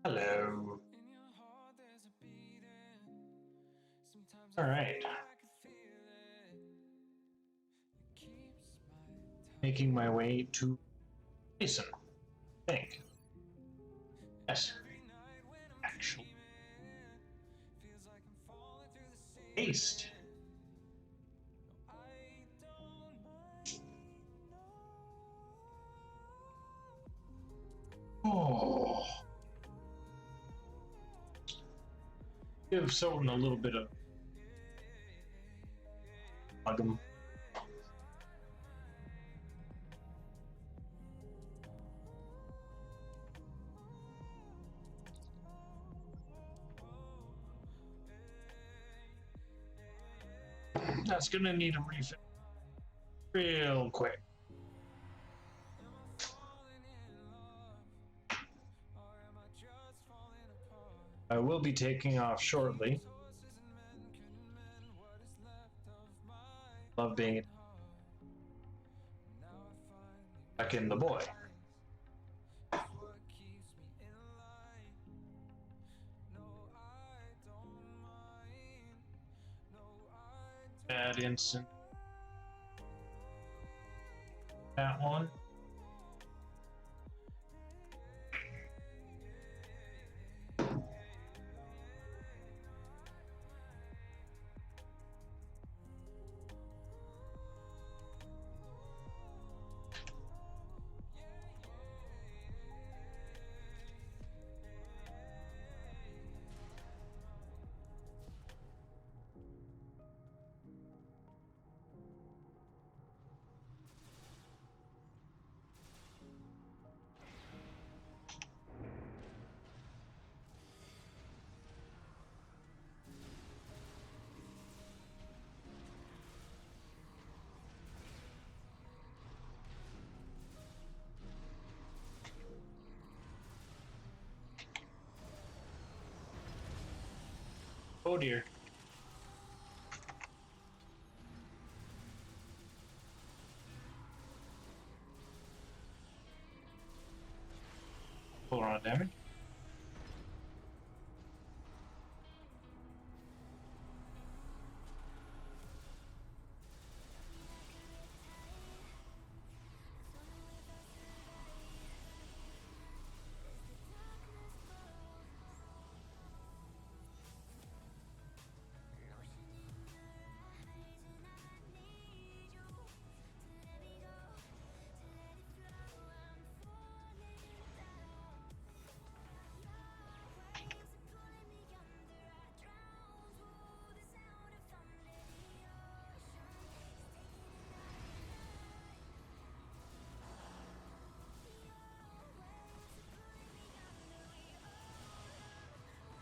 Hello. All right. Making my way to Jason. I think. Yes. Actually. Taste. Oh. Give Soden a little bit of hug him. That's gonna need a refill real quick. I will be taking off shortly. Love being back in the boy. Bad instant. That one. Oh dear. Hold on, damage.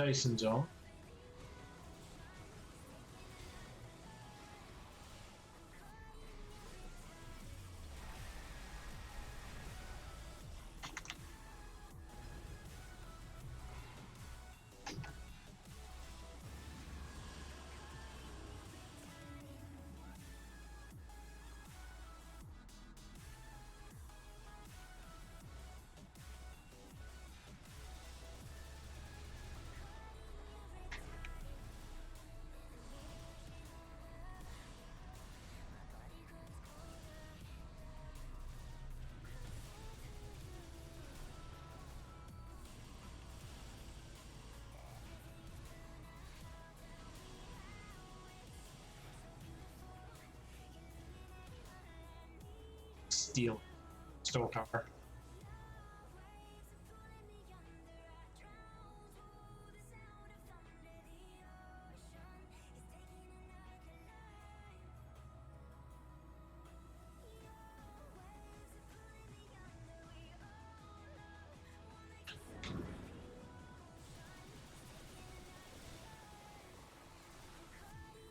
Dyson zone. Steel. Stone tower.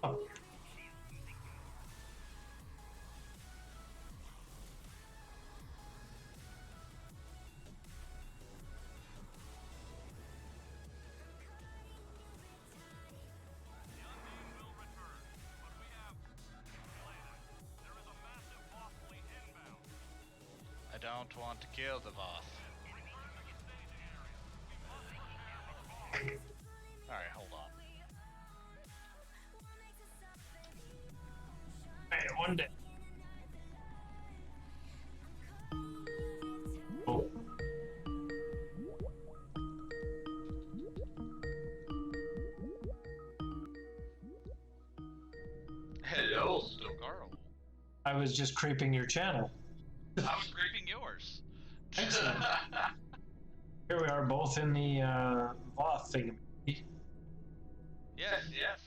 Oh. I don't want to kill the boss. Alright, hold on. Hey, one day. Oh. Hello, Stokarl. I was just creeping your channel. I was creeping yours. Excellent. Here we are, both in the Voth thing. Yes, yes.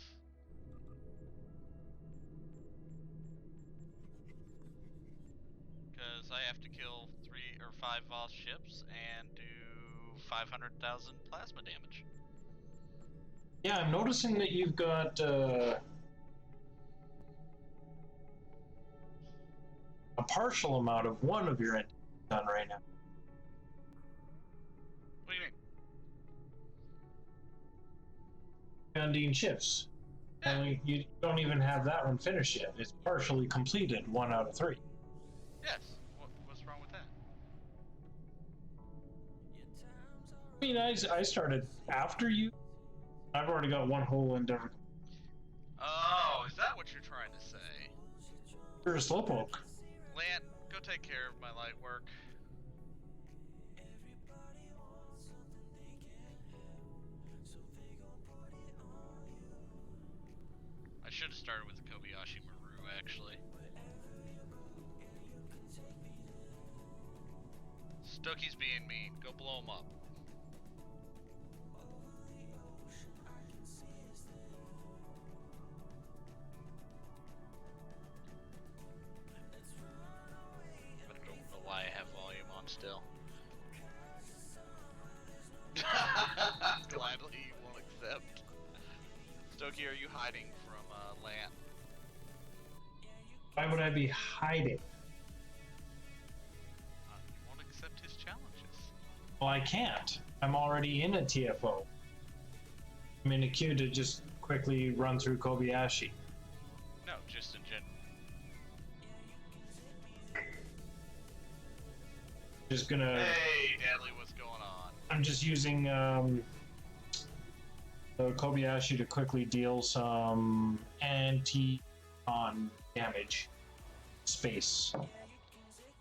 Because I have to kill 3 or 5 Voss ships and do 500,000 plasma damage. Yeah, I'm noticing that you've got a partial amount of one of your engines done right now. What do you mean? Undine ships. Yeah. And you don't even have that one finished yet. It's partially completed, 1 out of 3. Yes. What's wrong with that? I mean, I started after you. I've already got one whole endeavor. Oh, is that what you're trying to say? You're a slowpoke. Lant, go take care of my light work. I should have started with the Kobayashi Maru, actually. Stokey's being mean. Go blow him up. I don't know why I have volume on still. Gladly you won't accept. Stokey, are you hiding from Lant? Why would I be hiding? You won't accept his challenges. Well, I can't. I'm already in a TFO. I'm in a queue to just quickly run through Kobayashi. No, just in general. Just gonna. Hey, Deadly, what's going on? I'm just using Kobayashi to quickly deal some anti-on damage space.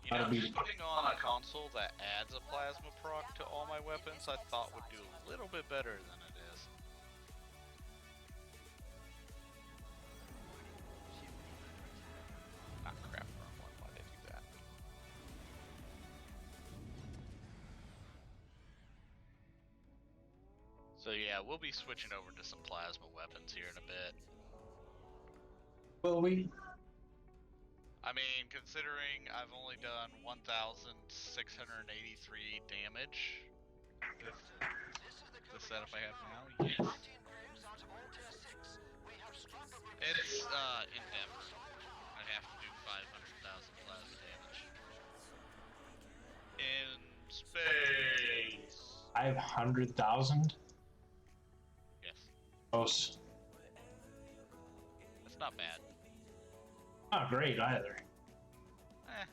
You know, just putting on a console that adds a plasma proc to all my weapons, I thought would do a little bit better than it is. Ah, crap, wrong one. Why'd I do that? So yeah, we'll be switching over to some plasma weapons here in a bit. Will we? I mean, considering I've only done 1,683 damage, the setup I have now, yes. It's, in depth. I have to do 500,000 plasma damage. In space! 500,000? Yes. Close. That's not bad. Not great either. Eh.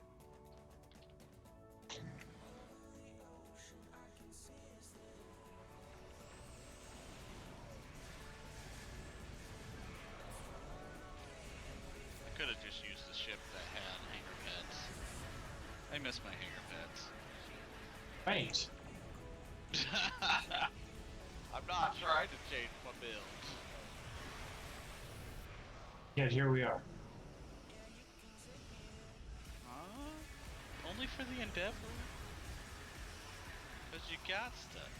I could have just used the ship that had hangar pets. I miss my hangar Right. pets. I'm not trying to change my build. Yet here we are. Only for the Endeavor? Because you got stuff.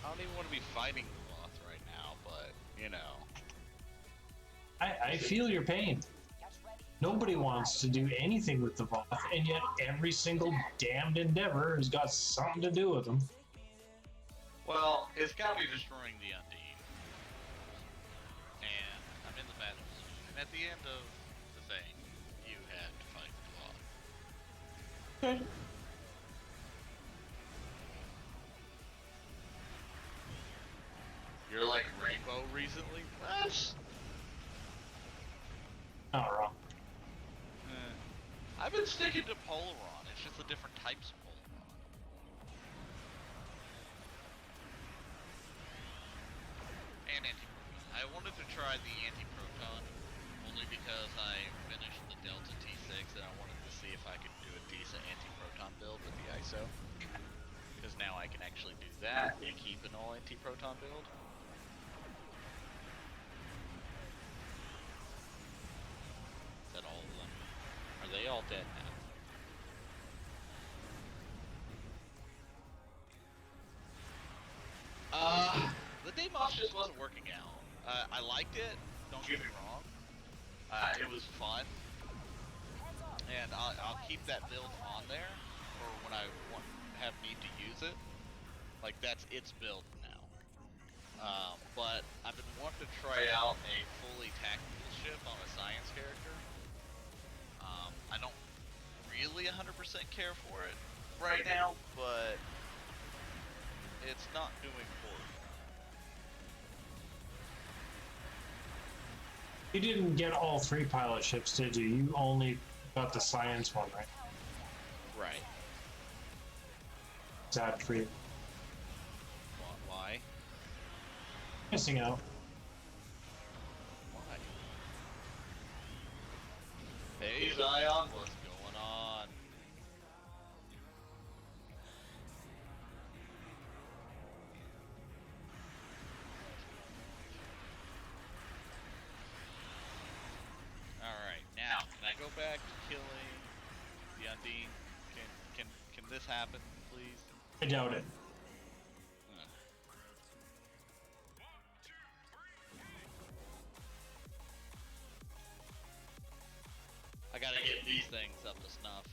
I don't even want to be fighting Loth right now, but, you know. I feel your pain. Nobody wants to do anything with the Voth, and yet every single damned endeavor has got something to do with them. Well, it's got to be destroying the Undine. And I'm in the battle position. And at the end of the thing, you had to fight the Loth. Okay. You're like Rainbow recently? What? been sticking to Polaron. It's just the different types of Polaron. And anti-proton. I wanted to try the anti-proton only because I finished the Delta T6 and I wanted to see if I could do a decent anti-proton build with the ISO. Because now I can actually do that and keep an all anti-proton build. Is that all of them? Are they all dead now? The Demoss just wasn't working out. I liked it, don't get me wrong. It was fun. And I'll keep that build on there for when I have need to use it. Like, that's its build now. But I've been wanting to try out a fully tactical ship on a science character. I don't really 100% care for it right now, but it's not doing poorly. You didn't get all 3 pilot ships, did you? You only got the science one, right? Right. Sad for you. Why? Missing out. Why? Hey Zion, what's going on? Alright, now, can I go back to killing the Undine? Can this happen, please? I doubt it. I gotta get these things up to snuff.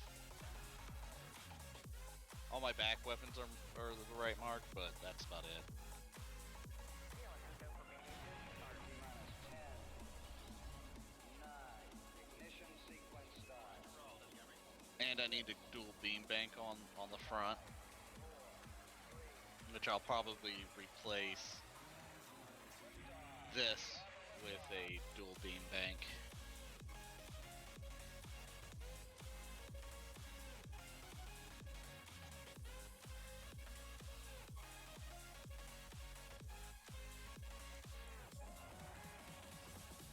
All my back weapons are the right mark, but that's about it. And I need a dual beam bank on the front, which I'll probably replace this with a dual beam bank.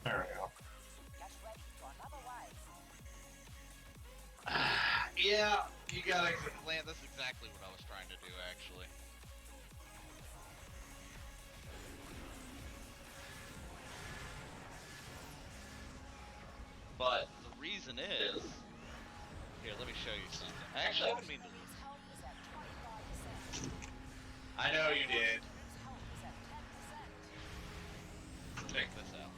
There we go. Yeah, you gotta land. That's exactly what I was trying to do, actually. But the reason is, here, let me show you something. Actually, I didn't mean to. I know you did. Check this out.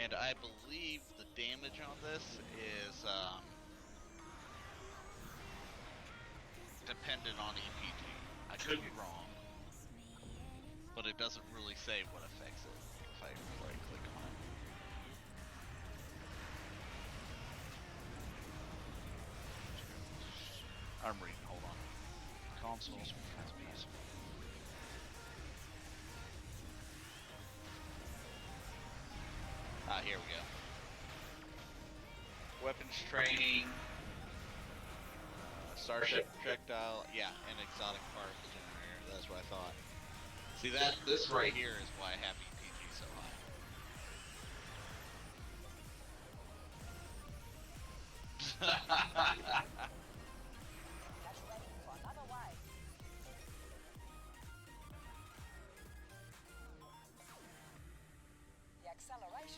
And I believe the damage on this is dependent on EPG. I could be wrong, but it doesn't really say what affects it if I right click on it. I'm reading, hold on. Consoles, SPs. Ah, here we go. Weapons training, starship projectile, yeah, and exotic particle generator. That's what I thought. See that? This right here is why I have EPG so high.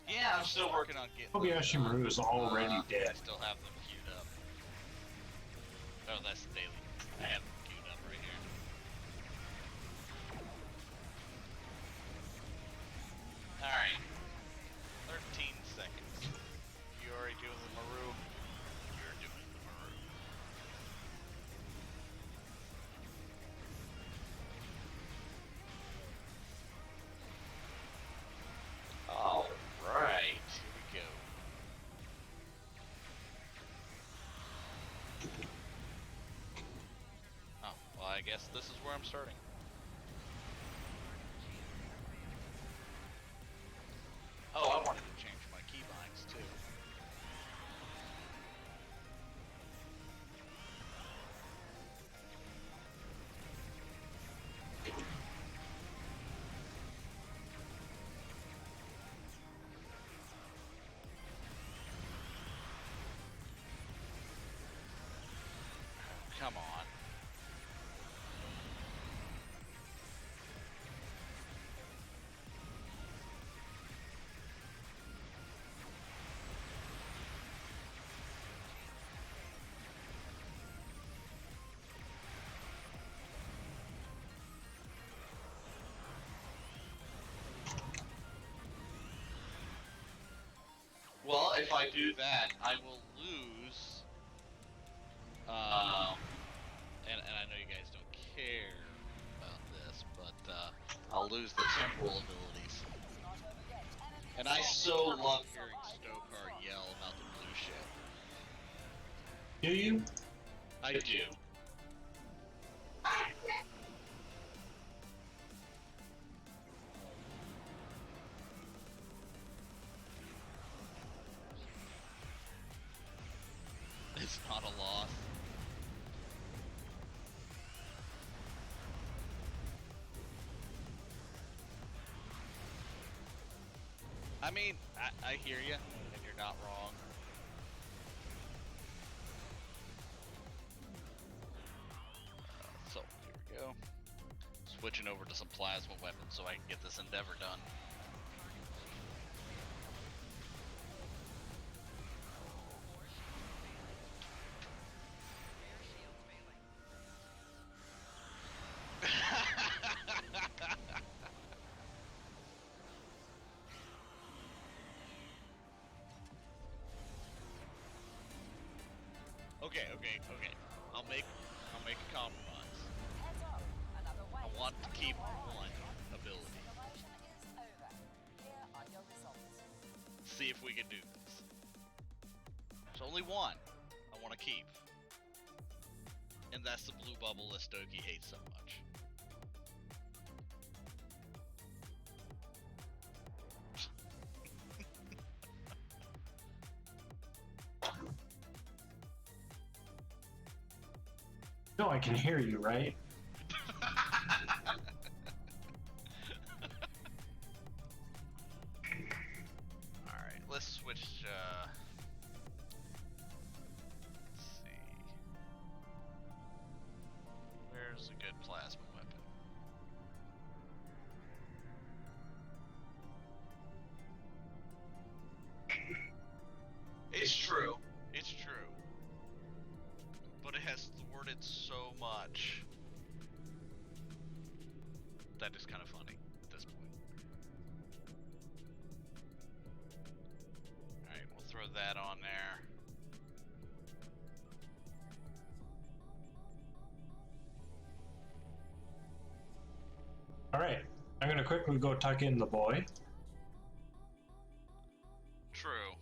Yeah, I'm still working on getting. Kobayashi Maru is already dead. I still have them queued up. Oh, that's the daily. I have them queued up right here. Alright. 13 seconds. You already doing the Maru? You're doing the Maru. Alright, here we go. Oh, well, I guess this is where I'm starting. Oh, I wanted to change my keyboard. Come on. Well, if I do that, I will lose. And I know you guys don't care about this, but I'll lose the temporal abilities. And I so love hearing Stokar yell about the blue ship. Do you? I do. It's not a loss. I mean, I hear you, and you're not wrong. So, here we go. Switching over to some plasma weapons so I can get this endeavor done. Okay. I'll make a compromise. I want to keep one ability. See if we can do this. There's only one I want to keep. And that's the blue bubble that Stokey hates so much. No, I can hear you, right? Alright, let's switch, let's see. Where's a good plasma weapon? It's true. It's true. But it has thwarted so much. That is kind of funny at this point. Alright, we'll throw that on there. Alright, I'm gonna quickly go tuck in the boy. True.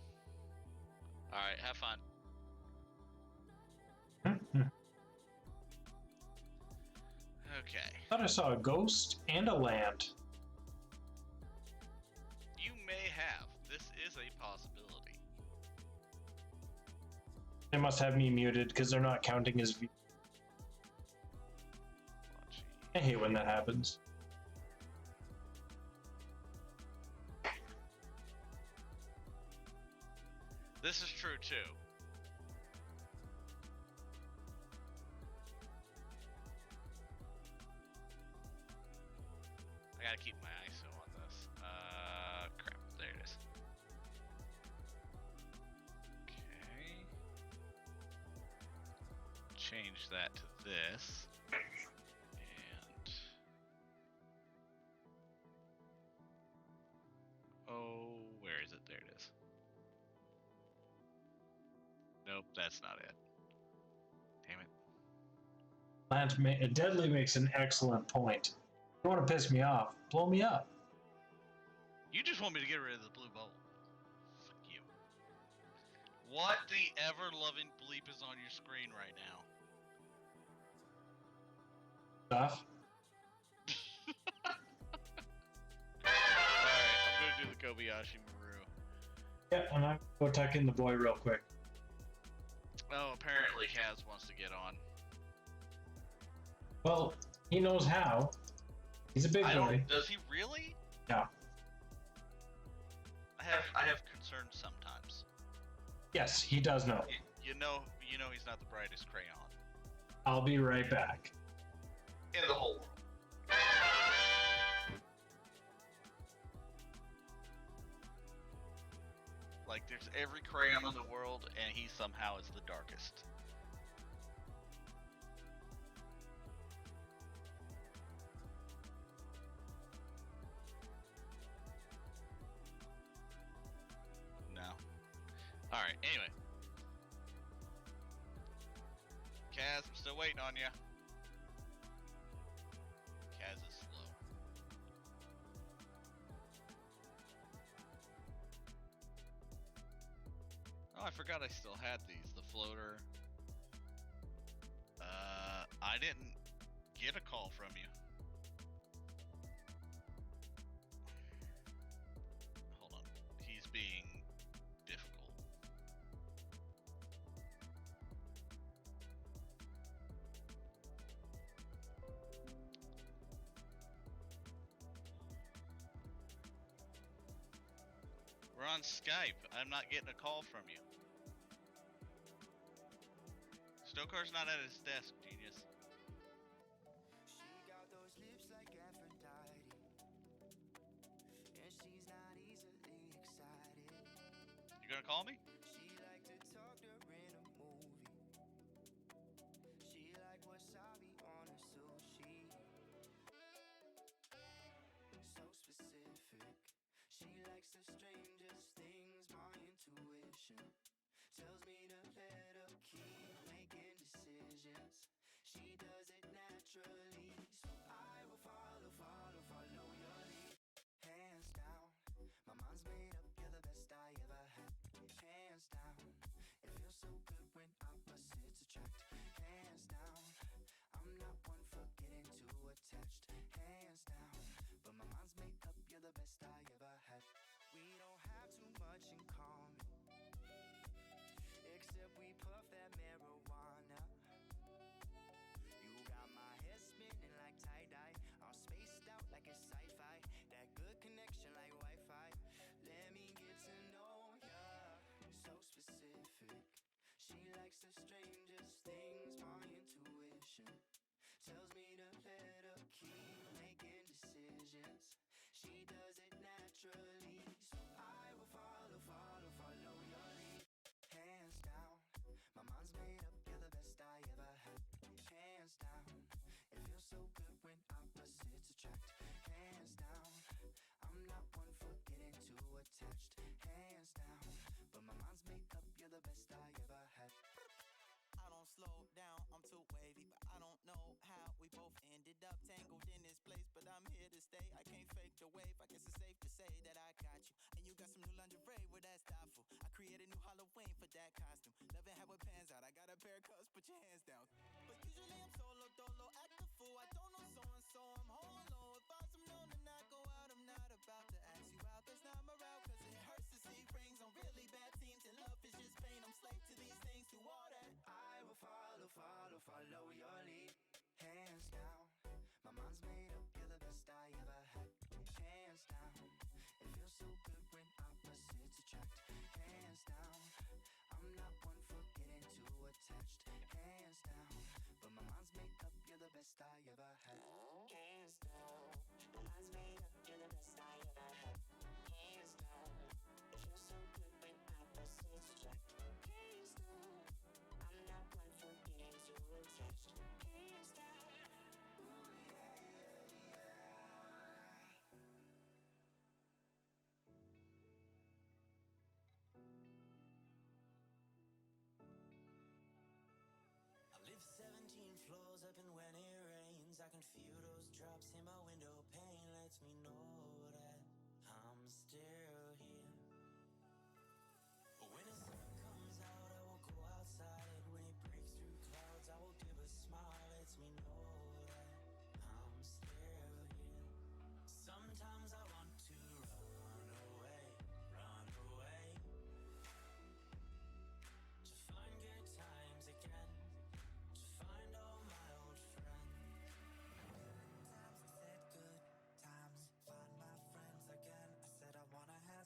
Alright, have fun. Okay. Thought I saw a ghost and a land. You may have. This is a possibility. They must have me muted because they're not counting as views. I hate when that happens. This is true too. I gotta keep my ISO on this. Crap, there it is. Okay. Change that to this. And... oh, where is it? There it is. Nope, that's not it. Damn it. Lance Deadly makes an excellent point. You want to piss me off? Blow me up. You just want me to get rid of the blue bubble. Fuck you. What the ever-loving bleep is on your screen right now? Stuff. Alright, I'm gonna do the Kobayashi Maru. Yeah, and I'm gonna go tuck in the boy real quick. Oh, apparently Kaz wants to get on. Well, he knows how. He's a big boy. Does he really? Yeah. I have concerns sometimes. Yes, he does know. You know he's not the brightest crayon. I'll be right back. in the whole world. Like, there's every crayon in the world, and he somehow is the darkest. No. Alright, anyway. Kaz, I'm still waiting on you. Kaz is slow. Oh, I forgot I still had these. The floater. I didn't get a call from you. Hold on. He's being difficult. We're on Skype. I'm not getting a call from you. Stokar's not at his desk, genius. She got those lips like Aphrodite, and she's not easily excited. You gonna call me? She like to talk during a movie. She like wasabi on her sushi. So specific. She likes the strangest things. My intuition tells me to let her keep making decisions. She does it naturally, so I will follow your lead. Hands down, my mind's made up, you're the best I ever had. Hands down, it feels so good when opposites attract. Hands down, I'm not one for getting too attached. Hands down, but my mind's made up, you're the best I ever had. We don't have too much in common, except we puff that marijuana. You got my head spinning like tie-dye, all spaced out like it's sci-fi. That good connection like Wi-Fi. Let me get to know ya. So specific. She likes the strangest things. My intuition tells me to let her keep making decisions. She does it naturally, so I will follow your lead. Hands down, my mind's made up, you're the best I ever had. Hands down, it feels so good when opposites attract. Hands down, I'm not one for getting too attached. Hands down, but my mind's made up, you're the best I ever had. I don't slow down, I'm too wavy, but I don't know how we both ended up tangled in this place, but I'm here to stay. I can't fake the wave, I guess it's safe to say that I got you. And you got some new lingerie, well that's thoughtful. I created new Halloween for that costume. Loving how it pans out, I got a pair of cuffs, put your hands down. But usually I'm solo, dolo, act the fool. I don't know so-and-so, I'm home alone. If I was known to not go out, I'm not about to ask you out. That's not my route, cause it hurts to see rings on really bad teams. And love is just pain, I'm slave to these things, to all that. I will follow your lead. Hands down, my mind's made up, you're the best I ever had. Hands down, it feels so good when opposites attract. Hands down, I'm not one for getting too attached. Hands down, but my mind's made up, you're the best I ever had. Hands down, my mind's made up, you're the best I ever had. Hands down, it feels so good when opposites attract. Hands down, I'm not one for getting too attached. Hands down. Ooh, yeah, yeah, yeah. I live 17 floors up, and when it rains, I can feel those drops in my window pane. Lets me know that I'm still here. But when the sun comes out, I will go outside. When it breaks through clouds, I will give a smile. Lets me know that I'm still here. Sometimes I want to run away, to find good times again, to find all my old friends. Times I said good times, find my friends again. I said I wanna have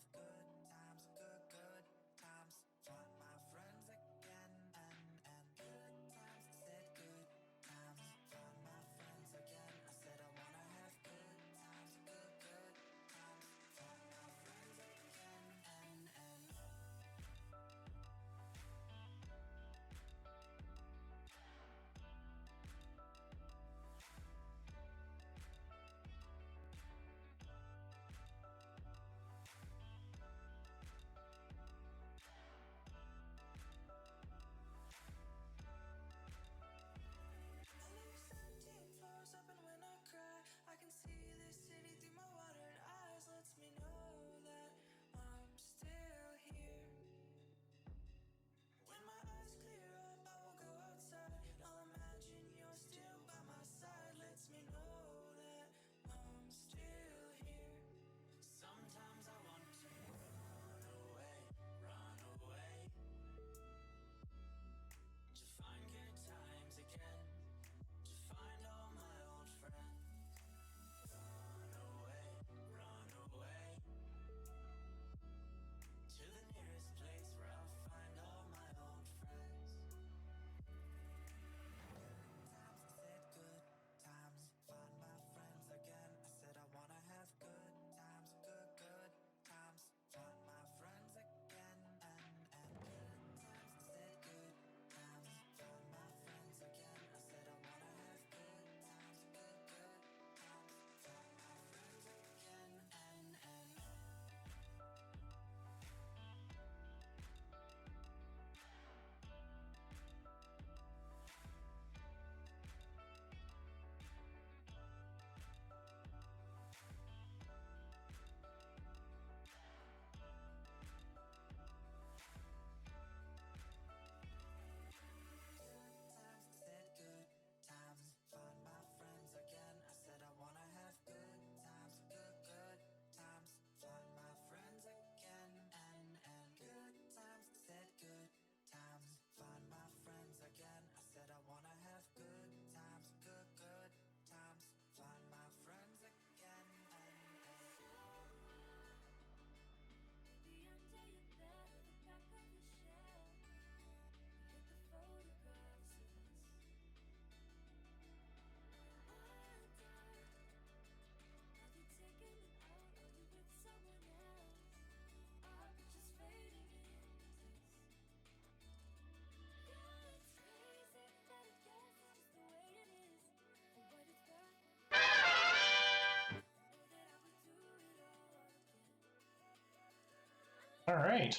All right.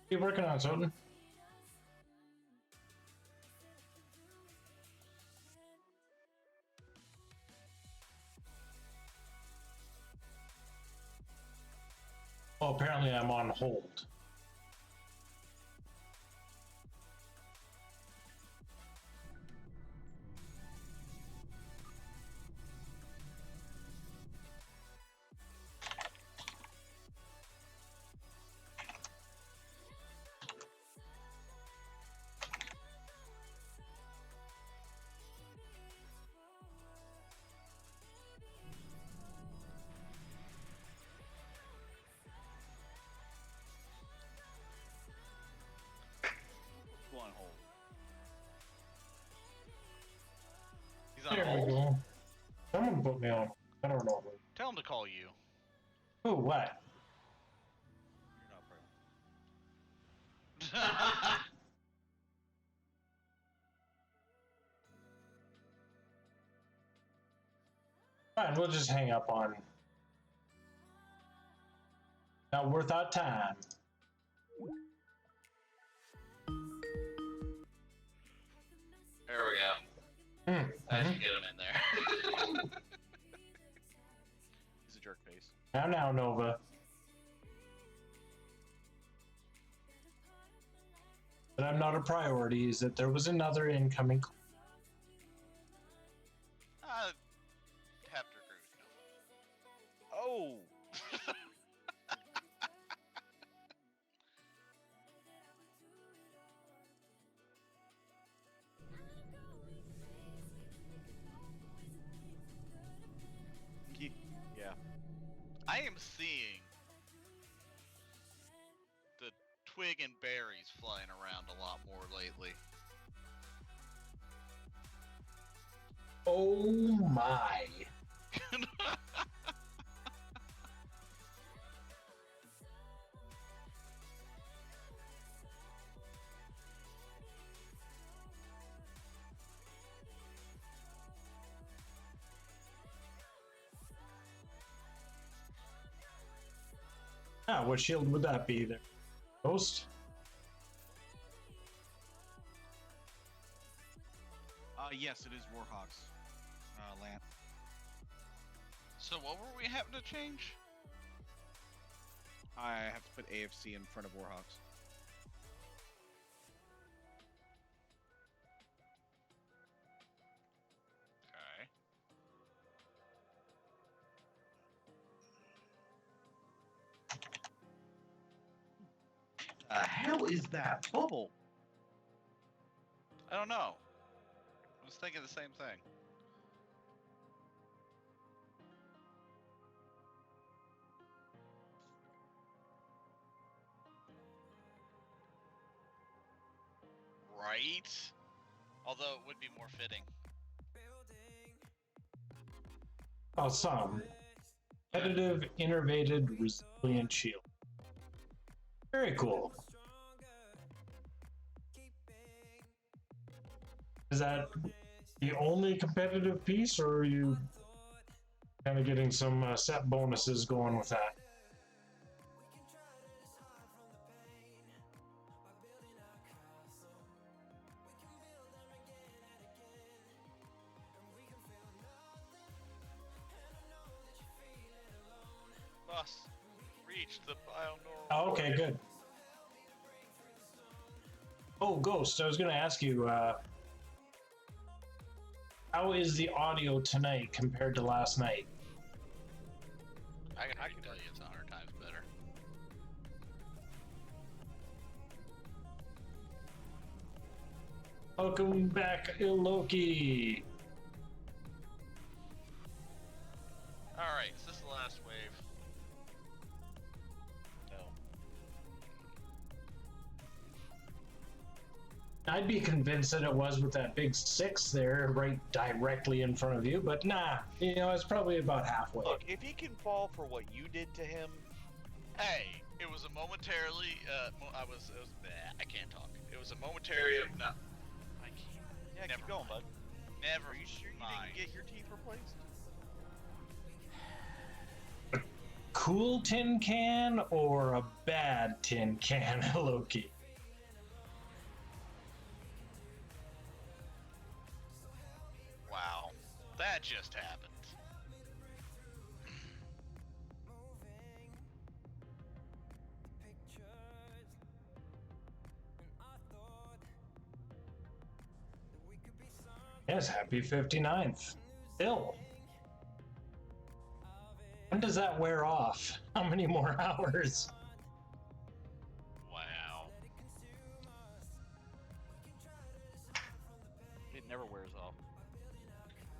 Keep working on something. Oh, apparently I'm on hold. Go on hold. He's on There we hold. go. Someone put me on. I don't know. Tell him to call you. Oh, what? You're not pregnant. Fine, we'll just hang up on. Not worth our time. There we go. I should get him in there. He's a jerk face. Now, Nova. But I'm not a priority. Is that there was another incoming call. Have to agree with you. Oh! Yeah. I am seeing the twig and berries flying around a lot more lately. Oh my. Ah, what shield would that be there? Ghost? Yes, it is Warhawks. Lamp. So what were we having to change? I have to put AFC in front of Warhawks. Okay. The hell is that bubble? I don't know. I was thinking the same thing. Right? Although it would be more fitting. Oh, some. Competitive, innovative, resilient shield. Very cool. Is that the only competitive piece, or are you kind of getting some set bonuses going with that? Boss, reach the bionormal. Oh, okay, good. Oh, Ghost, I was going to ask you, how is the audio tonight compared to last night? I can tell you it's 100 times better. Welcome back, Loki. Alright, is this the last wave? No. I'd be convinced that it was with that big 6 there, right directly in front of you, but nah, you know, it's probably about halfway. Look, if he can fall for what you did to him, Hey, it was a momentarily, I can't talk. It was a momentary, no. I can't. yeah, Never keep going, bud. Never Are you sure you mind. didn't get your teeth replaced? cool tin can or a bad tin can, Loki? Wow, that just happened. Yes, happy 59th. Still. When does that wear off? How many more hours? Wow. It never wears off.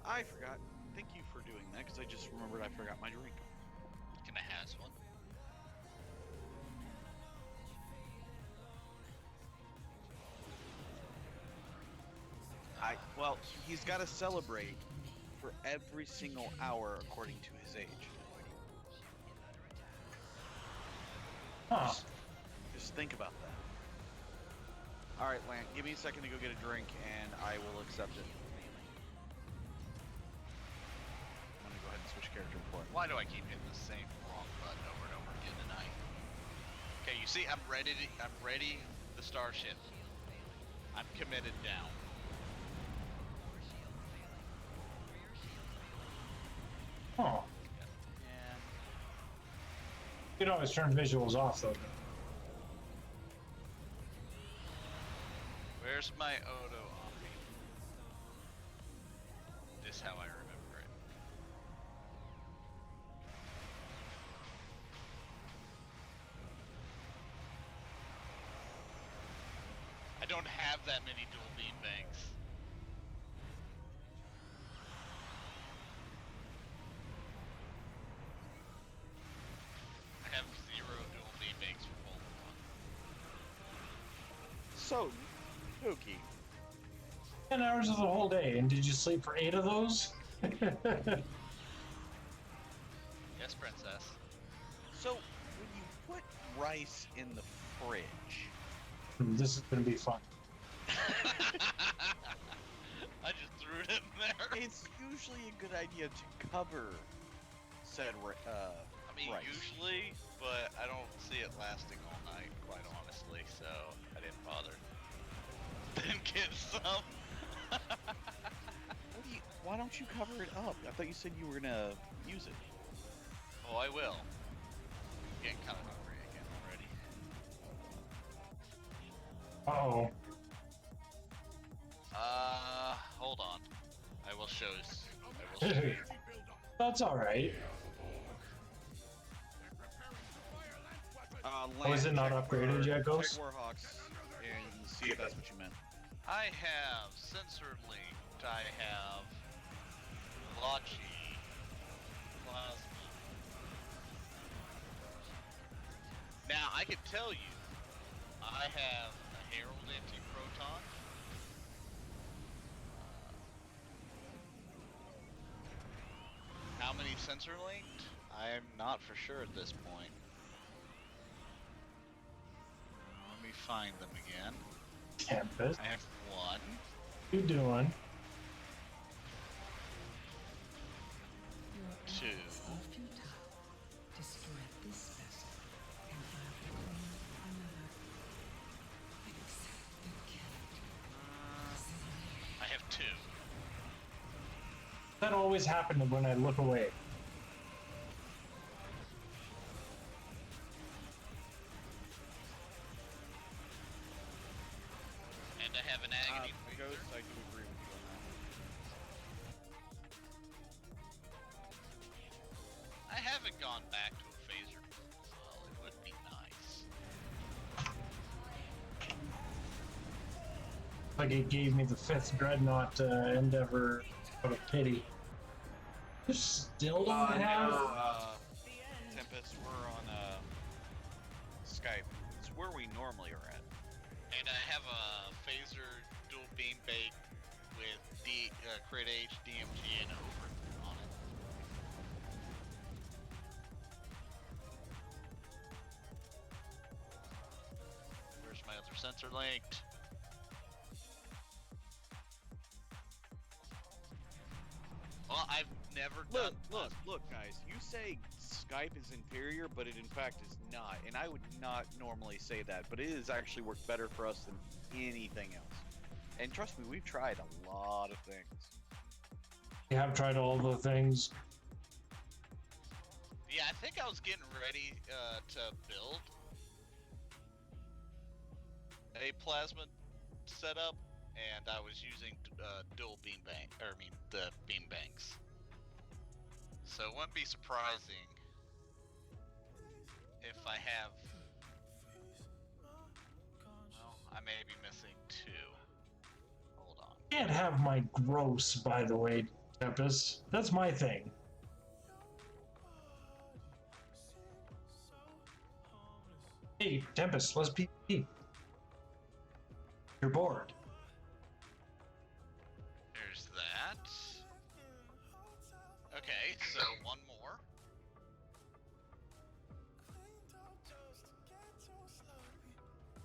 I forgot. Thank you for doing that, because I just remembered I forgot my drink. Can I have one? Well, he's got to celebrate for every single hour according to his age. Huh. Just think about that. All right, Lant, give me a second to go get a drink, and I will accept it. I'm gonna go ahead and switch character before. Why do I keep hitting the same wrong button over and over again tonight? Okay, you see, I'm ready the starship. I'm committed down. Huh. Yeah. You can always turn visuals off, though. Where's my Odo Omni? This how I remember it. I don't have that many dual beam banks. I have 0 dual beam banks for both of them. So, Pookie, 10 hours of the whole day, and did you sleep for 8 of those? Yes, princess. so when you put rice in the fridge, This is gonna be fun. I just threw it in there. it's usually a good idea to cover said I mean, rice. usually, but I don't see it lasting all night, quite honestly, so I didn't bother. Then get some. Why don't you cover it up? I thought you said you were gonna use it. Oh, I will. Getting kind of hungry again already. Uh-oh. Hold on. I will show you. I will show you. That's alright. Oh, is it not upgraded yet, Ghost? Check Warhawks and see if that's what you meant. I have sensor linked. I have Lachi, Plasma. Now I can tell you, I have a Herald anti-proton. How many sensor linked? I am not for sure at this point. Let me find them again. Tempest. I have 1. You doing? 2. Destroy this vessel, and I will claim another. Accept the gift. I have 2. That always happened when I look away. And I have an agony Ghost, phaser. I do agree with you on that. I haven't gone back to a phaser as well. It would be nice. Like it gave me the 5th Dreadnought Endeavor out of pity. You still don't have... Tempest, we're on Skype. It's where we normally are at. And I have a phaser dual beam bait with Crit H, DMG, and over on it. Where's my other sensor linked? Well, I've never done. Look, guys. You say Skype is inferior, but it in fact is not. And I would not normally say that, but it has actually worked better for us than anything else. And trust me, we've tried a lot of things. You have tried all the things. Yeah, I think I was getting ready to build a plasma setup, and I was using dual the beam banks. So it wouldn't be surprising if I have. Well, I may be missing 2. Hold on. Can't have my gross, by the way, Tempest. That's my thing. Hey, Tempest, let's PvP. You're bored. There's that. Okay, so one more.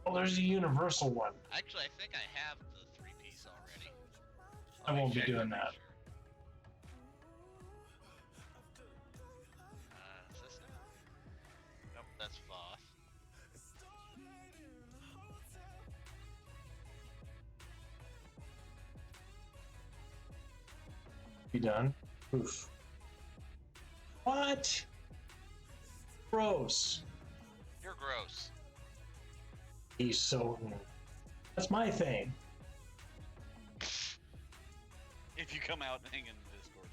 Oh, there's a universal one. Actually, I think I have the 3-piece already. I Let me won't be check doing to make that. sure. Is this it? Nope, that's Voth. Be done. Oof. What? Gross. You're gross. He's so. That's my thing. If you come out and hang in the Discord.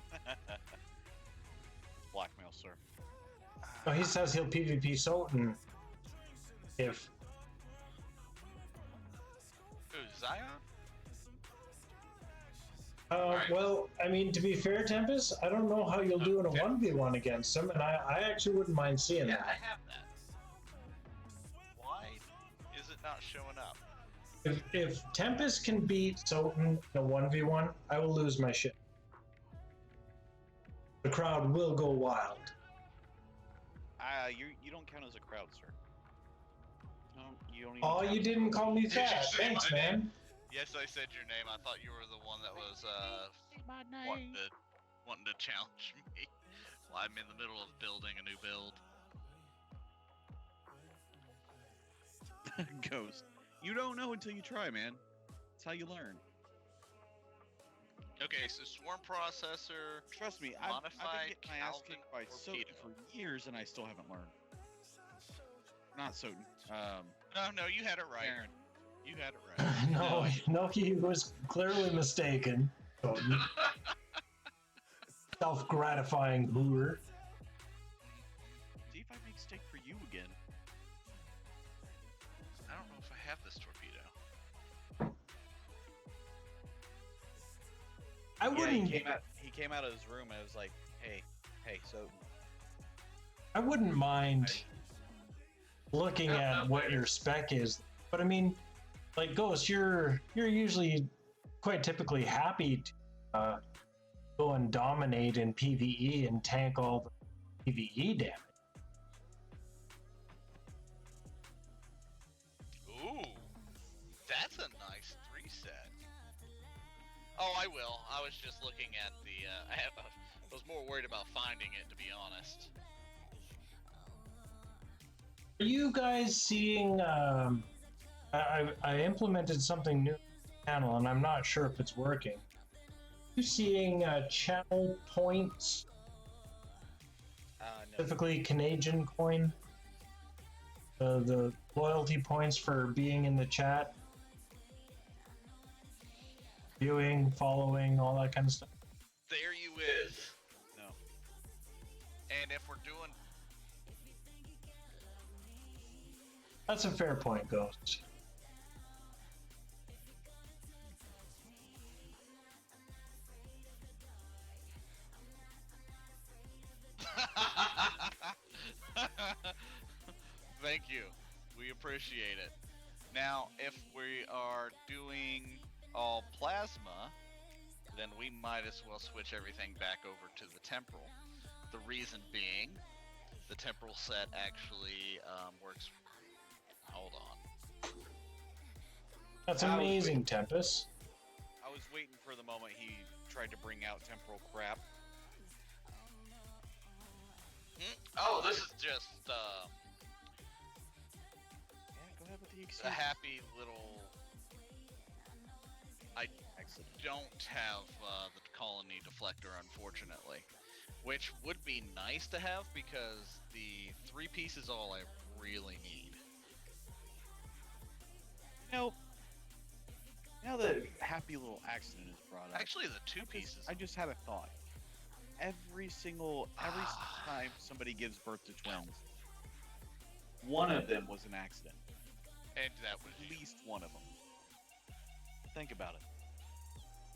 Blackmail, sir. Oh, he says he'll PvP Soten if. Who, Zion? Well, I mean, to be fair, Tempest, I don't know how you'll do in a 1v1 against him, and I actually wouldn't mind seeing Yeah, that. I have that. Why is it not showing up? If Tempest can beat Soten in a 1v1, I will lose my shit. The crowd will go wild. You don't count as a crowd, sir. No, you don't even Oh, count you as- didn't call me Did you fat. say Thanks, my name? man. Yes, I said your name. I thought you were the one that was wanting to challenge me while I'm in the middle of building a new build. Ghost. You don't know until you try, man. That's how you learn. Okay, so swarm processor. Trust me, I've been Modified getting my ass Calvin kicked by Soten torpedo. for years, and I still haven't learned. Not Soten. No, you had it right. Aaron. You had it right. No, he was clearly mistaken. Soten. Self-gratifying hooer. See if I make steak for you again. I don't know if I have this torpedo. I Yeah, wouldn't. he came out of his room and it was like, hey, Soten. I wouldn't mind looking at what your spec is, but I mean, like Ghost, you're usually quite typically happy to go and dominate in PvE and tank all the PvE damage. Ooh, that's a nice 3-set. Oh, I will. I was just looking at the. I was more worried about finding it, to be honest. Are you guys seeing? I implemented something new on the channel, and I'm not sure if it's working. Are you seeing channel points, No. specifically Canadian coin? The loyalty points for being in the chat, viewing, following, all that kind of stuff. There you is. No. And if we're doing. That's a fair point, Ghost. Thank you. We appreciate it. Now, if we are doing all plasma, then we might as well switch everything back over to the temporal. The reason being, the temporal set actually works. Hold on. That's I was amazing, Tempest. I was waiting for the moment he tried to bring out temporal crap. Oh, this is just Yeah, go ahead with the a excuse. happy little. I Excellent. don't have the colony deflector, unfortunately, which would be nice to have because the 3-piece is all I really need. You know, now that happy little accident is brought up, Actually, the 2 pieces. I just had a thought. Every single time somebody gives birth to twins, one of them was an accident. And that was At least one of them. Think about it.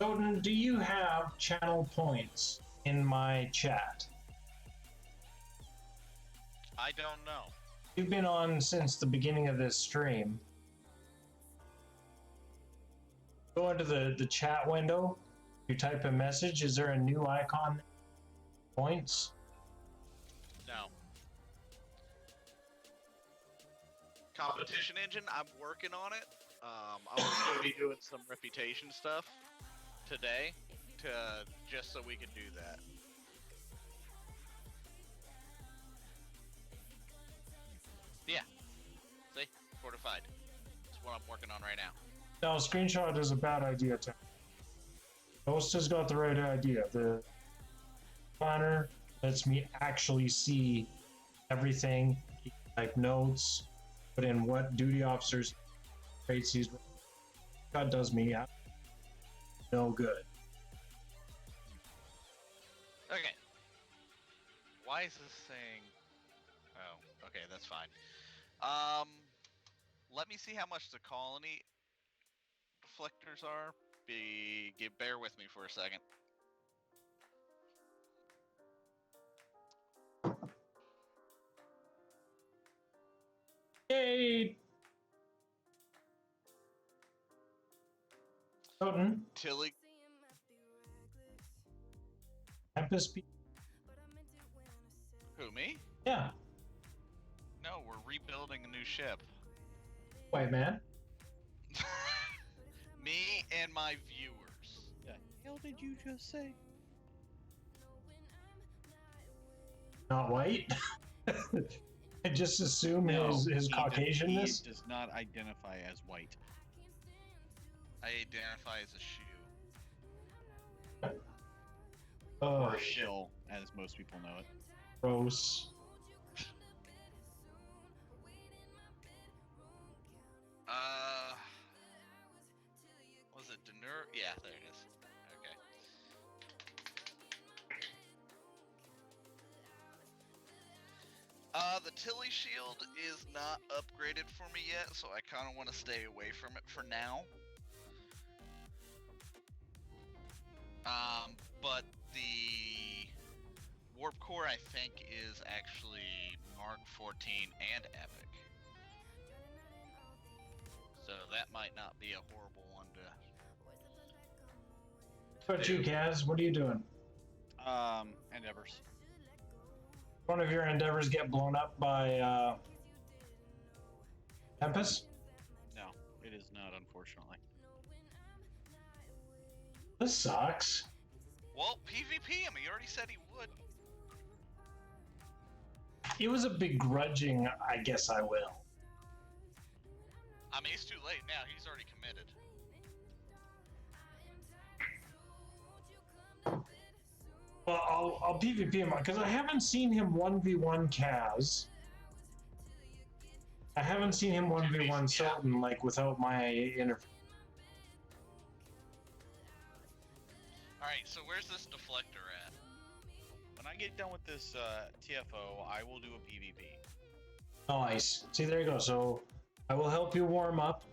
Odin, do you have channel points in my chat? I don't know. You've been on since the beginning of this stream. Go into the chat window. You type a message. Is there a new icon? Points? No. Competition engine, I'm working on it. I was going to be doing some reputation stuff today just so we could do that. Yeah. See? Fortified. That's what I'm working on right now. No, screenshot is a bad idea, Tim. Ghost has got the right idea. The planner lets me actually see everything, like notes, put in what duty officers rates he's. God does me no good. Okay. Why is this saying... Oh, okay, that's fine. Let me see how much the colony deflectors are. Bear with me for a second. Yay! Odin, Tilly... Tempest. Who, me? Yeah. No, we're rebuilding a new ship. Wait, man. Me and my viewers. The hell did you just say? Not white. I just assume his Caucasianness. He does not identify as white. I identify as a shoe. Oh, Or a shill, as most people know it. gross. Was it Denur? Yeah, there it is. Okay. The Tilly shield is not upgraded for me yet, so I kind of want to stay away from it for now. But the Warp Core, I think, is actually Mark 14 and Epic. So that might not be a horrible one to... What about you, Kaz? What are you doing? Endeavors. One of your endeavors get blown up by Tempest? No, it is not, unfortunately. This sucks. Well, PvP him. He already said he would. It was a begrudging, I guess I will. I mean, it's too late now. He's already committed. Well, I'll PvP him because I haven't seen him 1v1 Kaz. I haven't seen him 1v1 Sultan like without my interference. Alright, so where's this deflector at? When I get done with this TFO, I will do a PvP. Nice. See, there you go. So I will help you warm up.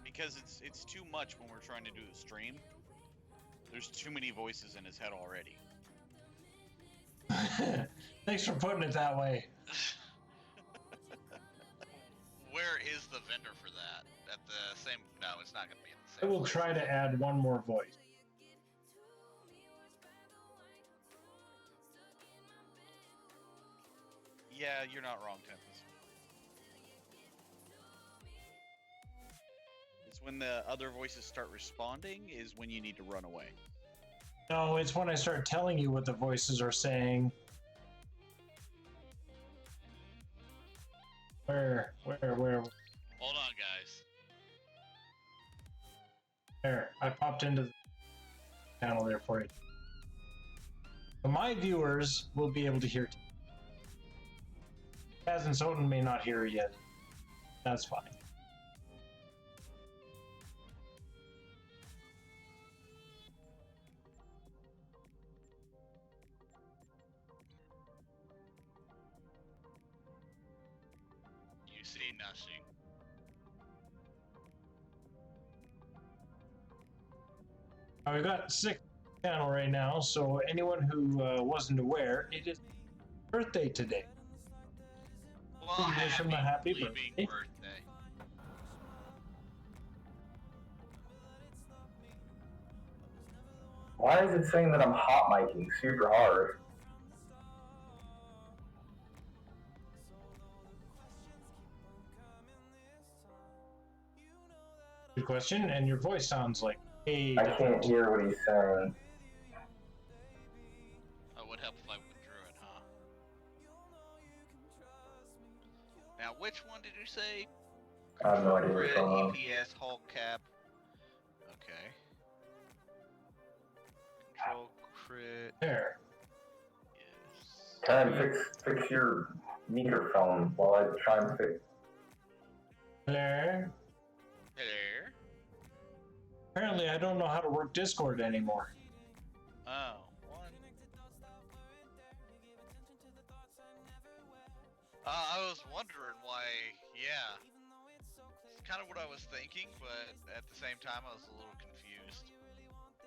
Because it's too much when we're trying to do the stream. There's too many voices in his head already. Thanks for putting it that way. Where is the vendor for that? At the same... No, it's not going to be in the I same will place. try to add one more voice. Yeah, you're not wrong, Tempest. It's when the other voices start responding is when you need to run away. No, it's when I start telling you what the voices are saying. Where? Hold on, guys. There. I popped into the channel there for you. So my viewers will be able to hear. Kaz and Soten may not hear yet. That's fine. You see nothing. We've got 6 channel right now, so anyone who wasn't aware, it is birthday today. Well, Wish him a happy bleeping birthday. birthday. Why is it saying that I'm hot micing super hard? Good question, and your voice sounds like a I can't hear what he's saying. It would help if I withdrew it, huh? Now, which one did you say? I have no idea Crit, what's going on. EPS, Hulk cap. Okay. Control crit. there. Yes. Karen, fix your microphone while I try and fix. Hello. Hello. Apparently, I don't know how to work Discord anymore. Oh, one. I was wondering why. Yeah. It's kind of what I was thinking, but at the same time, I was a little confused.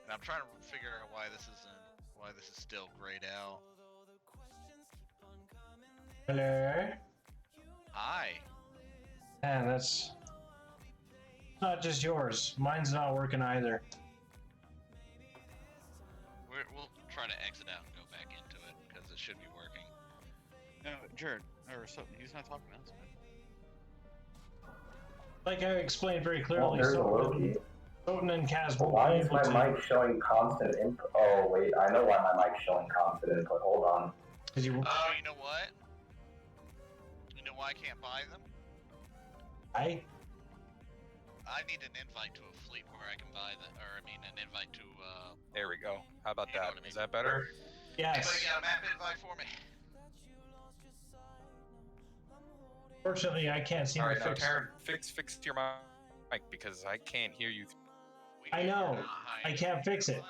And I'm trying to figure out why this is still grayed out. Hello. Hi. Man, that's not just yours. Mine's not working either. We'll try to exit out and go back into it because it should be working. No, Jared, or something. He's not talking to us, man. Like I explained very Well, clearly, there's a Loki. Soten and Kaz will Why be is able my to. mic showing constant input? Oh, wait, I know why my mic's showing constant input. Hold on. Because you, Oh, you know what? You know why I can't buy them? I I need an invite to a fleet where I can buy them, or I mean, an invite to. There we go. How about You know that? what I mean. Is that better? yes. Anybody got a map invite for me? Fortunately, I can't seem All to right, now fix. Karen, fix your mic because I can't hear you. I know. I can't fix it.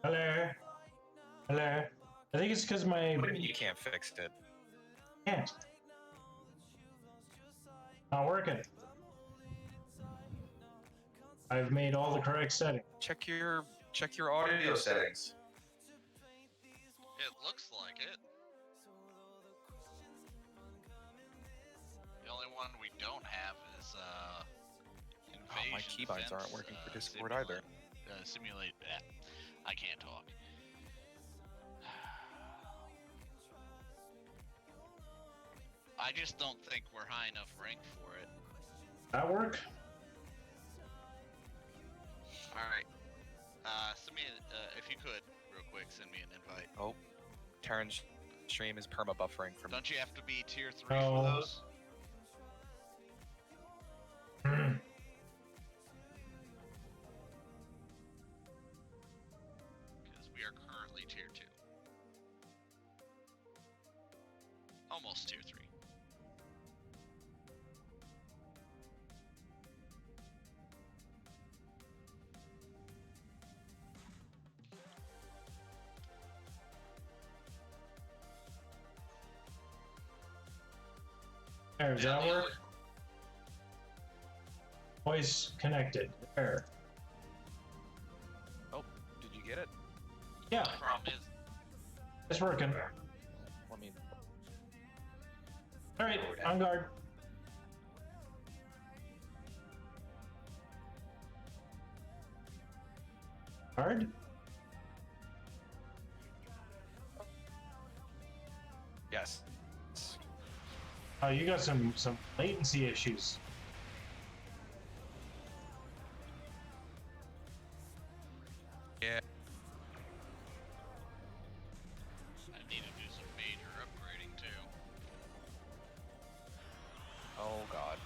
Hello. Hello. I think it's because my What do you mean you can't fix it? can't. Not working. I've made all the correct settings. Check your audio settings. It looks like it. The only one we don't have is invasion. My keybinds defense, aren't working for Discord either. Simulate. I can't talk. I just don't think we're high enough rank for it. That work? All right. Send me if you could, real quick, send me an invite. Oh, Terran's stream is perma buffering from. Don't you have to be tier 3 No. for those? Because we are currently tier 2. Almost tier 3. There, does that work? Voice connected. There. Oh, did you get it? Yeah, The problem is, it's working. Let me. All right, on guard. Guard? Yeah, Oh, you got some latency issues. Yeah. I need to do some major upgrading too. Oh god.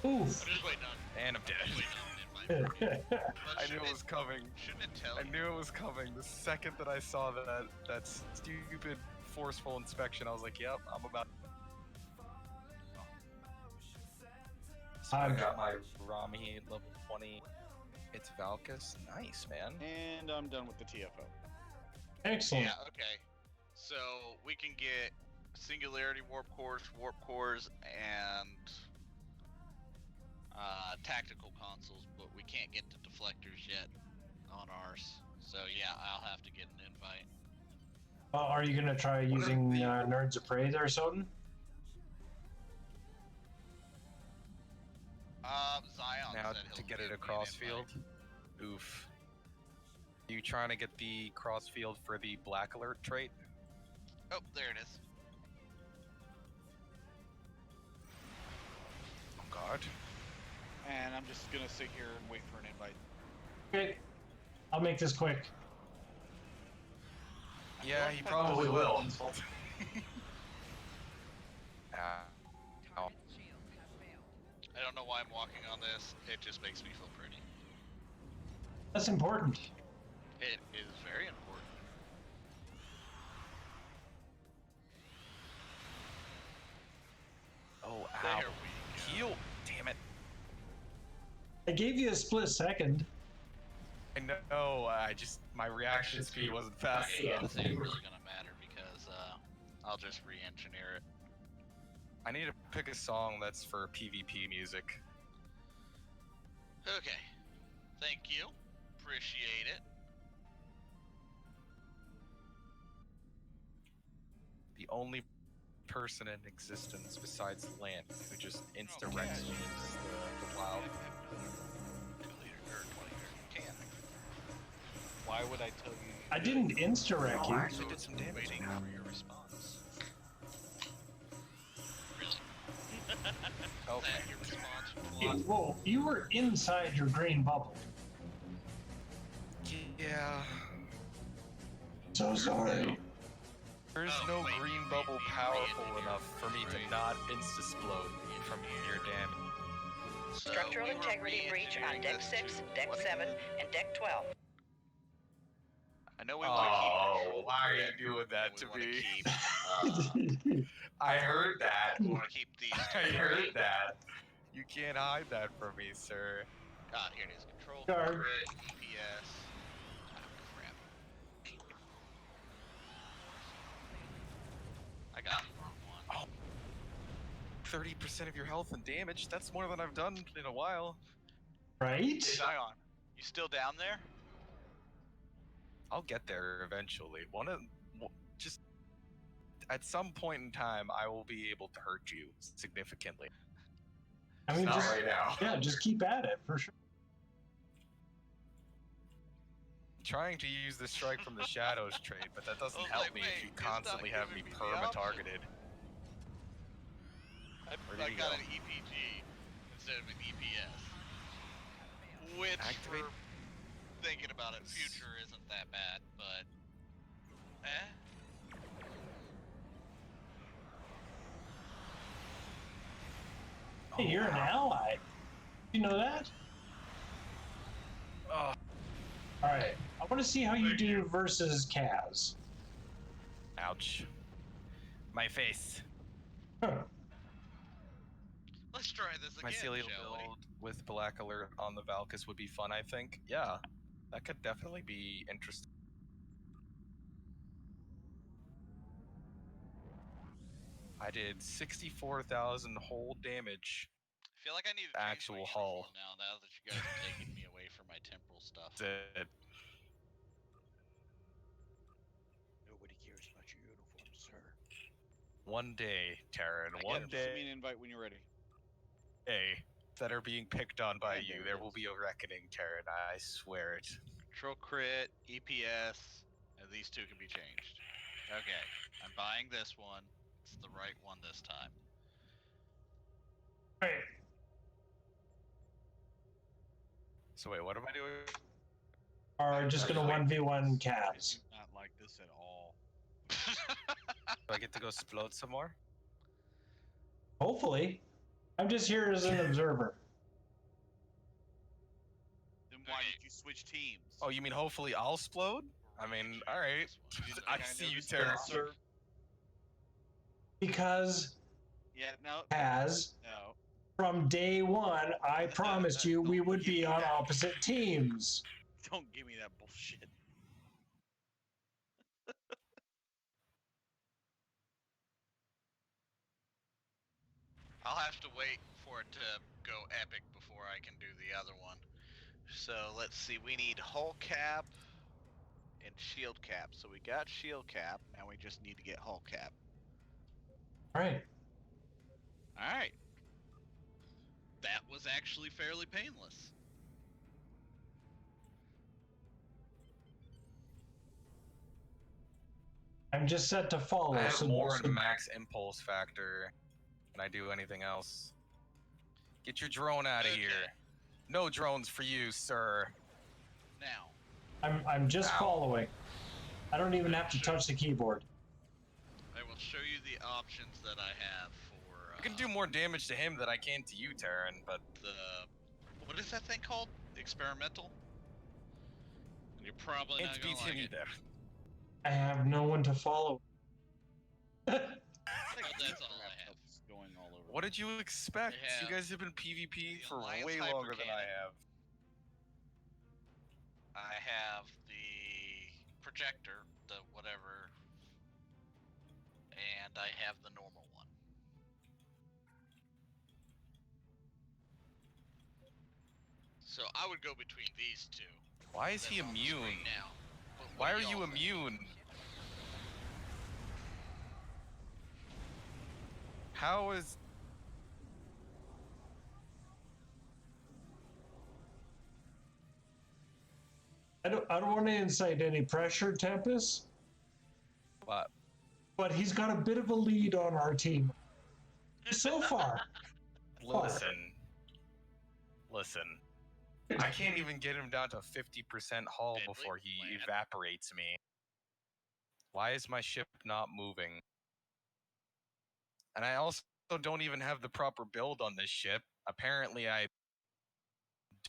Oof. I'm just waiting on. And I'm dead. Waiting on an invite from you. But I knew shouldn't it was coming. Shouldn't it tell I you? knew it was coming. The second that I saw that stupid forceful inspection, I was like, "Yep, I'm about." So I got my Rami level 20. It's Valkus. Nice, man. And I'm done with the TFO. Excellent. Yeah. Okay. So we can get singularity warp cores, and tactical consoles, but we can't get the deflectors yet on ours. So yeah, I'll have to get an invite. Are you gonna try using Nerds of Prey there, Soden? Zion Now said to he'll get it give me across an invite. field. Oof. You trying to get the cross field for the black alert trait? Oh, there it is. Oh god. And I'm just gonna sit here and wait for an invite. Okay, I'll make this quick. Yeah, he probably will. Ow. I don't know why I'm walking on this. It just makes me feel pretty. That's important. It is very important. Oh, ow. There we go. Heal. Damn it. I gave you a split second. I know, my reaction speed wasn't fast enough. This ain't really gonna matter because I'll just re-engineer it. I need to pick a song that's for PvP music. Okay. Thank you. Appreciate it. The only person in existence besides Lant who just insta-wrecks you is the Wild. 2-liter or 20-liter can. Why would I tell you? I didn't insta-wreck I you. actually did some damage. Waiting for your response. Really? Okay. Is that your response? Yeah, whoa, you were inside your green bubble. Yeah. So sorry. There's Oh, no wait, green wait, bubble wait, powerful wait, enough for me right. to not insta-splode from your damage. So Structural we were integrity breach on re-engineering Deck this 6, to Deck 7, and Deck 12. I know we want to keep control. why are grid, you doing that and to we wanna me? Keep, I heard that. we want to keep these. I two heard right. that. You can't hide that from me, sir. Here it is. Control Guard. grid, EPS. Ah, crap. I got the wrong one. 30% of your health and damage. That's more than I've done in a while. Right? Zion, you still down there? I'll get there eventually. Just at some point in time, I will be able to hurt you significantly. I mean, Not just, right now. yeah, just keep at it for sure. Trying to use the strike from the shadows trait, but that doesn't I was help like, me if wait, you it's not constantly have me giving me the option. perma-targeted. Where did I he got go? an EPG instead of an EPS. Which, Activate. for thinking about it, future isn't that bad, but... Hey, you're an ally. You know that? Oh, All right. I want to see how you do versus Kaz. ouch. My face. Huh. Let's try this again, Mycelial shall we? build with Black Alert on the Valkus would be fun, I think. Yeah, that could definitely be interesting. I did 64,000 whole damage. I feel like I need to change Actual my hull. uniform now that you guys are taking me away from my temporal stuff. That Nobody cares about your uniform, sir. one day, Taryn, one Send me day an invite when you're ready. that are being picked on by And you, there there it will is. be a reckoning, Taryn. I swear it. Control crit, EPS, and these two can be changed. Okay, I'm buying this one. It's the right one this time. Right. So wait, what am I doing? Are just gonna 1v1 Cavs. I do not like this at all. Do I get to go explode some more? Hopefully. I'm just here as an observer. Then why did you switch teams? Oh, you mean hopefully I'll explode? I mean, all right. I see you, Terran. Because Yeah, no. as No. from day one, I promised you we would be on opposite teams. Don't give me that bullshit. I'll have to wait for it to go epic before I can do the other one. So let's see, we need hull cap and shield cap. So we got shield cap, now we just need to get hull cap. Alright. Alright. That was actually fairly painless. I'm just set to follow. I have so more most in of- max impulse factor than I do anything else. Get your drone out of Okay. here. No drones for you, sir. Now, I'm just Ow. following. I don't even have to touch the keyboard. I will show you the options that I have for I can do more damage to him than I can to you, Terran, but the... What is that thing called? Experimental? And you're probably can't not beat gonna like him it. either. I have no one to follow. But that's all I have. It's going all over. What did you expect? Yeah. You guys have been PvP The for Alliance way longer than I Hypercannon. have. I have the projector, the whatever, and I have the normal one. So I would go between these two. Why is he That's on the screen immune? now. But what Why do are y'all you think? immune? How is... I don't want to incite any pressure, Tempest, What? but he's got a bit of a lead on our team so far. Listen. Listen. I can't even get him down to 50% hull Deadly before he plan. evaporates me. Why is my ship not moving? And I also don't even have the proper build on this ship. Apparently I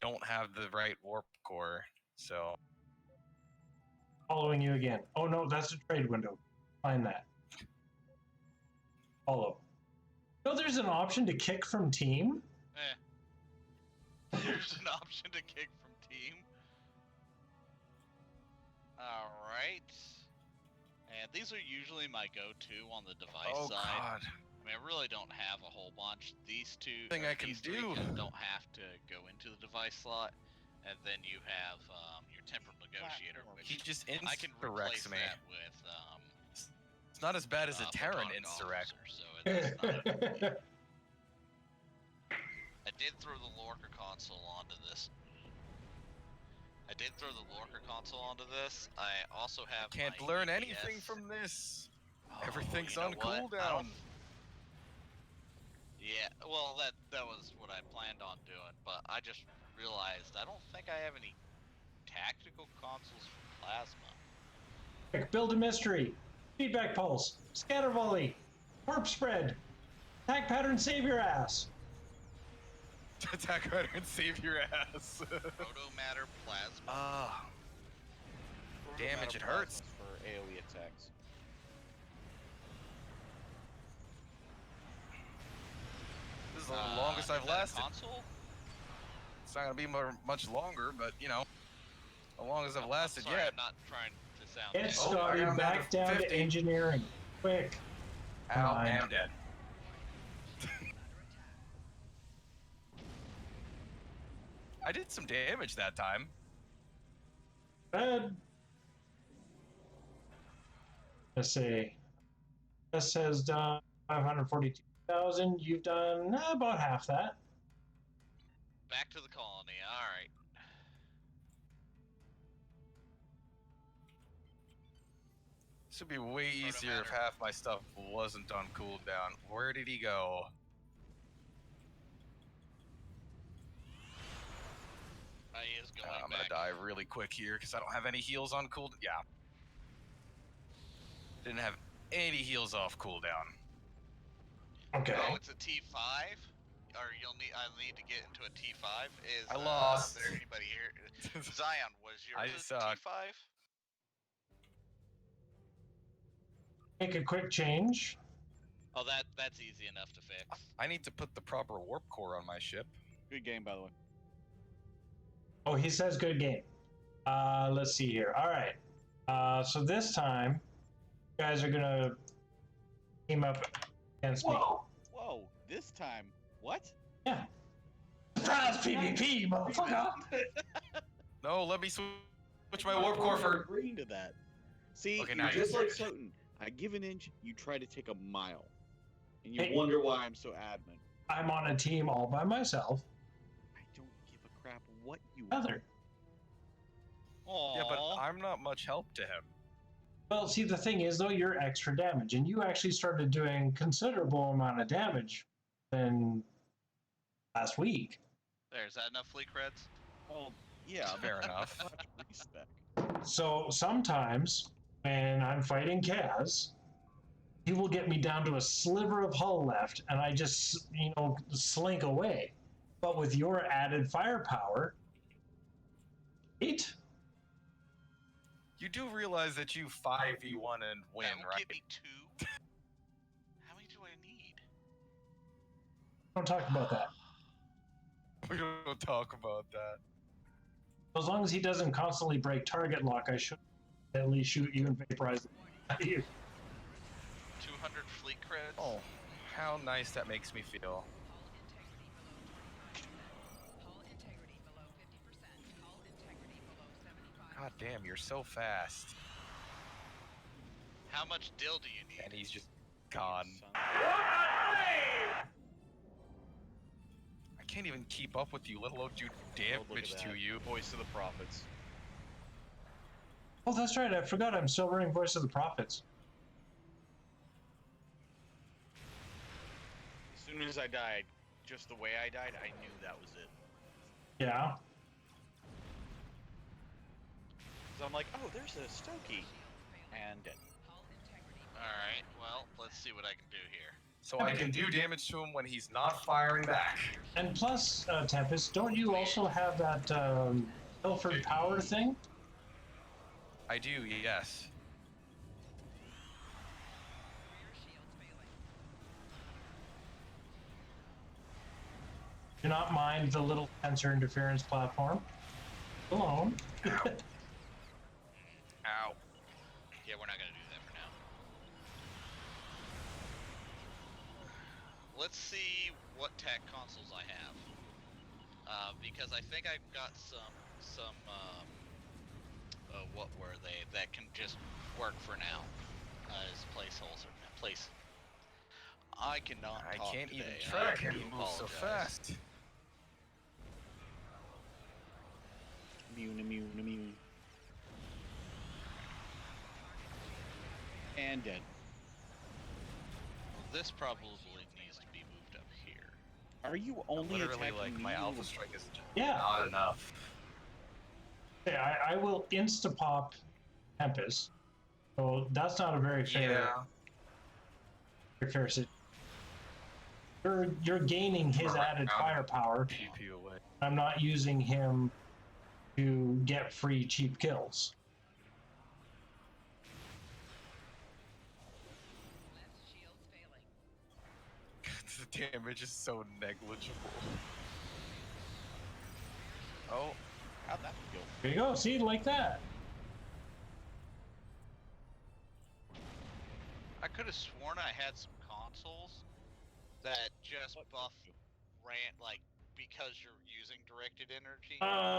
don't have the right warp core, so... Following you again. Oh no, that's a trade window. Find that. Follow. No, there's an option to kick from team. There's an option to kick from team. Alright. And these are usually my go-to on the device Oh side. god. I mean, I really don't have a whole bunch. These two, Thing or I can these three do. don't have to go into the device slot. And then you have your temper negotiator, which He just I can replace insurrects me. that with It's not as bad as a Terran Photonic insurrect. Officer, so it's not a big deal. I did throw the Lorca console onto this. I also have Can't my learn EPS. anything from this. Oh, Everything's you know on what? I cooldown. don't- Yeah, well, that was what I planned on doing, but I just realized I don't think I have any tactical consoles for plasma. Quick, build a mystery. Feedback pulse. Scatter volley. Warp spread. Attack pattern, save your ass. Attack right and save your ass. Photomatter plasma. Ah. Damage, it hurts. For AoE attacks. This is the longest I've is that a lasted. console? It's not gonna be much longer, but you know, as long as I've I'm lasted sorry, yet. I'm not trying to sound. Get bad. I started got him back down to down to 50. engineering. Quick. Ow, Fine. I'm dead. I did some damage that time. Good. Let's see. This has done 542,000. You've done about half that. Back to the colony. All right. This would be way easier if half my stuff wasn't on cooldown. Where did he go? revive really quick here because I don't have any heals on cooldown. Yeah. Didn't have any heals off cooldown. Okay. Oh, it's a T5? Or I'll need to get into a T5? I lost. Is there anybody here? Zion, was I yours a suck. T5? Make a quick change. Oh, that's easy enough to fix. I need to put the proper warp core on my ship. Good game, by the way. Oh, he says good game. Let's see here. All right. So this time, you guys are gonna team up against me. Whoa, this time. What? Yeah. Surprise PvP, motherfucker! No, let me switch my warp core for. Agreeing to that. See, Okay, you're now just you're- like Soten. I give an inch, you try to take a mile. And you Hey. wonder why I'm so adamant. I'm on a team all by myself. I don't give a crap what you Other. Aww. Yeah, but I'm not much help to him. Well, see, the thing is, though, you're extra damage, and you actually started doing considerable amount of damage than last week. There's that enough fleet creds? Well, yeah, Fair enough. much respect. So sometimes when I'm fighting Kaz, he will get me down to a sliver of hull left, and I just, slink away. But with your added firepower, You do realize that you 5v1 and win, That will right? get me 2. How many do I need? don't talk about that. We don't talk about that. As long as he doesn't constantly break target lock, I should at least shoot you and vaporize you. 200 fleet creds? Oh, how nice that makes me feel. God damn, you're so fast. How much dill do you need? And he's just gone. Son. I can't even keep up with you, let alone do Oh, look damage at to that. you. Voice of the prophets. Oh, that's right. I forgot. I'm still running Voice of the Prophets. As soon as I died, just the way I died, I knew that was it. Yeah. So I'm like, oh, there's a Stokey. And dead. Alright, well, let's see what I can do here. So I can do damage to him when he's not firing back. And plus, Tempest, don't you also have that Pilfered Power thing? I do, yes. Do not mind the little sensor interference platform. Alone. Ow. Yeah, we're not gonna do that for now. Let's see what tech consoles I have. Because I think I've got some what were they, that can just work for now as placeholders. I cannot I talk can't today. even I track do him, he moves so apologize. fast. Immune. And dead. Well, this probably needs to be moved up here. Are you only Literally, attacking like, me my or- Alpha Strike is Yeah. not enough. Yeah, I will insta-pop Tempest. So that's not a very fair situation. You're gaining his added firepower. PP away. I'm not using him to get free cheap kills. The damage is so negligible. Oh, How'd that go? There you go. See, like that. I could have sworn I had some consoles that just buff like because you're using directed energy.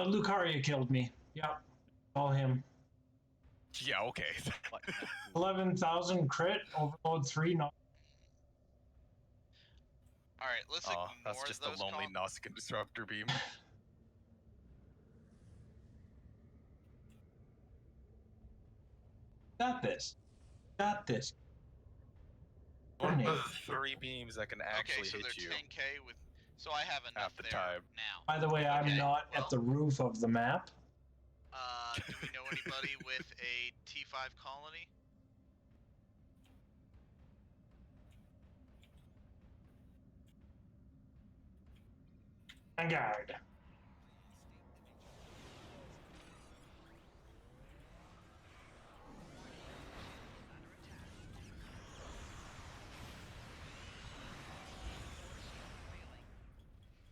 Lucaria killed me. Yep. All him. yeah, okay. What? 11,000 crit, overload 3. No. All right, let's Oh, ignore that's just the those lonely Nausicaa Disruptor Beam. Got this. Got this. One of the Tornado. 3 beams that can actually okay, so hit they're you. 10k with. So I have enough the there time. now. By the way, I'm Okay, not well- at the roof of the map. Do we know anybody with a T5 colony? Vanguard.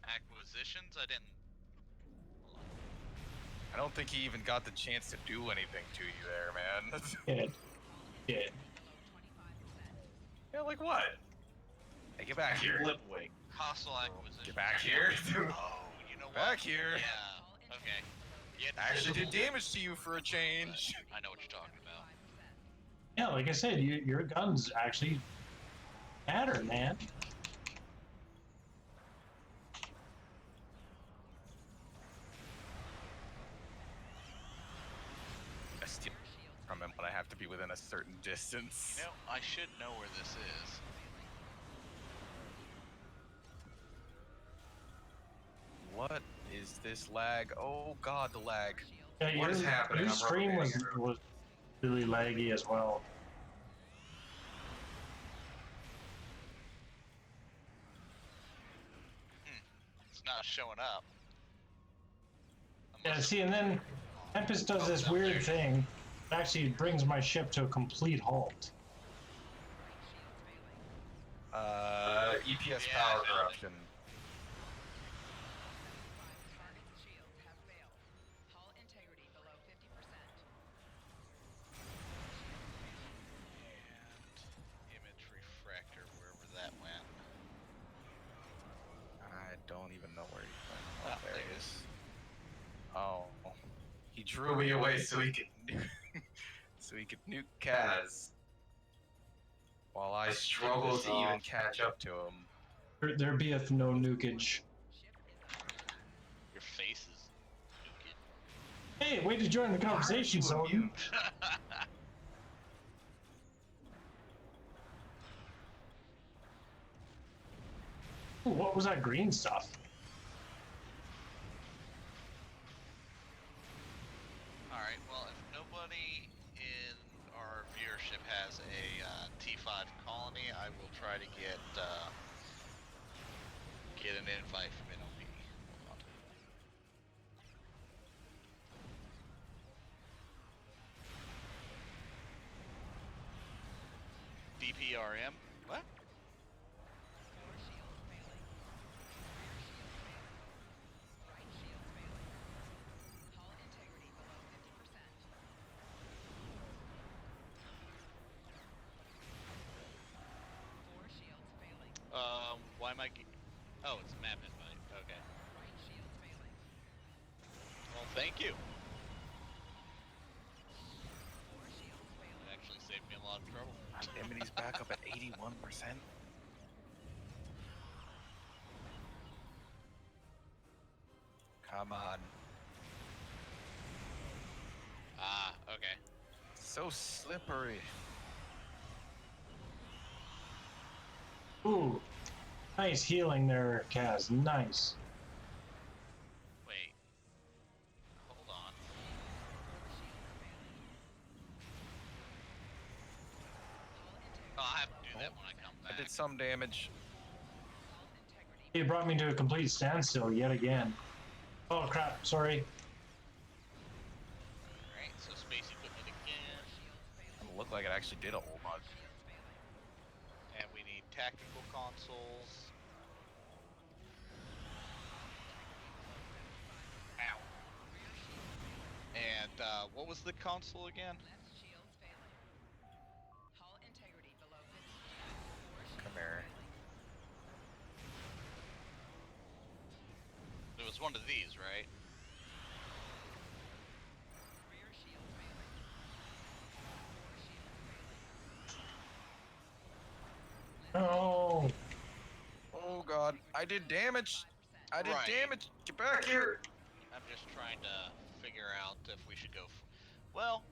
Acquisitions? I didn't. I don't think he even got the chance to do anything to you there, man. Did. Yeah, like what? Hey, get back here. Flip away. Hostile acquisition. Get back here. Oh, you know what? Back here. Yeah. Okay. Yeah, I actually did damage to you for a change. I know what you're talking about. Yeah, like I said, your guns actually matter, man. I steal from him, but I have to be within a certain distance. You know, I should know where this is. What is this lag? Oh god, the lag. Yeah, What is happening? Your I'm stream rubber was really laggy as well. It's not showing up. Yeah, see, and then Tempest does this weird thing. It actually brings my ship to a complete halt. EPS Yeah, power I found it. corruption. And image refractor, wherever that went. I don't even know where he went. Ah, Oh, there there he it is. Oh, he drew me away so he could so he could nuke Kaz. While I struggle to even catch up to him. There beeth no nukage. Your face is nuking. Hey, way to join the conversation, Zoltan. Ooh, what was that green stuff? Alright, well, if nobody in our viewership has a T5 colony, I will try to get an invite from NOB. Hold on. DPRM? What? Why am I? Oh, it's a map invite. Okay. Well, thank you. It actually saved me a lot of trouble. Damn it, he's back up at 81%. Come on. Ah, okay. So slippery. Ooh, nice healing there, Kaz. Nice. Wait. Hold on. Oh, I have to do that when I come back. I did some damage. It brought me to a complete standstill yet again. Oh crap! Sorry. Alright, so space equipment again. It looked like it actually did a whole bunch. And we need tactical consoles. Ow. And what was the console again? Come here. It was one of these, right? Oh. Oh god, I did damage. I did Right. damage. Get back here. I'm just trying to figure out if we should go. Well,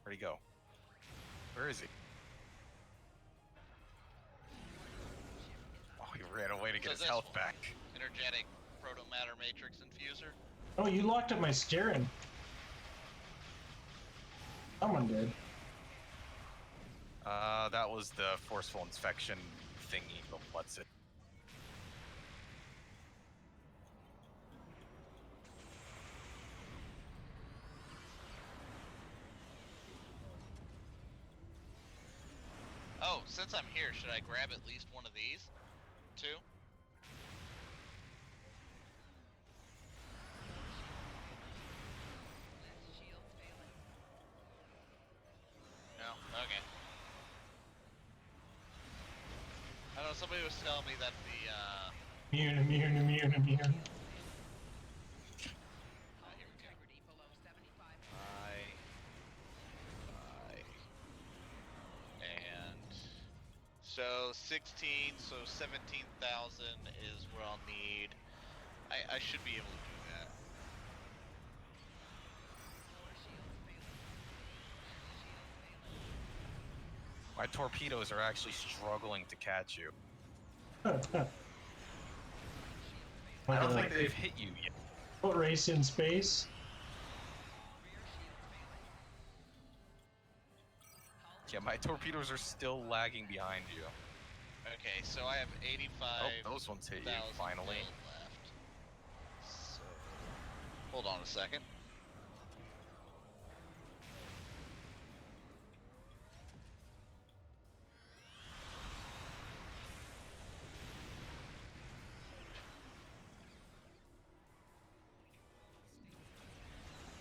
Where'd he go? Where is he? Oh, he ran away to get So his this health one. back. energetic proto-matter matrix infuser? Oh, you locked up my steering. Someone did. That was the forceful inspection thingy. But what's it? Oh, since I'm here, should I grab at least one of these? Two? No? Okay. I don't know, somebody was telling me that the, Immune. here we go. And so 16, so 17,000 is what I'll need. I should be able to do that. My torpedoes are actually struggling to catch you. I don't think they've hit you yet. What race in space? Yeah, my torpedoes are still lagging behind you. Okay, so I have 85. Oh, those ones hit you finally. Left. So, hold on a second.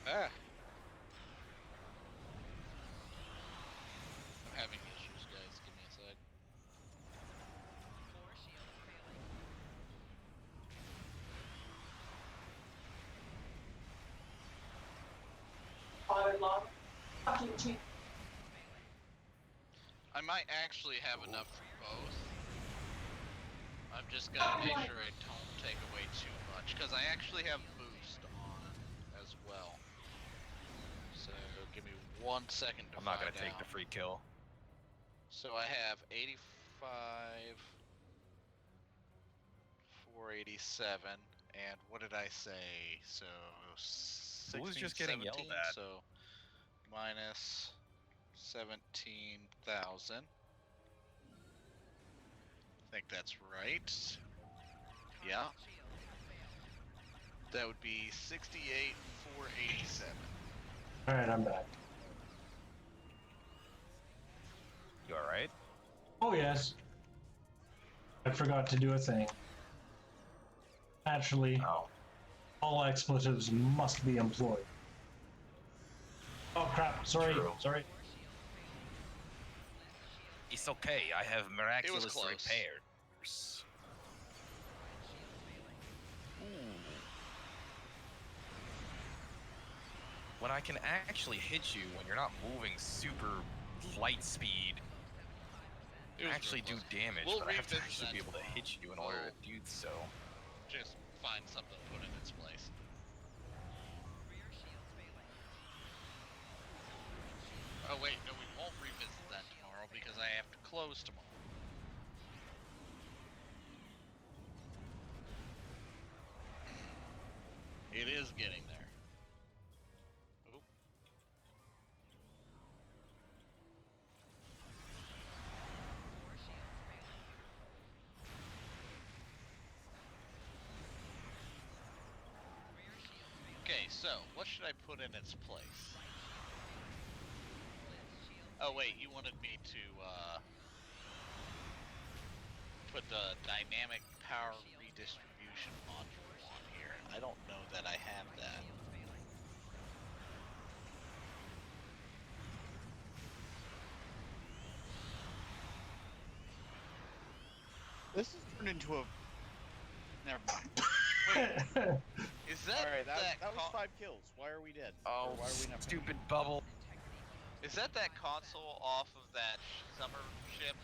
Ah. I'm having issues, guys. Give me a sec. I might actually have enough for both. I'm just gonna make sure I don't take away too much, because I actually have boost on as well. So give me 1 second to I'm not gonna find take out. the free kill. So I have 85, 487, and what did I say? So 16, Who was just getting 17, yelled at? so minus 17,000. I think that's right. Yeah. That would be 68, 487. Alright, I'm back. You alright? Oh, yes. I forgot to do a thing. Naturally, Oh. all expletives must be employed. Oh crap, sorry, True. sorry. It's okay, I have miraculous close. repairs. Ooh. When I can actually hit you when you're not moving super light speed, It was actually do real close. damage, We'll but I have to revisit actually that be able to tomorrow. hit you in order to do so. Just find something to put in its place. Oh wait, no, we won't revisit that tomorrow because I have to close tomorrow. It is getting there. Oop. Okay, so what should I put in its place? Oh wait, you wanted me to put the dynamic power redistribution module on here. I don't know that I have that. This has turned into a. Never mind. Is that All right, that was co- 5 kills. Why are we dead? Oh, Or why are we not? stupid bubble. Is that console off of that summer ship?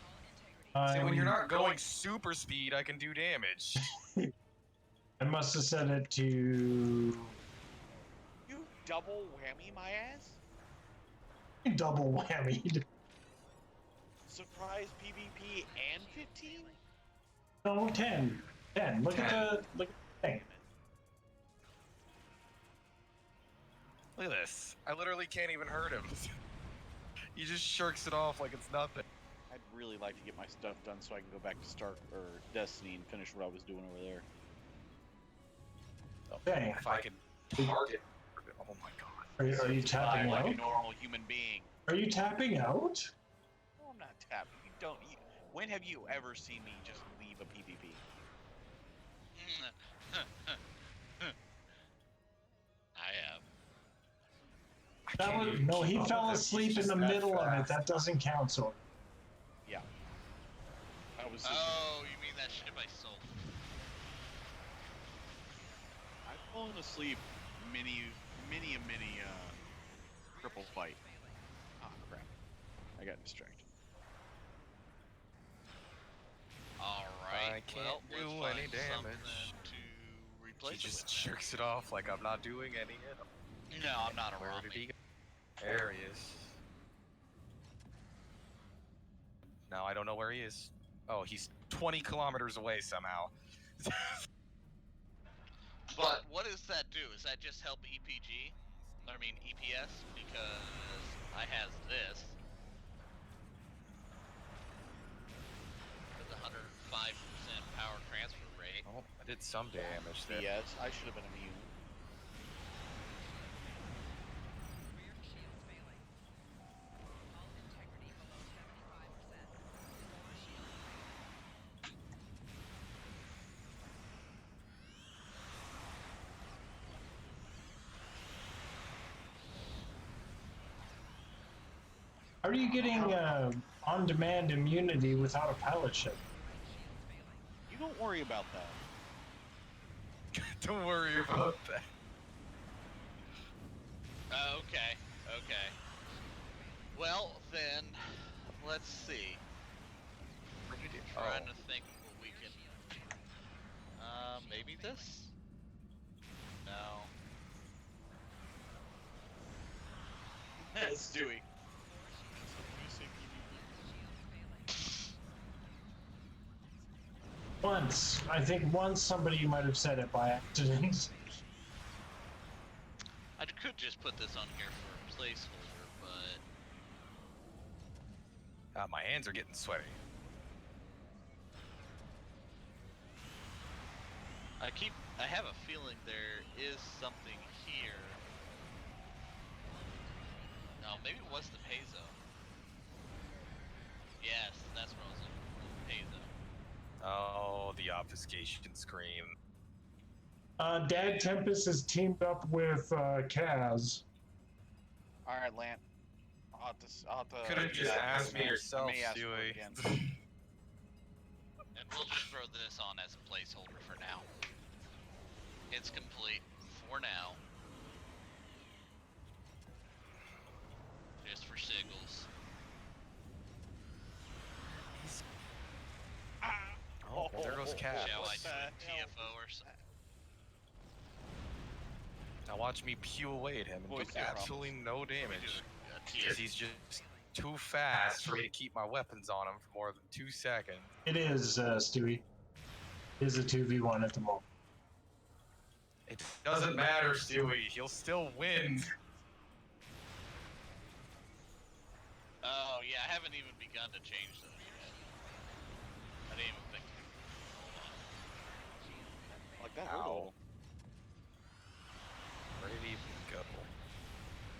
See, when you're not going super speed, I can do damage. I must have set it to... You double whammy my ass? double whammied. Surprise PvP and 15? No, 10. 10. Look at the thing. Look at this. I literally can't even hurt him. He just shirks it off like it's nothing. I'd really like to get my stuff done so I can go back to Stark or Destiny and finish what I was doing over there. Dang. If I could target. Oh my god. Are you tapping like out? a normal human being. Are you tapping out? No, I'm not tapping. When have you ever seen me just leave a PvP? I have. No, he fell asleep in the middle of it. That doesn't count, so. Yeah. I was. Oh, you mean that ship I sold? I've fallen asleep many triple fight. Ah, crap. I got distracted. Alright, I can't well, do let's any find damage. something to He replace it just with. shirks it off like I'm not doing any. No, I'm not a Where did he Rami. go? There he is. Now I don't know where he is. Oh, he's 20 kilometers away somehow. But what does that do? Does that just help EPG? I mean EPS? Because I has this. With 105% power transfer rate. Oh, I did some damage there. Yes, I should have been immune. Rear shields failing. Hull integrity below 75%. Core shield failing. How are you getting on-demand immunity without a pilot ship? Shields failing. You don't worry about that. Don't worry about that. Okay, okay. Well, then, let's see. Trying to think of what we can... maybe this? No. That's Stewie. Once. I think once somebody might have said it by accident. I could just put this on here for a placeholder, but... My hands are getting sweaty. I have a feeling there is something here. No, maybe it was the Paizo. Yes, that's what I was looking for. Paizo. Oh, the obfuscation screen. Dad Tempest has teamed up with Kaz. Alright, Lant. I'll have to Could have just asked me yourself, Let me ask for it Stewie. again. And we'll just throw this on as a placeholder for now. It's complete for now. Just for signals. Oh, there goes Cat. Shall I what do the a hell? TFO or something? Now watch me pew away at him and Voice do promise. absolutely no damage. A Because he's just too fast for me to keep my weapons on him for more than 2 seconds. It is, Stewie. It is a 2v1 at the moment. It doesn't matter, Stewie. He'll still win. Oh, yeah, I haven't even begun to change those yet. I didn't even think. Hold on. Like that Ow. hurt a little. Where did he even go?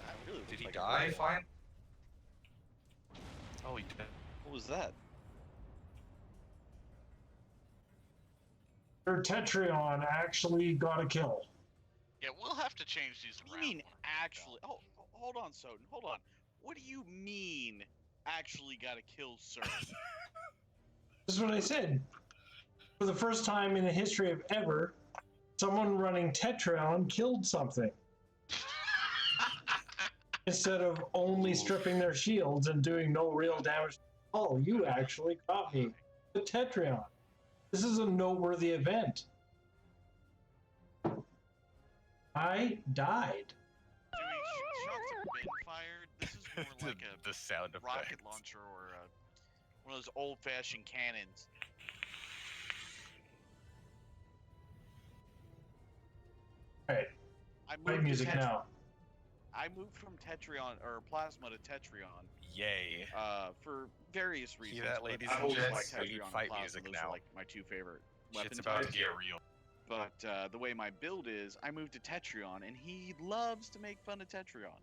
That really Did he looked like die? it. Fine. Oh, he did. What was that? Your Tetrion actually got a kill. Yeah, we'll have to change these What do around. you mean when I'm actually? Oh, hold on, Soden. Hold on. What do you mean actually got a kill, sir? This is what I said. For the first time in the history of ever, someone running Tetrion killed something. Instead of only stripping their shields and doing no real damage. Oh, you actually caught me. The Tetrion. This is a noteworthy event. I died. Doing shots have been fired. This is more like a the sound effect. rocket launcher or one of those old-fashioned cannons. Alright, I play moved music the now. I moved from Tetrion or Plasma to Tetrion Yay. for various reasons. that, but ladies I and always gents? liked We need Tetrion and fight Plasma. music Those now. are like my two favorite weapon Shit's about to types. get real. But the way my build is, I moved to Tetrion, and he loves to make fun of Tetrion.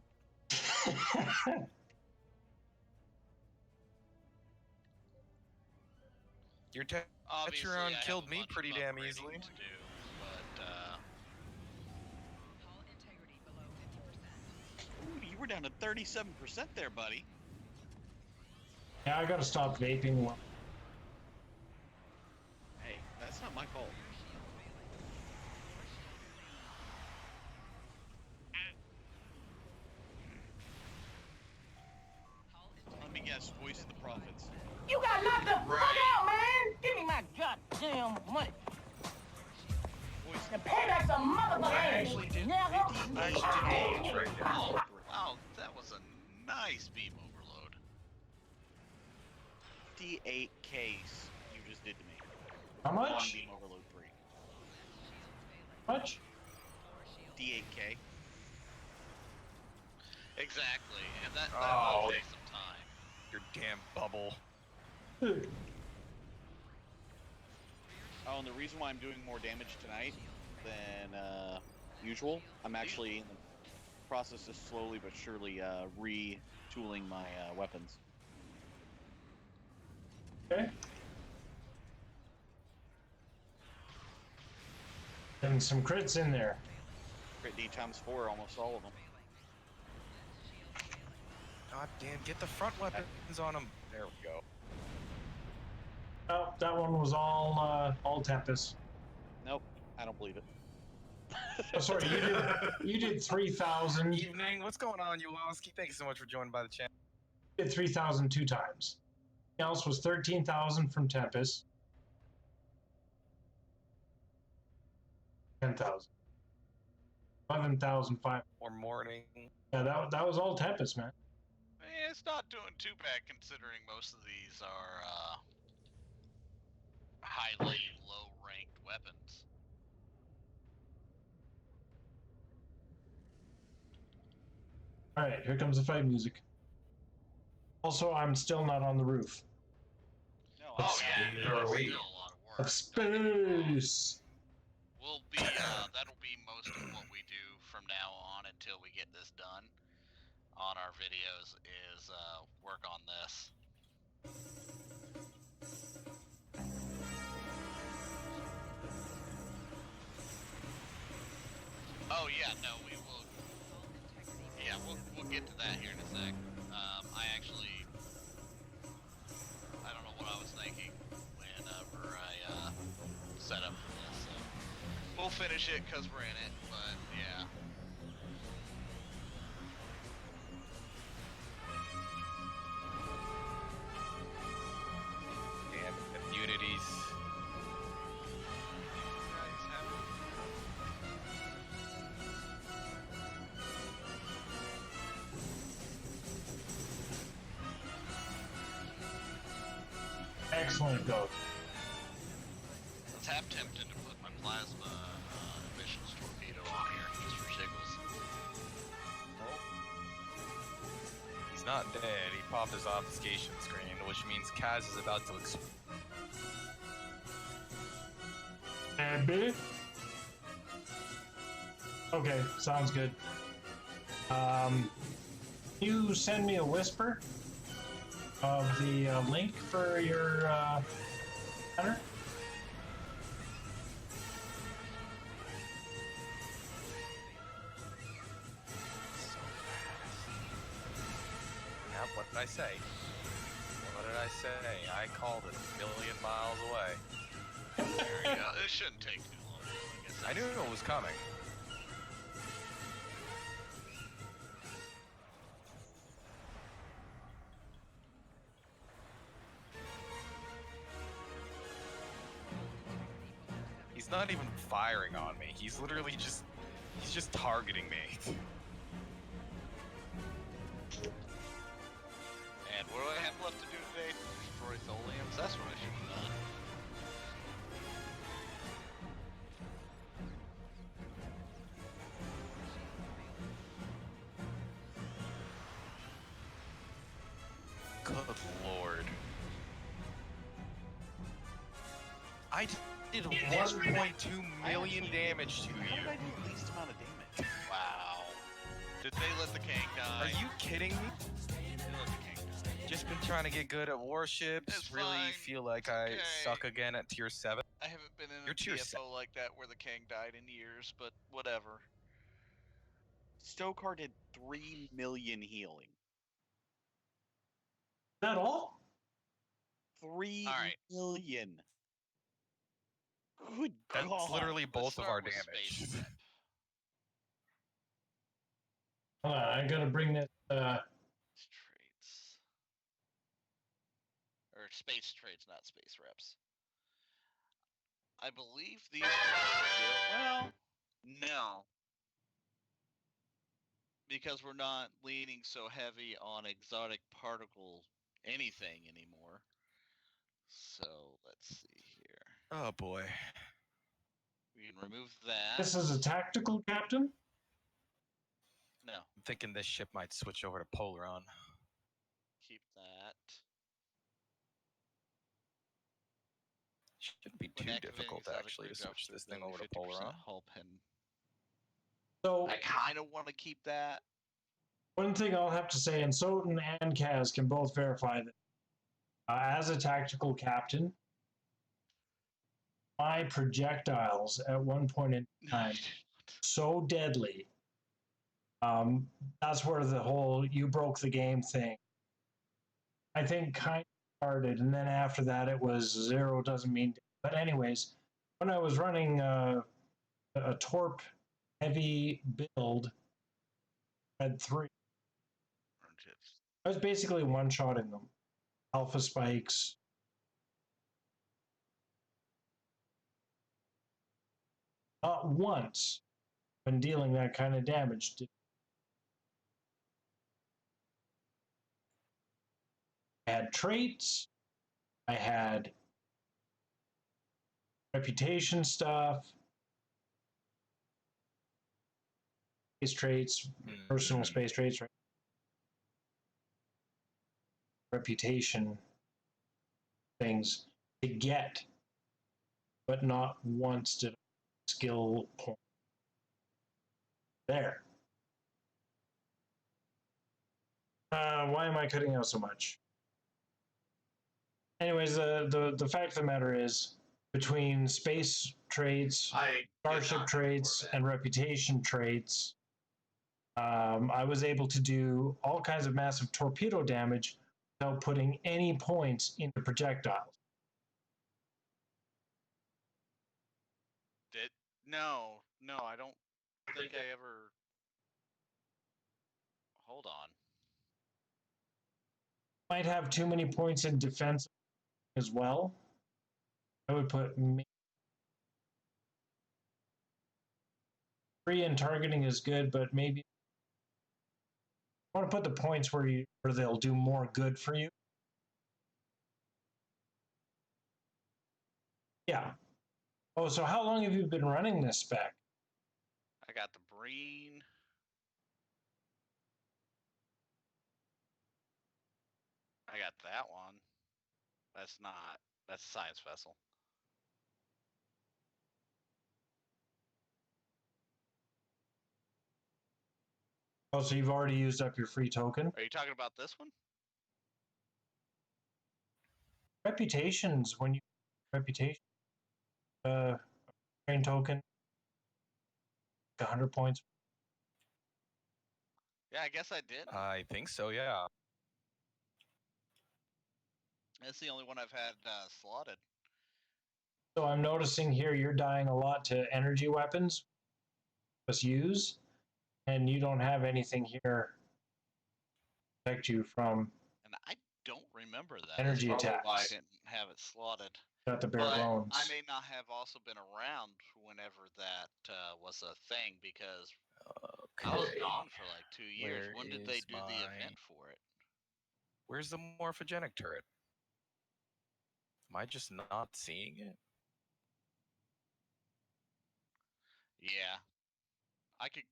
Your Obviously, Tetrion I have killed a me bunch of pretty damn upgrading easily. to do, but Hull integrity below 50%. Ooh, you were down to 37% there, buddy. Yeah, I gotta stop vaping. Hey, that's not my fault. Let me guess, voice of the prophets. You got knocked the fuck out, man! Give me my goddamn money. Voice The payback's a motherfucker. wow, that was a nice beam overload. 58 case you just did to me. How One much? beam overload 3. Much? D8K. Exactly, and that Oh. will take some time. Your damn bubble. Oh, and the reason why I'm doing more damage tonight than usual, I'm actually in the process of slowly but surely retooling my weapons. Okay. And some crits in there. Crit D times 4, almost all of them. God damn, get the front weapons on him. There we go. Oh, that one was all Tempest. Nope, I don't believe it. Oh, sorry, you did 3,000. Evening, what's going on, Uwowski? Thank you so much for joining by the channel. Did 3,000 2 times. Everything else was 13,000 from Tempest. 10,000. 11,500. Or morning. Yeah, that was all Tempest, man. It's not doing too bad considering most of these are highly low-ranked weapons. All right, here comes the fight music. Also, I'm still not on the roof No, Oh yeah, Neither are it's we. still a lot of work. of space. We'll be that'll be most of what we do from now on until we get this done on our videos is work on this. Oh yeah, no, we will. Yeah, we'll get to that here in a sec. I don't know what I was thinking whenever I set up for this. So we'll finish it because we're in it, but yeah. Damn immunities. Excellent go. I was half tempted to put my plasma emissions torpedo on here just for jiggles. He's not dead. He popped his obfuscation screen, which means Kaz is about to explode. Maybe. Okay, sounds good. You send me a whisper of the link for your center? Now, what did I say? What did I say? I called it a million miles away. There you go. This shouldn't take too long. I guess I knew it was coming. He's not even firing on me. He's literally he's just targeting me. And what do I have left to do today? Destroy Tholiums? That's what I should have done. Good lord. I did 1.2 million damage to How did I you. do the least amount of damage? Wow. Did they let the king die? Are you kidding me? They let the king die. Just been trying to get good at warships. It's Really fine. feel like It's I okay. suck again at tier 7. I haven't been in You're a tier TFO like that where the king died in years, but whatever. Stokar did 3 million healing. Is that all? 3 All right. million. Good That's God. literally Let's both of our start with damage. Space Rep. Hold on, I gotta bring this. Traits. Or space traits, not space reps. I believe these well, no. Because we're not leaning so heavy on exotic particle anything anymore. So let's see here. Oh boy. We can remove that. This is a tactical captain. No, I'm thinking this ship might switch over to Polaron. keep that. Shouldn't be When too activating difficult exotic actually to crew drops switch this thing ability over to 50% Polaron. hull pin. So I kind of want to keep that. one thing I'll have to say, and Soten and Kaz can both verify that as a tactical captain, my projectiles at one point in time so deadly. That's where the whole "you broke the game" thing, I think, kind of started, and then after that it was zero doesn't mean. But anyways, when I was running a Torp heavy build, had 3. I was basically one-shotting them. Alpha spikes. Not once when dealing that kind of damage. I had traits. I had reputation stuff. Space traits, personal space traits, right? Reputation things to get, but not once did skill point there. Why am I cutting out so much? Anyways, the fact of the matter is, between space traits, starship traits, and reputation traits, I was able to do all kinds of massive torpedo damage without putting any points into projectiles. No, I don't think I ever. Hold on. Might have too many points in defense as well. I would put 3 in targeting is good, but maybe I want to put the points where they'll do more good for you. Yeah. Oh, so how long have you been running this spec? I got the Breen. I got that one. That's a science vessel. Oh, so you've already used up your free token? Are you talking about this one? Reputations, when you reputation, train token, 100 points. Yeah, I guess I did. I think so, yeah. That's the only one I've had slotted. So I'm noticing here you're dying a lot to energy weapons. Let's use, and you don't have anything here to protect you from. And I don't remember that. Energy That's probably attacks. why I didn't have it slotted. Got the bare But bones. I may not have also been around whenever that was a thing because I was gone for like 2 years. Where When did they is do the my- event for it? Where's the morphogenic turret? Am I just not seeing it? Yeah. I could.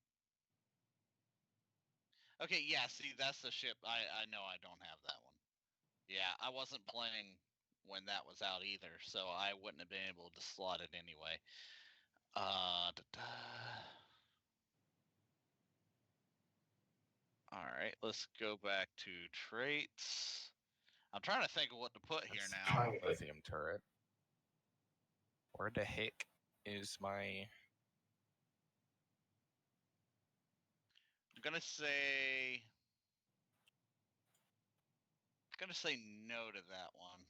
Okay, yeah, see, that's the ship. I know I don't have that one. Yeah, I wasn't playing when that was out either, so I wouldn't have been able to slot it anyway. All right, let's go back to traits. I'm trying to think of what to put here That's now. my lithium turret. Where the heck is my... I'm gonna say no to that one.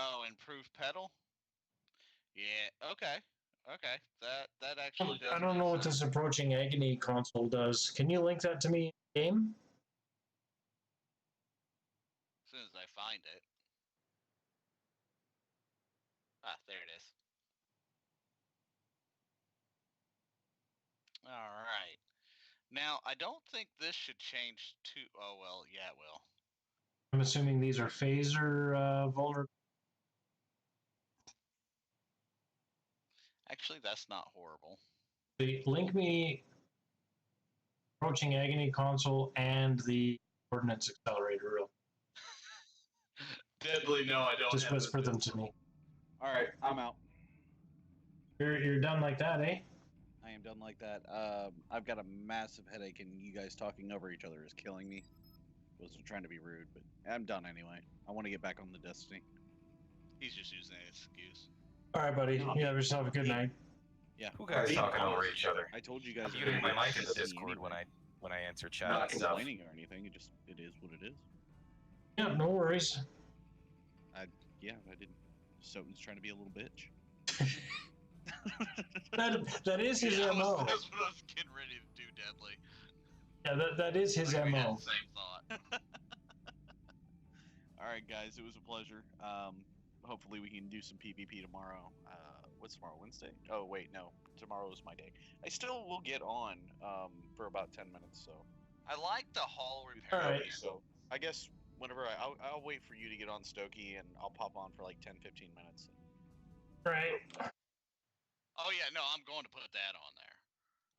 Oh, improved pedal? Yeah, okay. Okay. That actually does I don't make know what sense. this approaching agony console does. Can you link that to me in game? As soon as I find it. Ah, there it is. All right. Now, I don't think this should change to... Oh, well, yeah, it will. I'm assuming these are phaser vulnerable. Actually, that's not horrible. Link me approaching agony console and the coordinates accelerator. Real. Deadly, no, I don't. Just whisper them to me. All right, I'm out. You're done like that, eh? I am done like that. I've got a massive headache, and you guys talking over each other is killing me. Wasn't trying to be rude, but I'm done anyway. I want to get back on the Destiny. He's just using an excuse. All right, buddy. You have yourself a good night. Yeah. Who guys talking over each other? I told you guys. I'm muting my mic in the see Discord anyway. when I answer chat. Not and stuff. complaining or anything. It is what it is. Yeah, no worries. Yeah, I didn't. Soton's trying to be a little bitch. That is his MO. That's what I was getting ready to do, Deadly. Yeah, that is his We had MO. the same thought. All right, guys, it was a pleasure. Hopefully we can do some PvP tomorrow. What's tomorrow? Wednesday? Oh wait, no. Tomorrow is my day. I still will get on for about 10 minutes. So I like the hall repair. All right. So I guess whenever I'll wait for you to get on Stokey, and I'll pop on for like 10-15 minutes. Right. Oh yeah, no, I'm going to put that on there.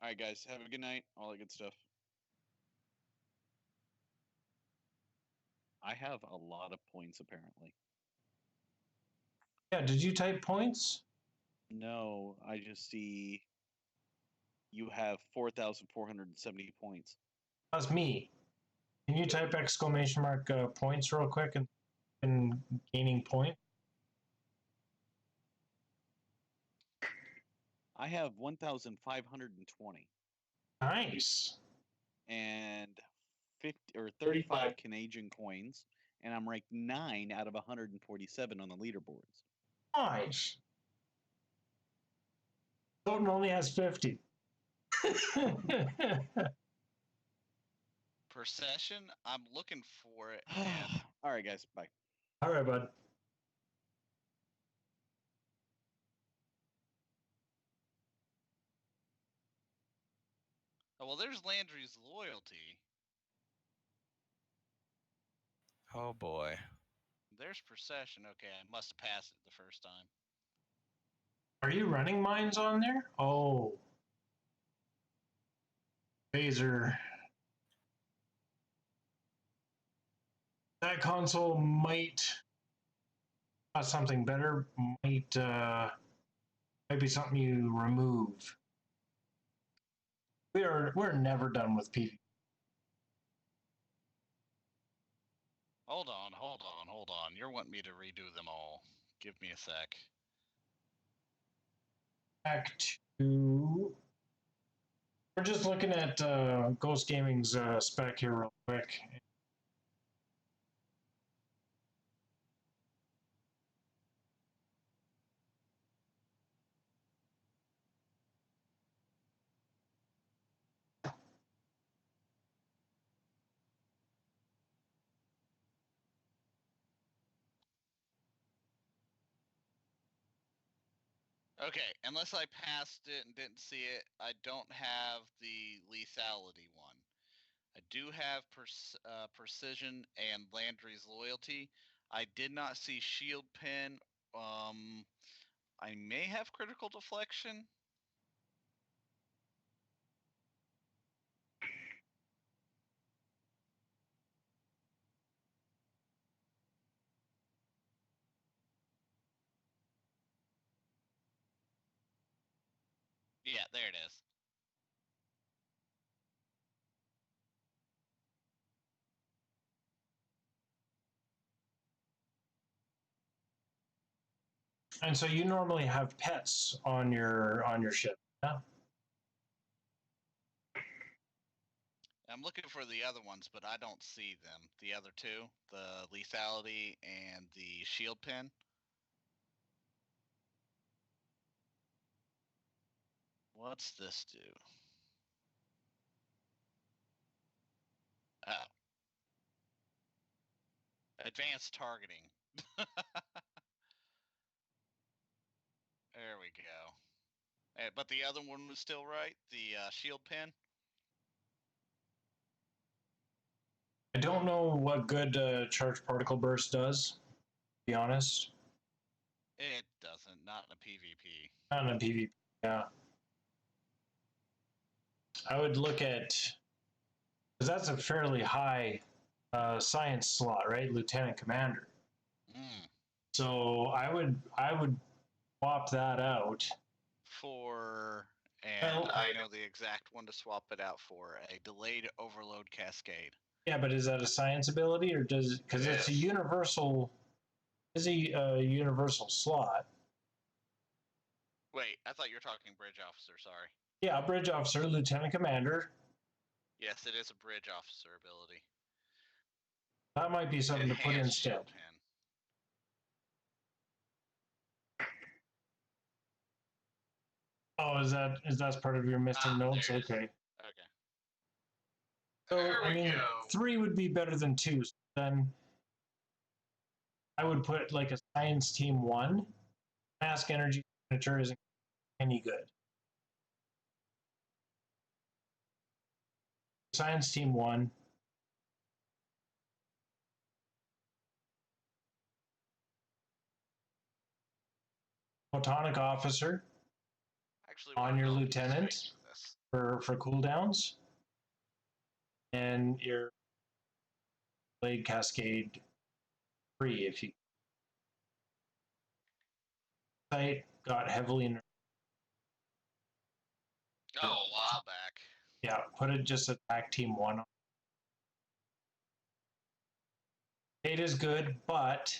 All right, guys, have a good night. All that good stuff. I have a lot of points apparently. Yeah, did you type points? No, I just see you have 4,470 points. That's me. Can you type exclamation mark points real quick and gaining point? I have 1,520 Nice. and 50 or 35 Canadian coins, and I'm ranked 9 out of 147 on the leaderboards. Nice. Totem only has 50. Procession, I'm looking for it. All right, guys, bye. All right, bud. Oh, well, there's Landry's loyalty. Oh boy. There's procession. Okay, I must have passed it the first time. Are you running mines on there? Oh. Phaser. That console might something better, might be something you remove. We're never done with PvP. Hold on. You're wanting me to redo them all. Give me a sec. Back to... We're just looking at Ghost Gaming's spec here real quick. Okay, unless I passed it and didn't see it, I don't have the lethality one. I do have precision and Landry's loyalty. I did not see shield pin. I may have critical deflection. Yeah, there it is. And so you normally have pets on your ship, yeah? I'm looking for the other ones, but I don't see them. The other two, the lethality and the shield pin. What's this do? Oh. Advanced targeting. There we go. But the other one was still right? The shield pin? I don't know what good charge particle burst does, to be honest. It doesn't. Not in a PvP. Not in a PvP, yeah. I would look at, because that's a fairly high science slot, right? Lieutenant Commander. Mm. So I would swap that out. And I know the exact one to swap it out for, a delayed overload cascade. Yeah, but is that a science ability or does, because it's a universal, is a universal slot. Wait, I thought you were talking bridge officer, sorry. Yeah, bridge officer, lieutenant commander. Yes, it is a bridge officer ability. That might be something to put instead. Oh, is that part of your missing notes? Okay. Okay. So I mean, 3 would be better than 2. So then I would put like a science team 1. Mask energy signature isn't any good. Science team 1. Photonic officer. Actually, on your lieutenant for cooldowns. And your blade cascade free if you site got heavily a while back. Yeah, put it just attack team 1. It is good, but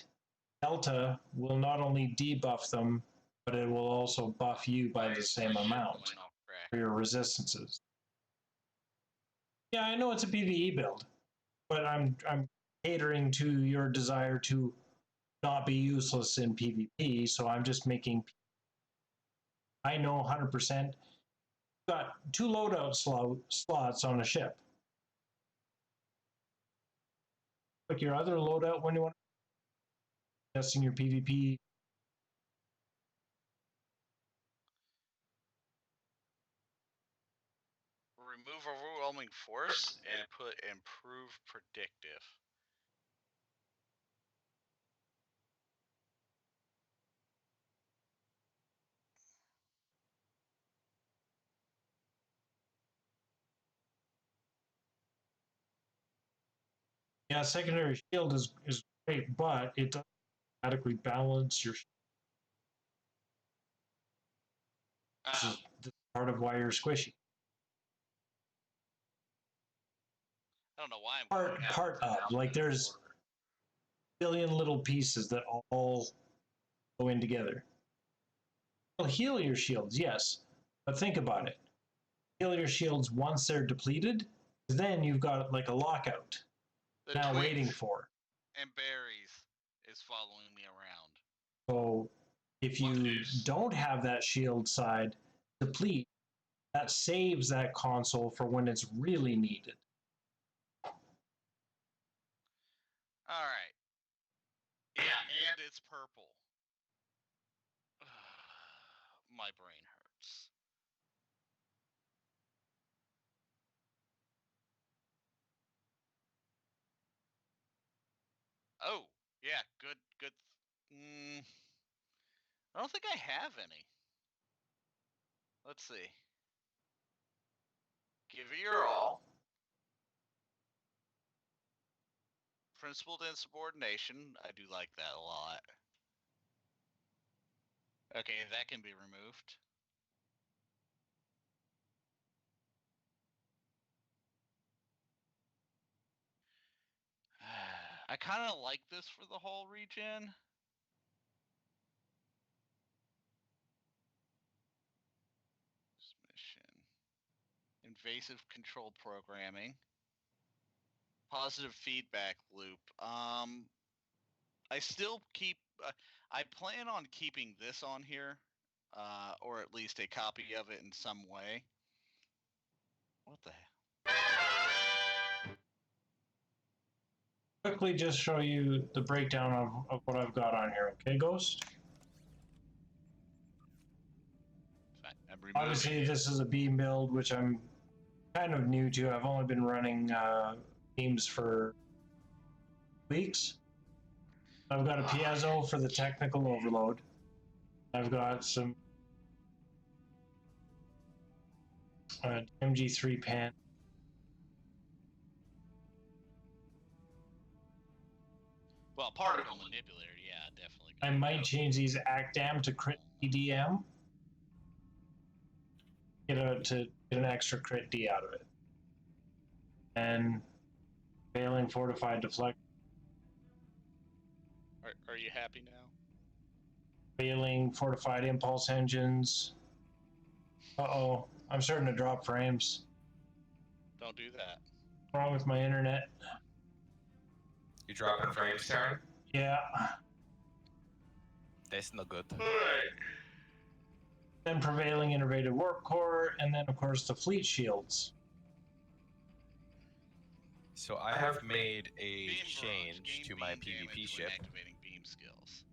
Delta will not only debuff them, but it will also buff you by the same amount for your resistances. Yeah, I know it's a PvE build, but I'm catering to your desire to not be useless in PvP, so I'm just making. I know 100%. Got 2 loadout slots on a ship. Like your other loadout when you want testing your PvP. Remove overwhelming force and put improve predictive. Yeah, secondary shield is great, but it doesn't adequately balance your. This is part of why you're squishy. I don't know why I'm part of like there's a billion little pieces that all go in together. Well, heal your shields, yes, but think about it. Heal your shields once they're depleted, then you've got like a lockout now waiting for. And berries is following me around. So if you don't have that shield side deplete, that saves that console for when it's really needed. All right. Yeah, and it's purple. My brain hurts. Oh, yeah, good. I don't think I have any. Let's see. Give it your all. Principled insubordination. I do like that a lot. Okay, that can be removed. I kind of like this for the whole regen. Mission. Invasive control programming. Positive feedback loop. I still keep. I plan on keeping this on here, or at least a copy of it in some way. What the hell? Quickly just show you the breakdown of what I've got on here, okay, Ghost? Obviously, this is a beam build, which I'm kind of new to. I've only been running beams for weeks. I've got a piezo for the technical overload. I've got some MG3 pan. Well, particle manipulator, yeah, definitely. I might change these ACDAM to crit DDM. Get an extra crit D out of it. And failing fortified deflect. Are you happy now? Failing fortified impulse engines. Uh-oh, I'm starting to drop frames. Don't do that. What's wrong with my internet? You dropping frames, Taryn? Yeah. That's not good. Then prevailing innervated warp core, and then of course the fleet shields. So I have made a Beam change to my beam PvP damage ship. when activating beam skills.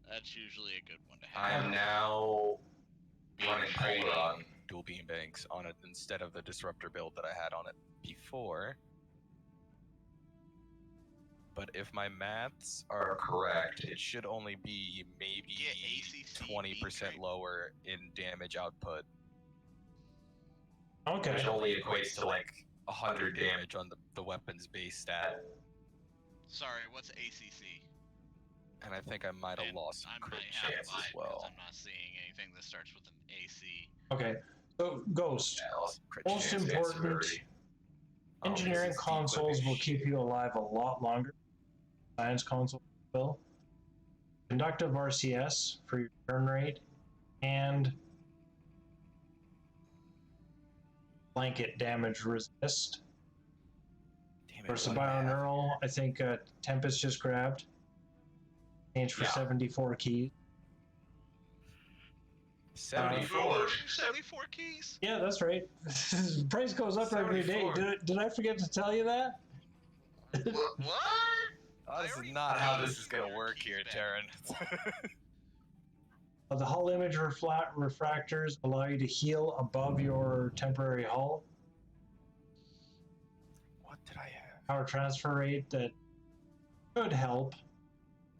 That's usually a good one to I have. am now running Polar on dual beam banks on it instead of the disruptor build that I had on it before. But if my maths are correct, it should only be maybe 20% lower in damage output. Okay. Which only equates to like 100 damage on the weapon's base stat. Sorry, what's ACC? And I think I might have lost some crit chance as well. I'm not seeing anything that starts with an AC. Okay, so Ghost, most important, engineering consoles will keep you alive a lot longer. Science console will. Conductive RCS for your turn rate, and blanket damage resist. Of course, the bioneural, I think Tempest just grabbed. Change for 74 keys. 74? 74 keys? Yeah, that's right. Price goes up every day. Did I forget to tell you that? What? This is not how this is going to work here, Taryn. The hull image refractors allow you to heal above your temporary hull. What did I have? Power transfer rate that could help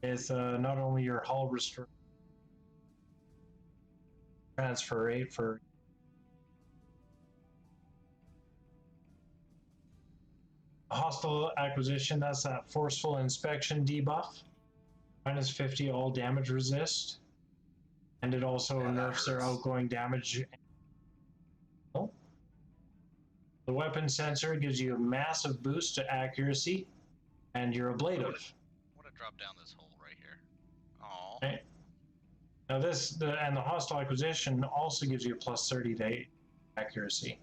with not only your hull transfer rate for hostile acquisition. That's that forceful inspection debuff. Minus 50 all damage resist. And it also nerfs their outgoing damage. The weapon sensor gives you a massive boost to accuracy and your ablative. I want to drop down this hole right here. Oh. Okay. Now the hostile acquisition also gives you a plus 30 to accuracy.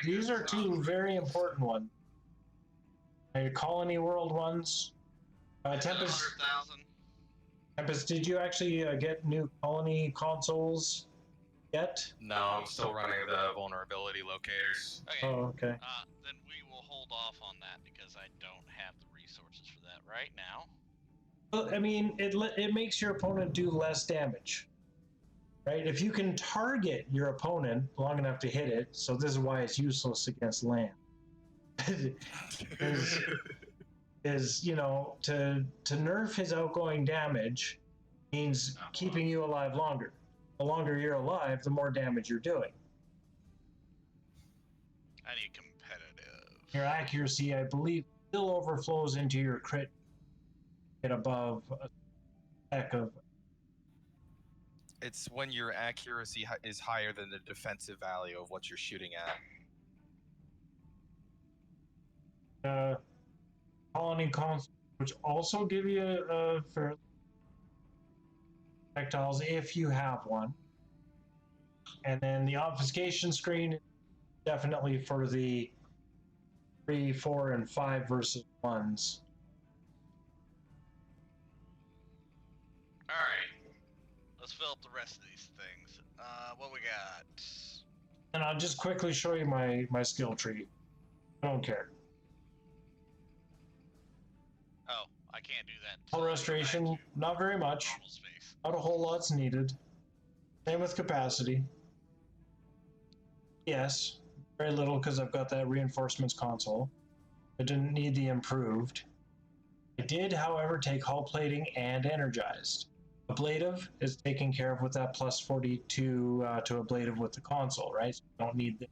These are two very important ones. Your colony world ones. Tempest. 100,000. Tempest, did you actually get new colony consoles yet? No, I'm still running the vulnerability locators. Okay. Oh, okay. Then we will hold off on that because I don't have the resources for that right now. Well, I mean, it makes your opponent do less damage, right? If you can target your opponent long enough to hit it, so this is why it's useless against land. is, you know, to nerf his outgoing damage means keeping you alive longer. The longer you're alive, the more damage you're doing. I need competitive. Your accuracy, I believe, still overflows into your crit. Get above a stack of. It's when your accuracy is higher than the defensive value of what you're shooting at. Colony console, which also give you a fair projectiles if you have one. And then the obfuscation screen, definitely for the 3, 4, and 5 versus 1s. All right, let's fill up the rest of these things. What we got? And I'll just quickly show you my skill tree. I don't care. Oh, I can't do that. Hull restoration, not very much. Normal space. Not a whole lot's needed. Same with capacity. Yes, very little because I've got that reinforcements console. I didn't need the improved. I did, however, take hull plating and energized. Ablative is taken care of with that plus 42 to ablative with the console, right? So you don't need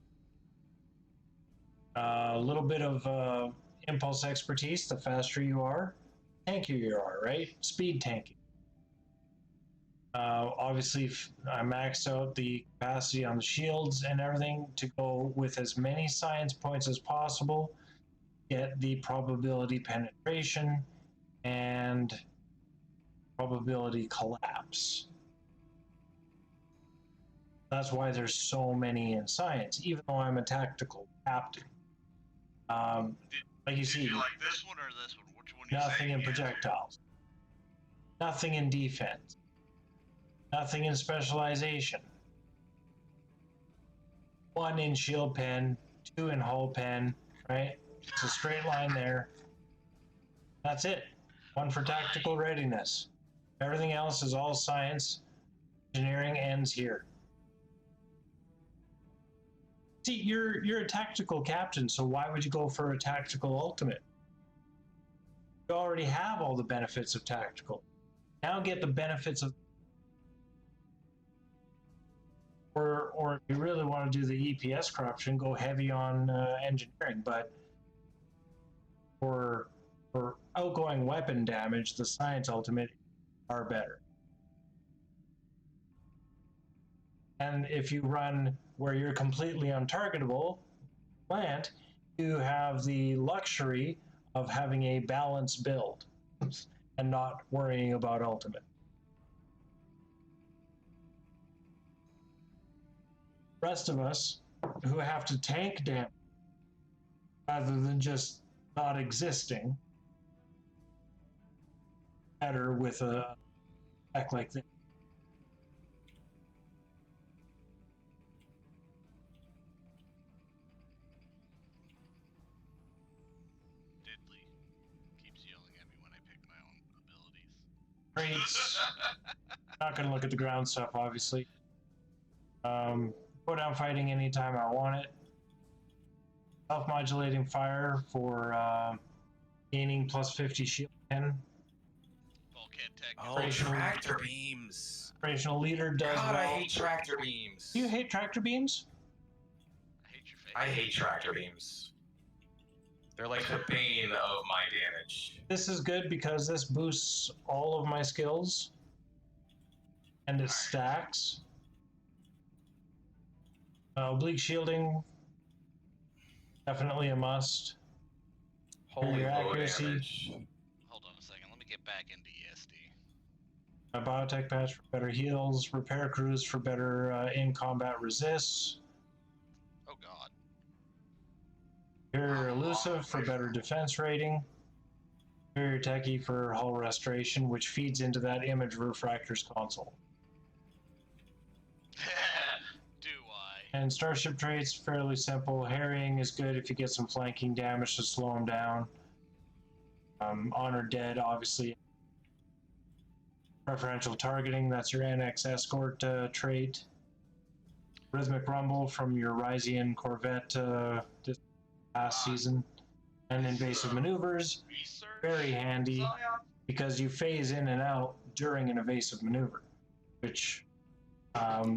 a little bit of impulse expertise. The faster you are, tankier you are, right? Speed tanking. Obviously, I maxed out the capacity on the shields and everything to go with as many science points as possible, get the probability penetration and probability collapse. That's why there's so many in science, even though I'm a tactical captain. Like you see, Did you like this one or this one? Which one? Nothing in projectiles. Nothing in defense. Nothing in specialization. 1 in shield pen, 2 in hull pen, right? It's a straight line there. That's it. 1 for tactical readiness. Everything else is all science. Engineering ends here. See, you're a tactical captain, so why would you go for a tactical ultimate? You already have all the benefits of tactical. Now get the benefits of. Or if you really want to do the EPS corruption, go heavy on engineering. But for outgoing weapon damage, the science ultimate are better. And if you run where you're completely untargetable, plant, you have the luxury of having a balanced build and not worrying about ultimate. Rest of us who have to tank damage rather than just not existing better with a deck like this. Diddley keeps yelling at me when I pick my own abilities. Traits. Not going to look at the ground stuff, obviously. Go down fighting anytime I want it. Self-modulating fire for gaining plus 50 shield 10. Oh, tractor beams. Operational leader does God, well. I hate tractor beams. Do you hate tractor beams? I hate your face. I hate tractor beams. They're like the bane of my damage. This is good because this boosts all of my skills. And it stacks. Oblique shielding, definitely a must. Holy your low accuracy. damage. Hold on a second. Let me get back into ESD. A biotech patch for better heals, repair crews for better in-combat resists. Oh God. Superior elusive for better defense rating. Superior techie for hull restoration, which feeds into that image refractors console. Do I? And starship traits, fairly simple. Harrying is good if you get some flanking damage to slow them down. Honored Dead, obviously. Preferential targeting, that's your NX escort trait. Rhythmic rumble from your Ryzian Corvette this past season. And invasive maneuvers, Research. very handy Zion? because you phase in and out during an evasive maneuver, which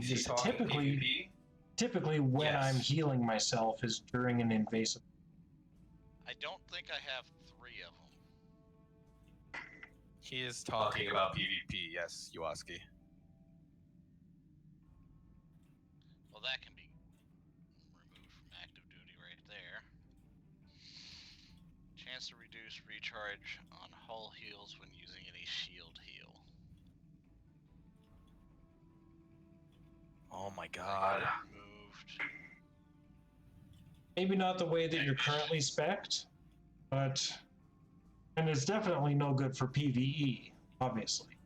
is typically when Yes. I'm healing myself is during an invasive. I don't think I have 3 of them. He is talking about PvP, yes, Yuaski. Well, that can be removed from active duty right there. Chance to reduce recharge on hull heals when using any shield heal. Oh my god. Removed. Maybe not the way that you're currently spec'd, but and it's definitely no good for PvE, obviously.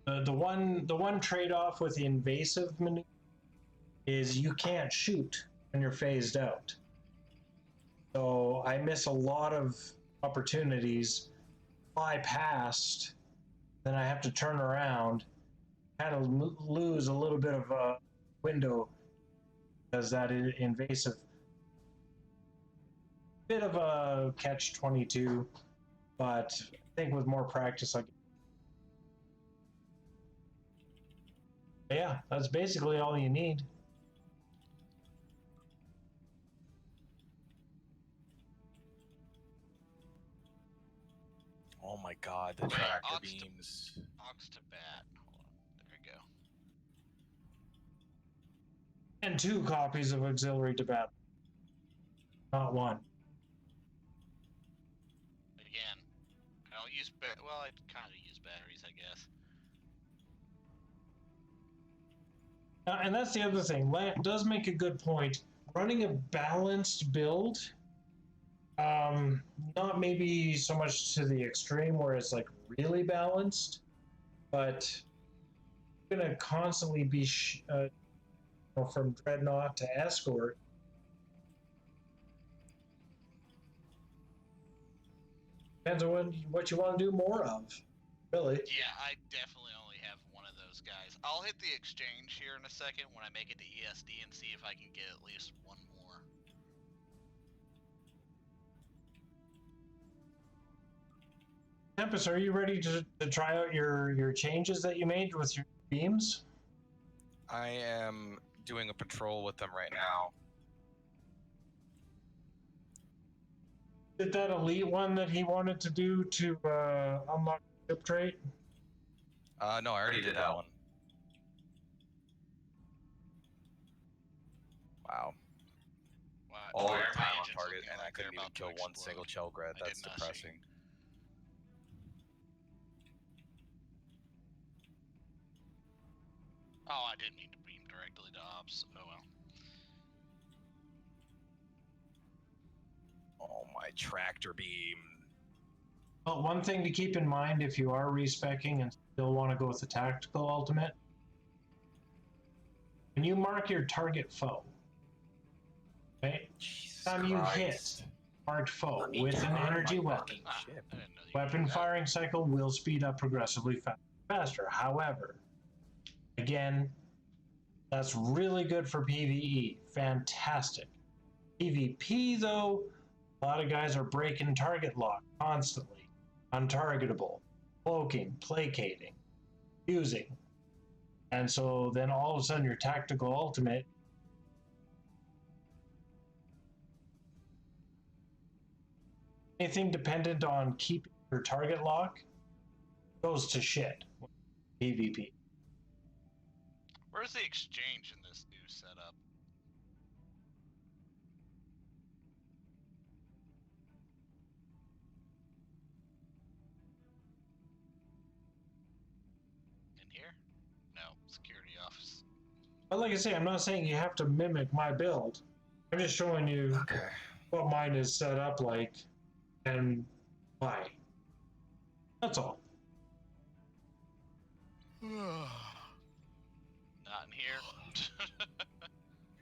The one trade-off with the invasive maneuver is you can't shoot when you're phased out. So I miss a lot of opportunities, fly past, then I have to turn around, kind of lose a little bit of a window because that invasive bit of a catch-22, but I think with more practice I yeah, that's basically all you need. Oh my god, the Wait, tractor Ox to- beams. Ox to bat. Hold on. There we go. And 2 copies of auxiliary to battle, not 1. Again, I don't use well, I kind of use batteries, I guess. And that's the other thing. Lant does make a good point. Running a balanced build, not maybe so much to the extreme where it's like really balanced, but you're gonna constantly be from dreadnought to escort. Depends on what you want to do more of, really. Yeah, I definitely only have one of those guys. I'll hit the exchange here in a second when I make it to ESD and see if I can get at least one more. Tempest, are you ready to try out your changes that you made with your beams? I am doing a patrol with them right now. Did that elite one that he wanted to do to unlock the ship trait? No, I already did that one. Wow. All Why the are my time on agents target, looking and I like they're couldn't even about to kill one explode? single Chelgrad. I That's did not see. depressing. Oh, I didn't mean to beam directly to ops. Oh well. Oh, my tractor beam. Well, one thing to keep in mind if you are respecing and still want to go with the tactical ultimate, when you mark your target foe, okay? Jesus Time you hit Christ. marked foe Let me with an turn energy my weapon, fucking ship. I didn't know you could weapon do that. firing cycle will speed up progressively faster. However, again, that's really good for PvE. Fantastic. PvP, though, a lot of guys are breaking target lock constantly. Untargetable, cloaking, placating, using. And so then all of a sudden your tactical ultimate anything dependent on keeping your target lock goes to shit. PvP. Where's the exchange in this new setup? In here? No, security office. But like I say, I'm not saying you have to mimic my build. I'm just showing you Okay. what mine is set up like and why. That's all. Not in here.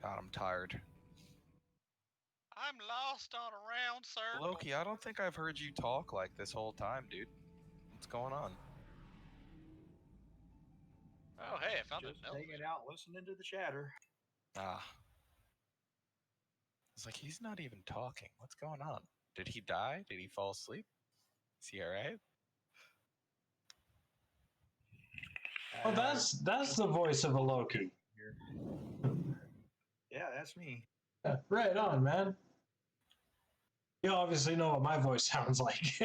God, I'm tired. I'm lost all around, sir. Loki, I don't think I've heard you talk like this whole time, dude. What's going on? Oh, hey, I found Just a note. hanging out, listening to the chatter. Ah. It's like he's not even talking. What's going on? Did he die? Did he fall asleep? Is he all right? Oh, that's the voice of a Loki. Yeah, that's me. Yeah, right on, man. You obviously know what my voice sounds like.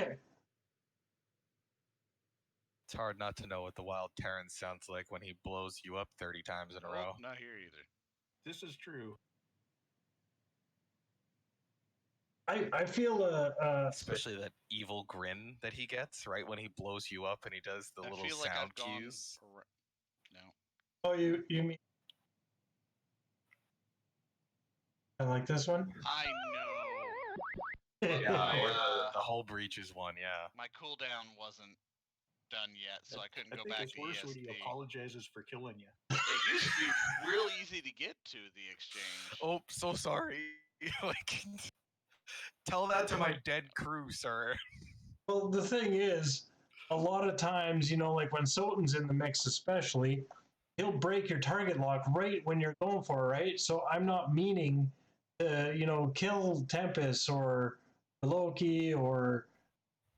It's hard not to know what the wild Terran sounds like when he blows you up 30 times in a row. Not here either. This is true. I feel especially that evil grin that he gets right when he blows you up and he does the little feel like sound I've gone cues. No. Oh, you mean I like this one? I know. Yeah, the whole breach is one. Yeah. My cooldown wasn't done yet, so I couldn't go think back it's to worse ESP. when he apologizes for killing you. It used to be real easy to get to the exchange. Oh, so sorry. Like, tell that to my dead crew, sir. Well, the thing is, a lot of times, like when Soten's in the mix, especially, he'll break your target lock right when you're going for it, right? So I'm not meaning to, kill Tempest or Loki or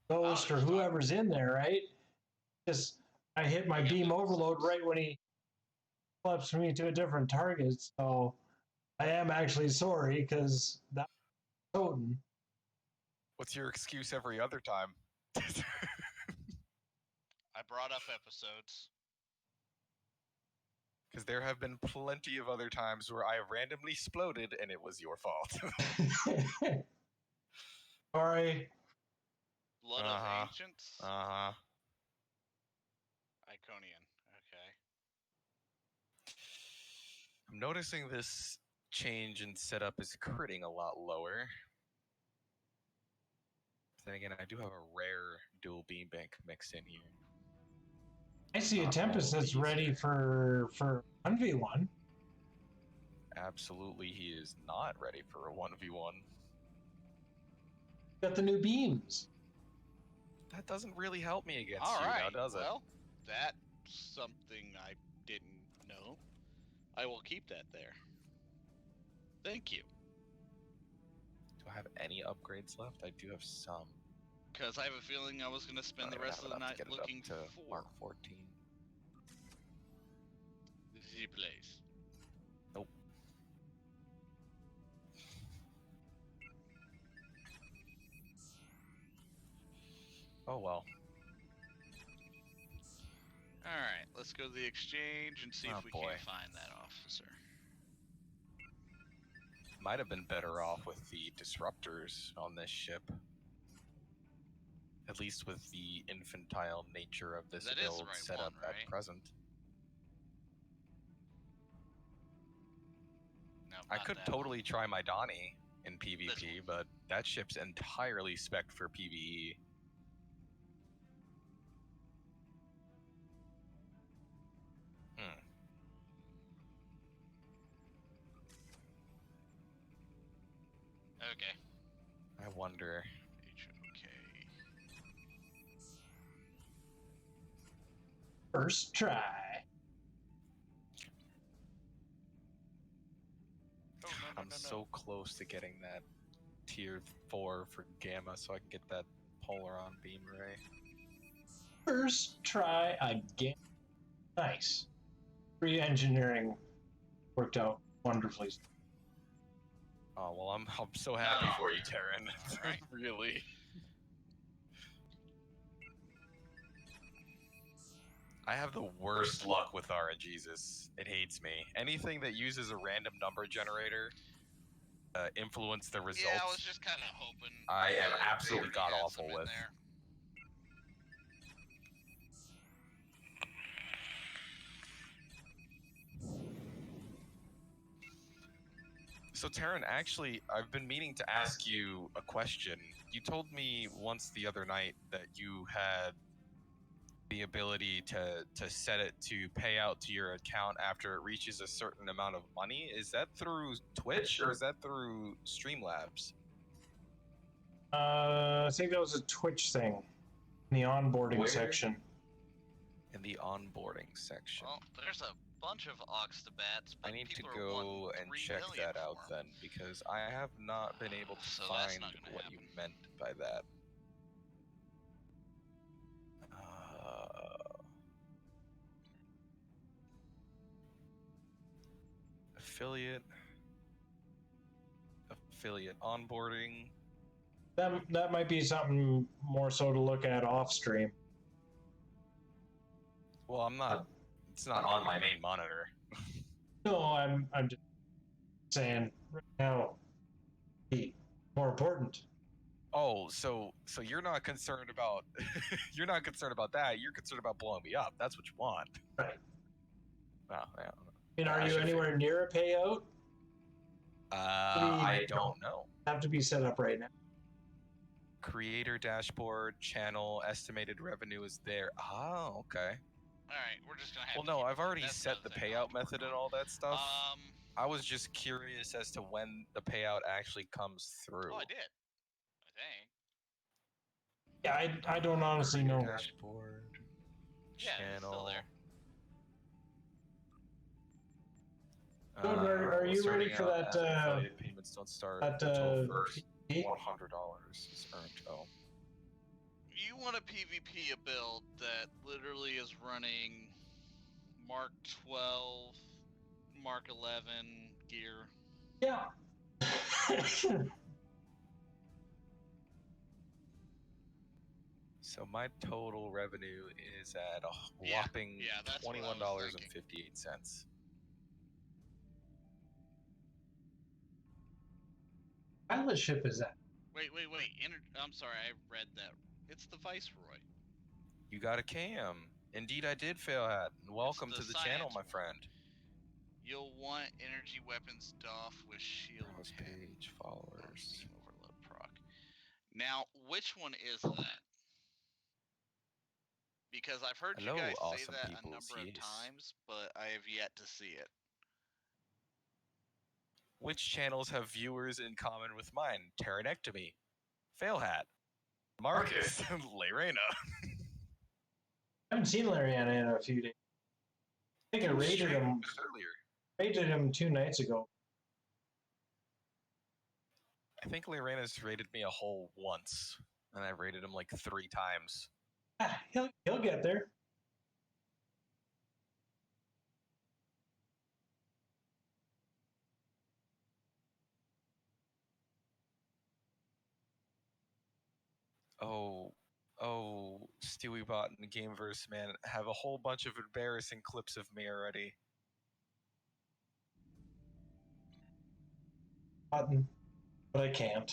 Ghost or whoever's in there, right? Just I hit my beam overload right when he flips me to a different target. So I am actually sorry because that's Soten. What's your excuse every other time? I brought up episodes. Because there have been plenty of other times where I have randomly exploded and it was your fault. Sorry. Blood of Ancients? Uh-huh. Iconian. Okay. I'm noticing this change in setup is critting a lot lower. Then again, I do have a rare dual beam bank mixed in here. I see a Tempest that's ready for 1v1. Absolutely, he is not ready for a 1v1. Got the new beams. That doesn't really help me against All you right. now, does it? Well, that's something I didn't know. I will keep that there. Thank you. Do I have any upgrades left? I do have some. Because I have a feeling I was going to spend the rest of the night looking to for Mark 14. the place. Nope. Oh well. Alright, let's go to the exchange and see if we boy. can't find that officer. Might have been better off with the disruptors on this ship. At least with the infantile nature of this That is build the right set one, up right? at present. No, I not could that totally try my Donnie in PvP, but that ship's entirely spec'd for PvE. Okay. I wonder. Okay. First try. Oh, no, I'm so close to getting that tier 4 for Gamma so I can get that Polaron beam ray. First try again. Nice. Re-engineering worked out wonderfully. Oh, well, I'm so happy for you, Terran. Right. Really. I have the worst luck with RNGesus. It hates me. Anything that uses a random number generator influence the results. Yeah, I was just kind of hoping. I am absolutely god-awful with. There. So, Terran, actually, I've been meaning to ask you a question. You told me once the other night that you had the ability to set it to pay out to your account after it reaches a certain amount of money. Is that through Twitch or is that through Streamlabs? I think that was a Twitch thing in the onboarding section. In the onboarding section. Well, there's a bunch of Oxtabats, but I need to people are go wanting and 3 check million that out for 'em. then, because I have not been able to So that's find not gonna what you happen. meant by that. Uh, affiliate onboarding. That might be something more so to look at off stream. Well, I'm not. It's not on my main monitor. No, I'm just saying right now, be more important. Oh, so you're not concerned about you're not concerned about that. You're concerned about blowing me up. That's what you want. Right. Oh, yeah. And I are you should anywhere near a payout? I don't know. Have to be set up right now. Creator dashboard, channel, estimated revenue is there. Oh, okay. Alright, we're just gonna have Well, to no, keep I've it. already That's set another the thing I'll have payout to work method and on. all that stuff. I was just curious as to when the payout actually comes through. Oh, I did. I think. Yeah, I don't honestly know. Dashboard, Yeah, it's still channel. there. Good, are you ready for that? Affiliate payments don't start until first $100 is earned. Oh. You want a PvP a build that literally is running Mark 12, Mark 11 gear. Yeah. So my total revenue is at a whopping that's what I was $21.58. What kind of ship is that? Wait. I'm sorry, I read that. It's the Viceroy. You got a cam. Indeed, I did, Failhat. Welcome the to the channel, science my one. friend. You'll want energy weapons doff with shield Browse pin. page, followers. Beam overload proc. Now, which one is that? Because I've heard Hello, you guys say awesome that people, a number of yes. times, but I have yet to see it. Which channels have viewers in common with mine? Pteronectomy, Failhat, Marcus, Layrena. I haven't seen Lariana in a few days. I think I rated him earlier. Rated him 2 nights ago. I think Layrena's rated me a whole once, and I rated him like 3 times. Ah, he'll get there. Oh, Stewie Bot and Gameverse, man, have a whole bunch of embarrassing clips of me already. Button, but I can't.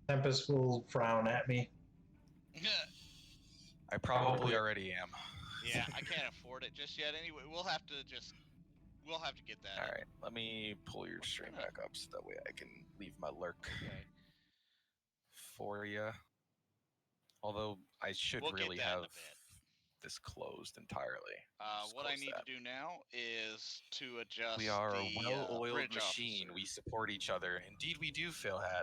Tempest will frown at me. I probably already am. Yeah, I can't afford it just yet. Anyway, we'll have to get that. All right, let me pull your stream back up so that way I can leave my lurk for you. Although I should really have this closed entirely. What I need to do now is to adjust. We are a the, well-oiled bridge machine. officer. We support each other. Indeed, we do, Failhat.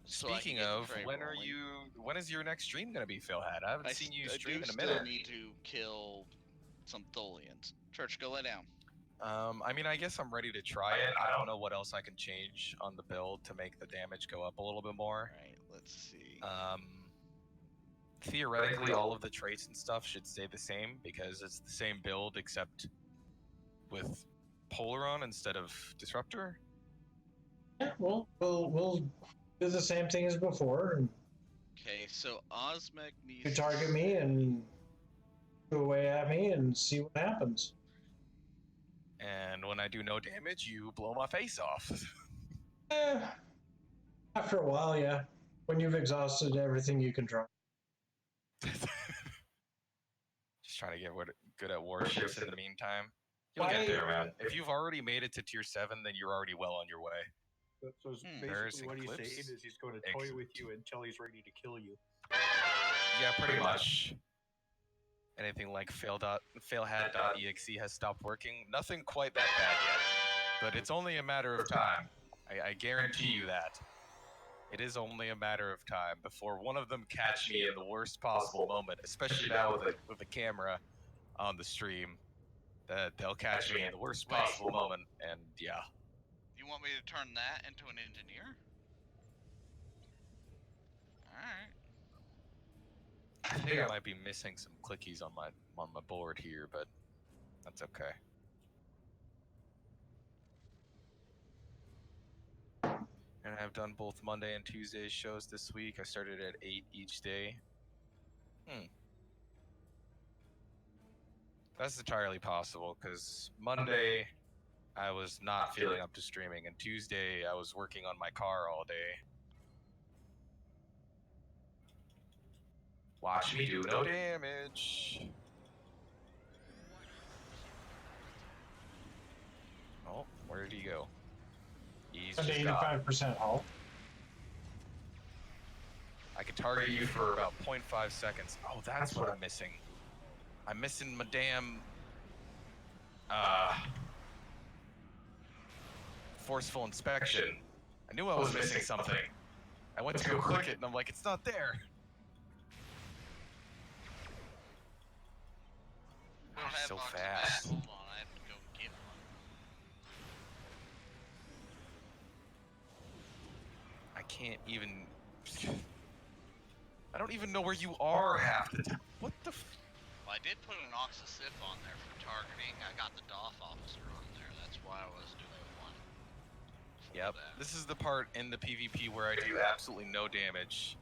So I can Speaking get the of, tray when rolling. is your next stream gonna be, Failhat? I haven't seen you stream in a still minute. need to kill some Tholians. Church, go lay down. I mean, I guess I'm ready to try it. I don't know what else I can change on the build to make the damage go up a little bit more. All right, let's see. Theoretically, all of the traits and stuff should stay the same because it's the same build except with Polaron instead of Disruptor. Yeah, well, we'll do the same thing as before. And Okay, so Osmec needs you target me and go away at me and see what happens. And when I do no damage, you blow my face off. After a while, yeah. When you've exhausted everything you can try. Just trying to get good at warships in the meantime. You'll Why- get there, man. If you've already made it to tier 7, then you're already well on your way. So basically what he's saying is he's going to toy with you until he's ready to kill you. Yeah, pretty much. Anything like failhat.exe has stopped working. Nothing quite that bad yet. But it's only a matter of time. I guarantee you that. It is only a matter of time before one of them catch me in the worst possible moment, especially now with a camera on the stream. They'll catch me in the worst possible moment, and yeah. You want me to turn that into an engineer? Alright. I think I might be missing some clickies on my board here, but that's okay. And I've done both Monday and Tuesday shows this week. I started at 8 each day. That's entirely possible, because Monday I was not feeling up to streaming, and Tuesday I was working on my car all day. Watch me do no damage. Oh, where did he go? He's Under just gone. 85% hull. I can target you for about 0.5 seconds. Oh, that's what I'm missing. I'm missing my damn forceful inspection. I knew I was missing something. I went to go click it and I'm like, it's not there. So fast. Hold on, I have to go get one. I can't even. I don't even know where you are half the time. What the? Well, I did put an Oxysif on there for targeting. I got the DOF officer on there. That's why I was doing one. Yep. This is the part in the PvP where I do absolutely no damage.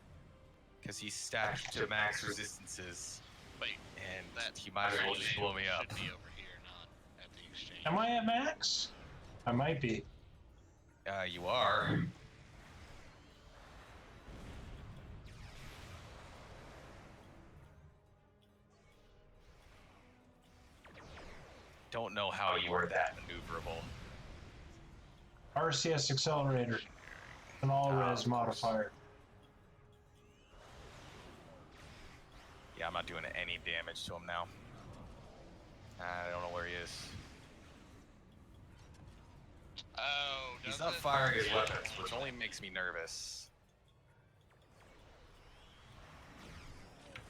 Because he's stacked to max resistances. Wait, and he might as well just blow me up. Should be over here, not at the exchange. Am I at max? I might be. You are. Don't know how you are that maneuverable. RCS accelerator. An all-res modifier. Yeah, I'm not doing any damage to him now. I don't know where he is. Oh, he's not firing his weapons, which only makes me nervous.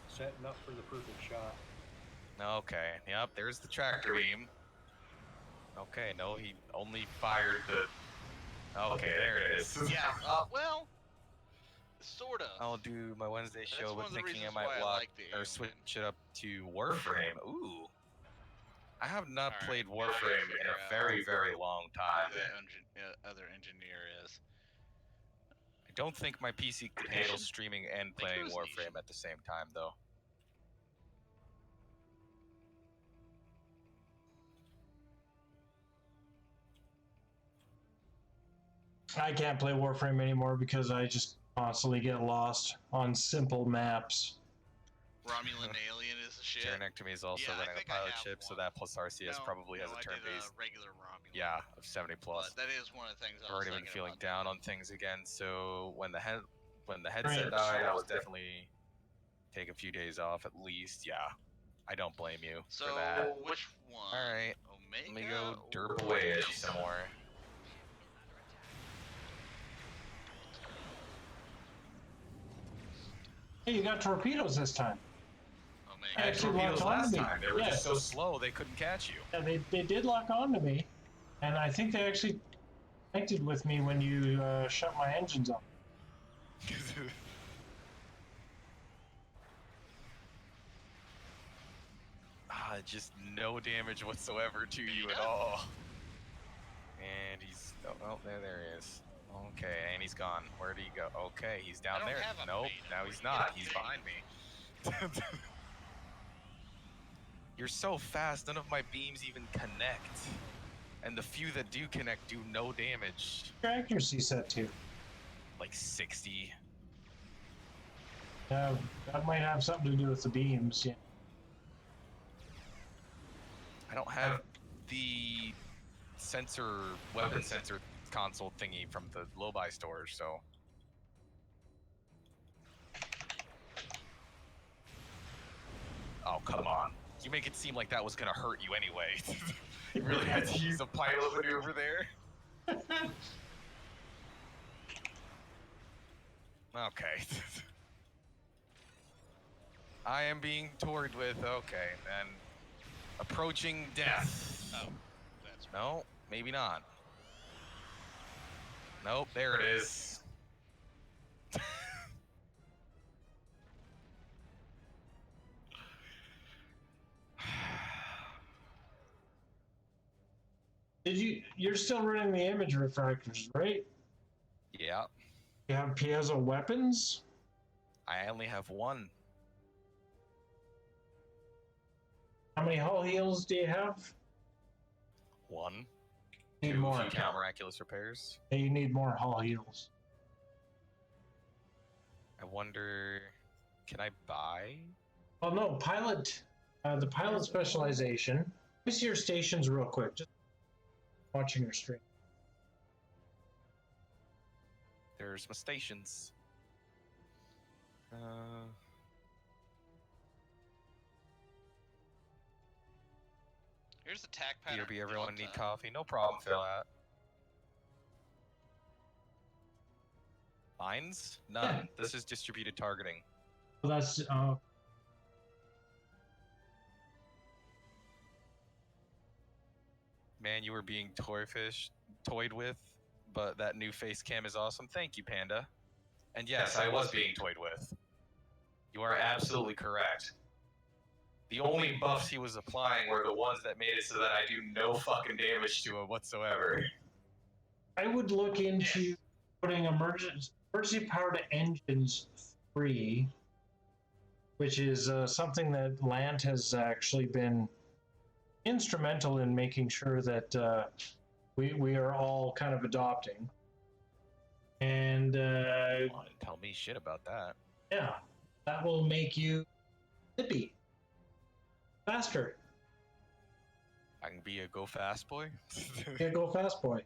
Setting up for the perfect shot. Okay, yep, there's the tractor beam. Okay, no, he only fired the... Okay, there it is. Yeah, well, sort of. I'll do my Wednesday show, but thinking I might like or switch it up to Warframe. Ooh. I have not played Warframe in a very, very long time. The other engineer is. I don't think my PC can handle streaming and playing Warframe at the same time, though. I can't play Warframe anymore because I just constantly get lost on simple maps. Romulan Alien is a shit. Geronectomy is also running a pilot ship, so that plus RCS probably has a turn-based. Regular Romulan. Yeah, of 70 plus. But that is one of the things I've already been feeling down on things again, so when the headset died, I was definitely take a few days off at least. Yeah, I don't blame you for that. So which one? All right, Omega, let me go derp away at you some more. Hey, you got torpedoes this time. Omega. I had torpedoes last time. They were just so slow they couldn't catch you. Yeah, they did lock onto me, and I think they actually connected with me when you shut my engines off. Just no damage whatsoever to you at all. And he's oh there he is. Okay, and he's gone. Where did he go? Okay, he's down there. Nope, now he's not. He's behind me. You're so fast, none of my beams even connect. And the few that do connect do no damage. Your accuracy set to? Like 60. Yeah, that might have something to do with the beams, yeah. I don't have the weapon sensor console thingy from the low-buy stores, so. Oh, come on. You make it seem like that was gonna hurt you anyway. You really had to use a pilot maneuver there? Okay. I am being toured with, okay, then. Approaching death. Oh, that's right. No, maybe not. Nope, there it is. You're still running the image refractors, right? Yeah. You have piezo weapons? I only have one. How many hull heals do you have? One. Need Two more. if you count miraculous repairs. You need more hull heals. I wonder, can I buy? Well, no, pilot. The pilot specialization. Let me see your stations real quick. Just watching your stream. There's my stations. Here's the tack pattern. BRB, everyone need coffee? No problem, Phil. Mines? None. This is distributed targeting. Well, that's Man, you were being toyed with, but that new face cam is awesome. Thank you, Panda. And yes, I was being toyed with. You are absolutely correct. The only buffs he was applying were the ones that made it so that I do no fucking damage to it whatsoever. I would look into putting emergency powered engines free, which is something that Lant has actually been instrumental in making sure that we are all kind of adopting. And tell me shit about that. Yeah, that will make you zippy, faster. I can be a go fast boy. Yeah, go fast boy.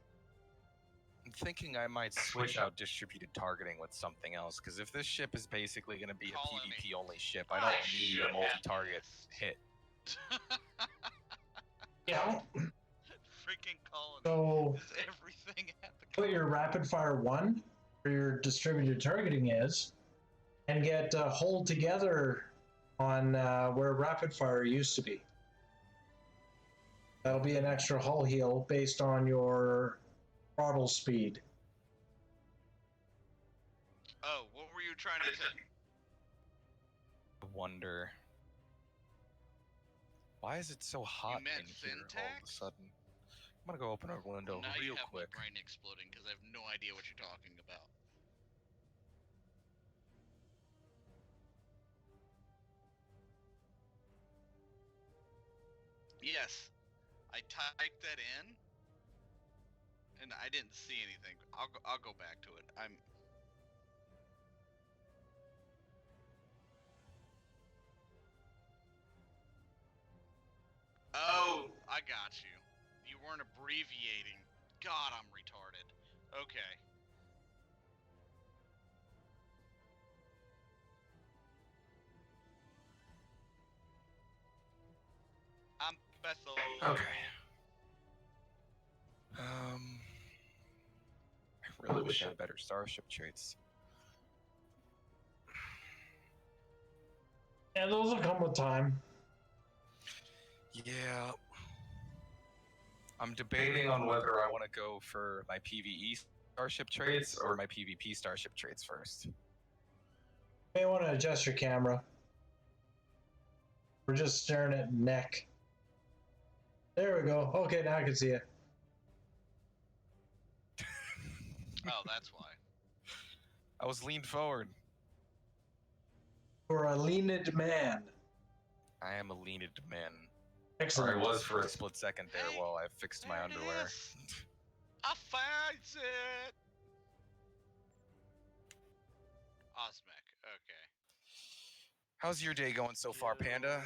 I'm thinking I might switch out distributed targeting with something else, because if this ship is basically going to be a PvP only ship, I don't need a multi-target hit. Yeah. Freaking colony. So is everything at the put your rapid fire 1 where your distributed targeting is, and get hold together on where rapid fire used to be. That'll be an extra hull heal based on your throttle speed. Oh, what were you trying to say? I wonder. Why is it so hot in here all of a sudden? I'm gonna go open a window now real you have quick. My brain exploding because I have no idea what you're talking about. Yes, I typed that in, and I didn't see anything. I'll go back to it. Oh, I got you. You weren't abbreviating. God, I'm retarded. Okay. I'm Bethel. Okay. I really wish I had better starship traits. Yeah, those will come with time. Yeah. I'm debating on whether I want to go for my PvE starship traits or my PvP starship traits first. You may want to adjust your camera. We're just staring at neck. There we go. Okay, now I can see it. Oh, that's why. I was leaned forward. You're a leaned man. I am a leaned man. Excellent. Or I was for a split second there while I fixed my underwear. I found it! Osmec, okay. How's your day going so far, Panda?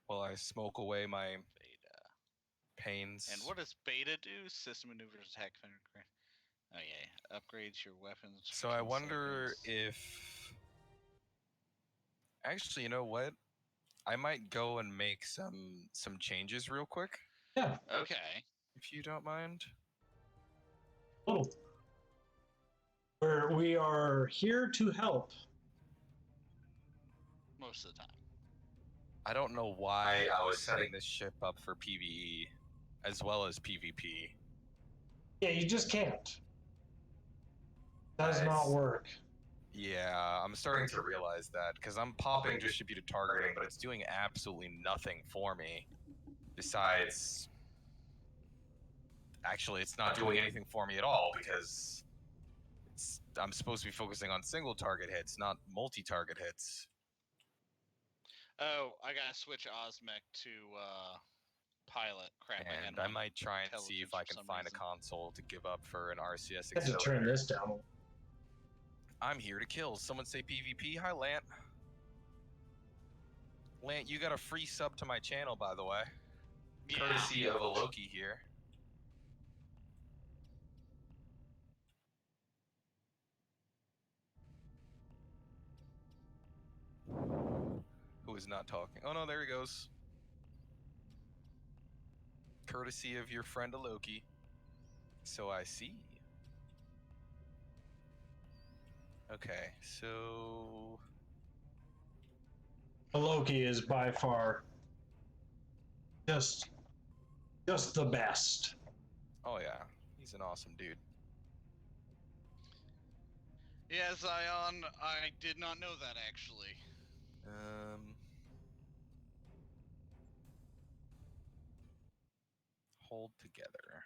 While I smoke away my pains. And what does beta do? System maneuvers, attack, finger. Oh yeah, upgrades your weapons. So I wonder if... Actually, you know what? I might go and make some changes real quick. Yeah. Okay. If you don't mind. Oh. We are here to help. Most of the time. I don't know why I was setting this ship up for PvE as well as PvP. Yeah, you just can't. Does not work. Yeah, I'm starting to realize that because I'm popping distributed targeting, but it's doing absolutely nothing for me. Besides, actually, it's not doing anything for me at all because I'm supposed to be focusing on single target hits, not multi-target hits. Oh, I gotta switch Osmec to pilot. Crap, And I might try and see if I can find a console to give up for an RCS I had to accelerator. turn this down. I'm here to kill. Someone say PvP. Hi, Lant. Lant, you got a free sub to my channel, by the way. Yeah. Courtesy of a Loki here. Who is not talking? Oh no, there he goes. Courtesy of your friend a Loki. So I see. Okay, so Loki is by far just the best. oh yeah, he's an awesome dude. Yeah, Zion, I did not know that actually. Hold together.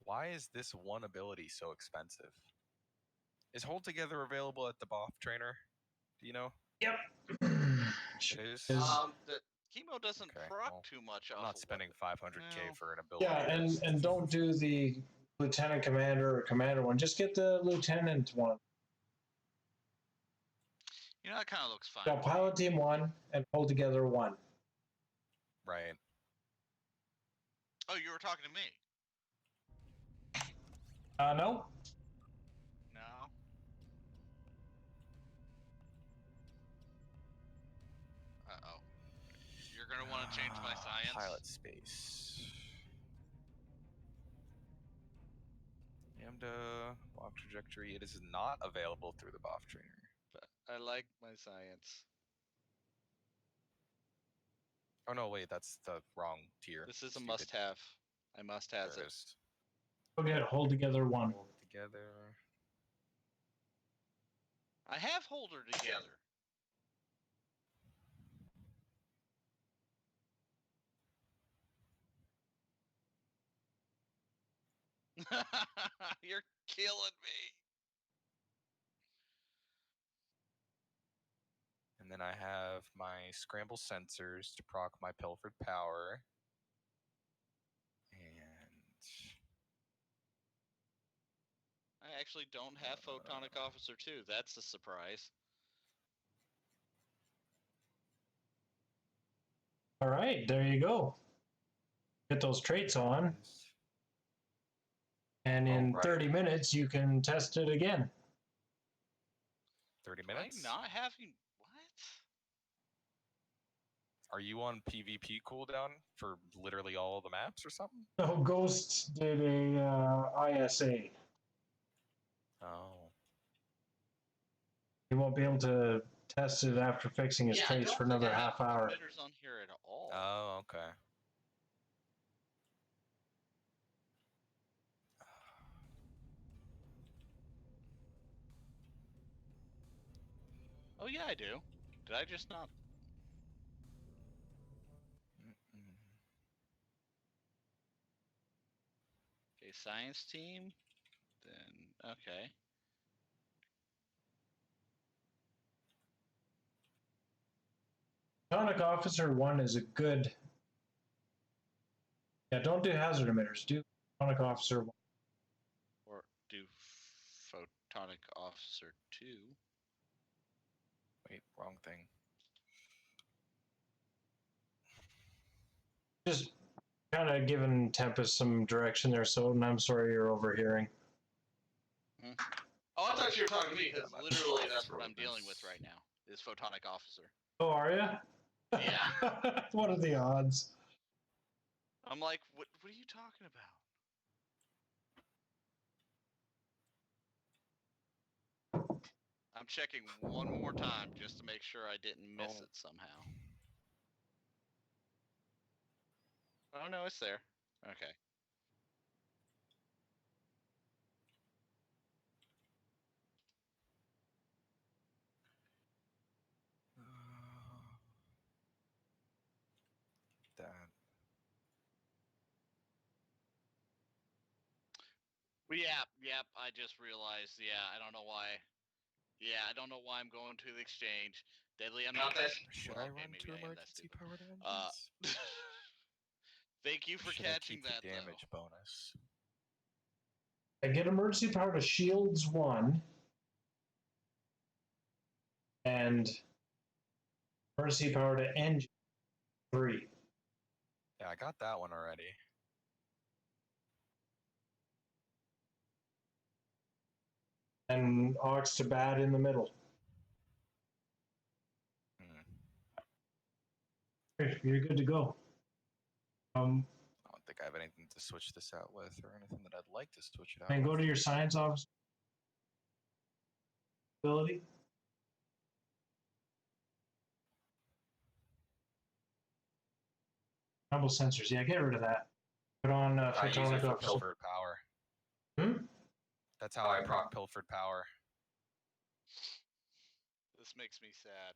Why is this one ability so expensive? Is Hold Together available at the BOF trainer? Do you know? Yep. It is. The chemo doesn't proc too much. I'm not spending 500k No. for an ability. Yeah, and don't do the lieutenant commander or commander one. Just get the lieutenant one. You know, that kind of looks fine. Got pilot team 1 and Hold Together 1. Right. Oh, you were talking to me. No. No. Uh-oh. You're going to want to change my science? Pilot space. Lambda, walk trajectory. It is not available through the BOF trainer. But I like my science. Oh no, wait, that's the wrong tier. This is a must-have. I must have it. Okay, Hold Together 1. Hold together. I have Holder together. You're killing me. And then I have my scramble sensors to proc my pilfered power. And I actually don't have Photonic Officer 2. That's a surprise. All right, there you go. Get those traits on. And in 30 minutes, you can test it again. 30 minutes? I'm not having... What? Are you on PvP cooldown for literally all the maps or something? No, Ghost did a ISA. Oh. He won't be able to test it after fixing his traits for another half hour. On here at all. Oh, okay. Oh yeah, I do. Did I just not? Okay, science team. Then okay. Photonic Officer 1 is a good... Yeah, don't do hazard emitters. Do Photonic Officer 1. Or do Photonic Officer 2. Wait, wrong thing. Just kind of giving Tempest some direction there, so I'm sorry you're overhearing. Oh, I thought you were talking to me, because literally that's what I'm dealing with right now, is Photonic Officer. Oh, are you? Yeah. What are the odds? I'm like, what are you talking about? I'm checking one more time just to make sure I didn't miss it somehow. Oh no, it's there. Okay. That. Well, yep. I just realized. Yeah, I don't know why. Yeah, I don't know why I'm going to the exchange. Deadly, I'm not that. Should well, I okay, run maybe two I am that emergency stupid. powered engines? Thank you Or for should I catching keep the that, damage though. bonus? I get emergency power to shields 1 and emergency power to engine 3. Yeah, I got that one already. And aux to bat in the middle. You're good to go. I don't think I have anything to switch this out with or anything that I'd like to switch it out And with. go to your science office ability. Rumble sensors. Yeah, get rid of that. Put on I use it photonic for optical. pilfered power. Hmm? That's how I proc pilfered power. This makes me sad.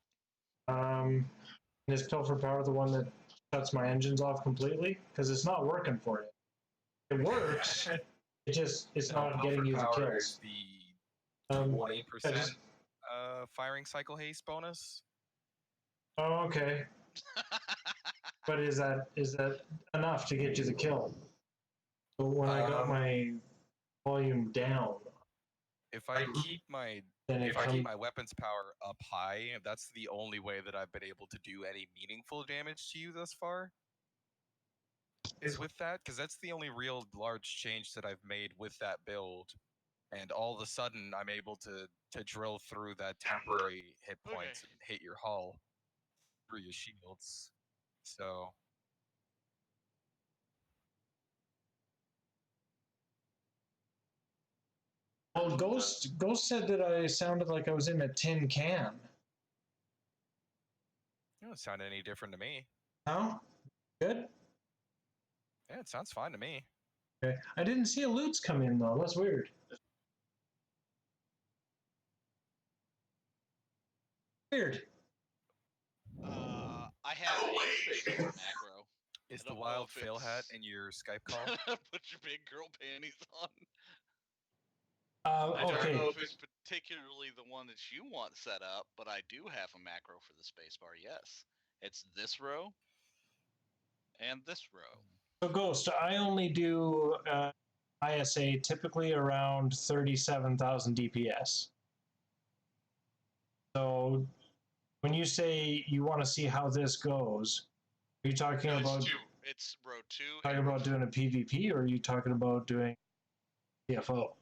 Is pilfered power the one that shuts my engines off completely? Because it's not working for you. It works. It's not getting you the kills. The 20% firing cycle haste bonus. Oh, okay. But is that enough to get you the kill? So when I got my volume down, If I keep my weapons power up high, that's the only way that I've been able to do any meaningful damage to you thus far. Is with that, because that's the only real large change that I've made with that build, and all of a sudden I'm able to drill through that temporary hit points and hit your hull through your shields. So well, Ghost said that I sounded like I was in a tin can. it doesn't sound any different to me. No? Good? Yeah, it sounds fine to me. Okay. I didn't see a loots come in though. That's weird. Weird. I have a spacebar macro. Is the wild fail hat in your Skype call? Put your big girl panties on. Okay. I don't know if it's particularly the one that you want set up, but I do have a macro for the spacebar. Yes, it's this row and this row. So Ghost, I only do ISA typically around 37,000 DPS. So when you say you want to see how this goes, are you talking about it's row 2? Talking about doing a PvP, or are you talking about doing CFO? All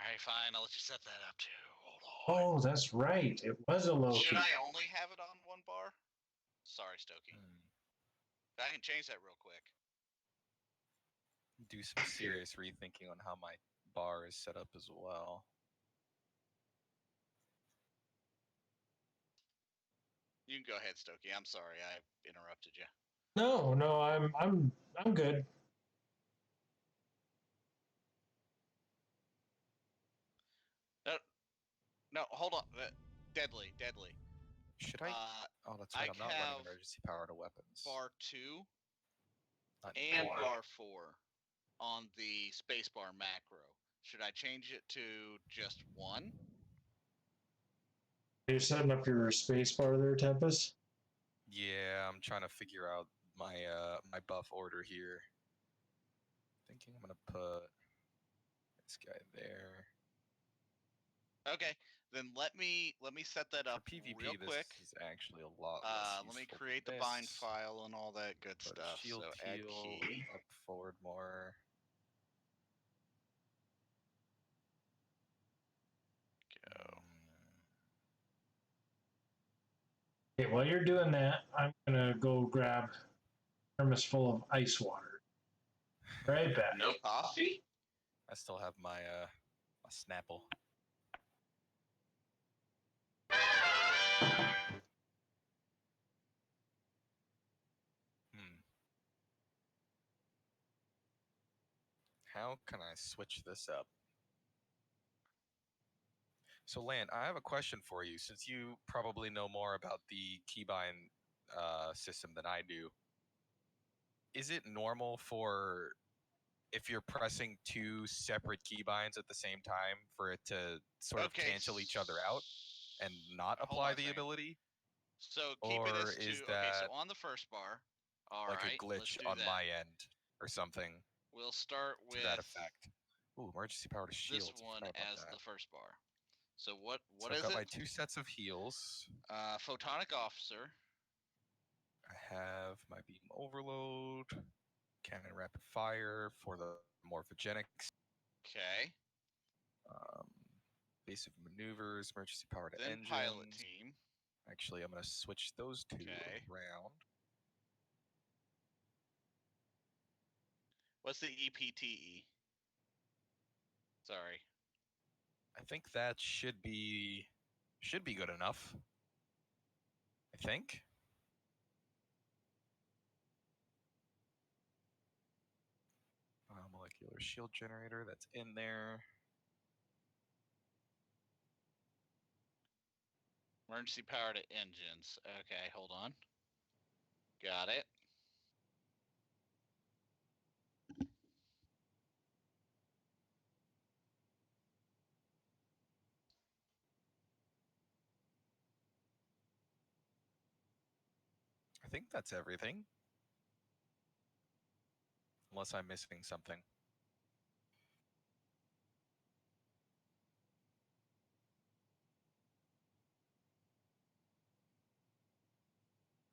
right, fine. I'll let you set that up too. Hold on. Oh, that's right. It was a low. Should I only have it on one bar? Sorry, Stokey. I can change that real quick. Do some serious rethinking on how my bar is set up as well. You can go ahead, Stokey. I'm sorry I interrupted you. No, I'm good. No, hold on. Deadly. Should I? Oh, that's right. I'm not running emergency power to weapons. Bar 2 and bar 4 on the spacebar macro. Should I change it to just 1? Are you setting up your space bar there, Tempest? Yeah, I'm trying to figure out my my buff order here. Thinking I'm gonna put this guy there. Okay, then let me set that up For PvP, real quick. This is actually a lot less let me useful create the than bind this. file and all that good But stuff. shield So add key. up forward more. Okay, while you're doing that, I'm gonna go grab a thermos full of ice water. Right back. No coffee? I still have my my Snapple. How can I switch this up? So, Lan, I have a question for you. Since you probably know more about the keybind system than I do, is it normal for if you're pressing two separate keybinds at the same time for it to sort of cancel each other out and not apply the ability? So keep it Or as two. is Okay, so that on the first bar. All like right, a let's glitch do on that. my end or something We'll start to with that effect? Ooh, emergency power to this shields. I one forgot about as that. the first bar. So what So is I've got it? my 2 sets of heals. Photonic officer. I have my beam overload, cannon rapid fire for the morphogenics, Okay. basic maneuvers, emergency power to Then engines. pilot team. Actually, I'm going to switch those two Okay. around. What's the EPTE? Sorry. I think that should be good enough. I think. Molecular shield generator, that's in there. Emergency power to engines. Okay, hold on. Got it. I think that's everything. Unless I'm missing something.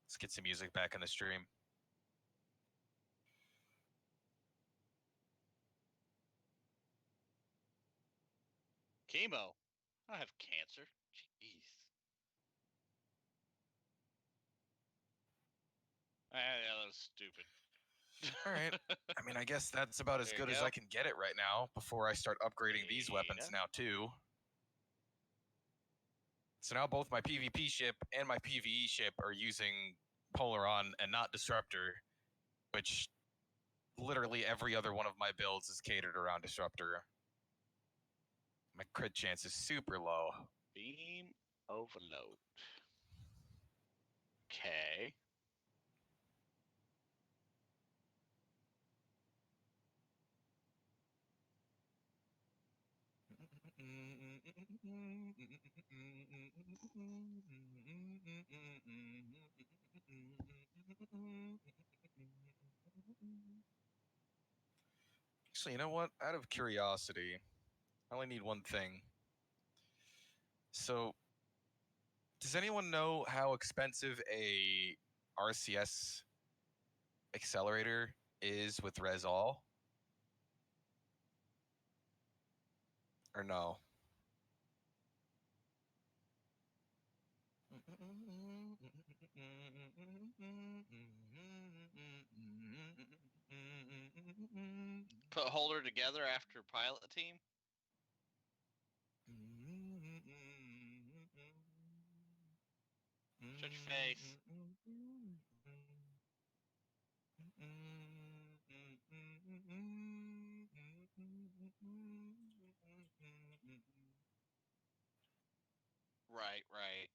Let's get some music back in the stream. Chemo. I have cancer. Jeez. Yeah, that was stupid. All right. I mean, I guess that's about as good as I can get it right now before I start upgrading these weapons now too. So now both my PvP ship and my PvE ship are using Polaron and not Disruptor, which literally every other one of my builds is catered around Disruptor. My crit chance is super low. Beam overload. Okay. So you know what? Out of curiosity, I only need one thing. So, does anyone know how expensive a RCS accelerator is with Resol? Or no? Put holder together after pilot team. Shut your face. Right, right.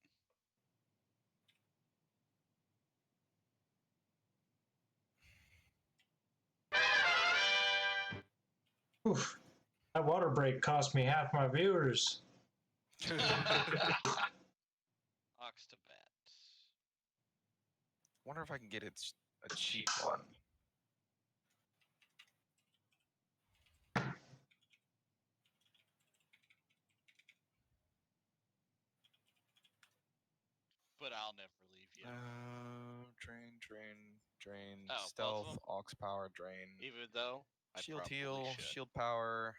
Oof. That water break cost me half my viewers. Ox to bat. Wonder if I can get it a cheap one. But I'll never leave you. Drain, Oh, stealth, aux power, drain. Even though I Shield probably heal, should. shield power,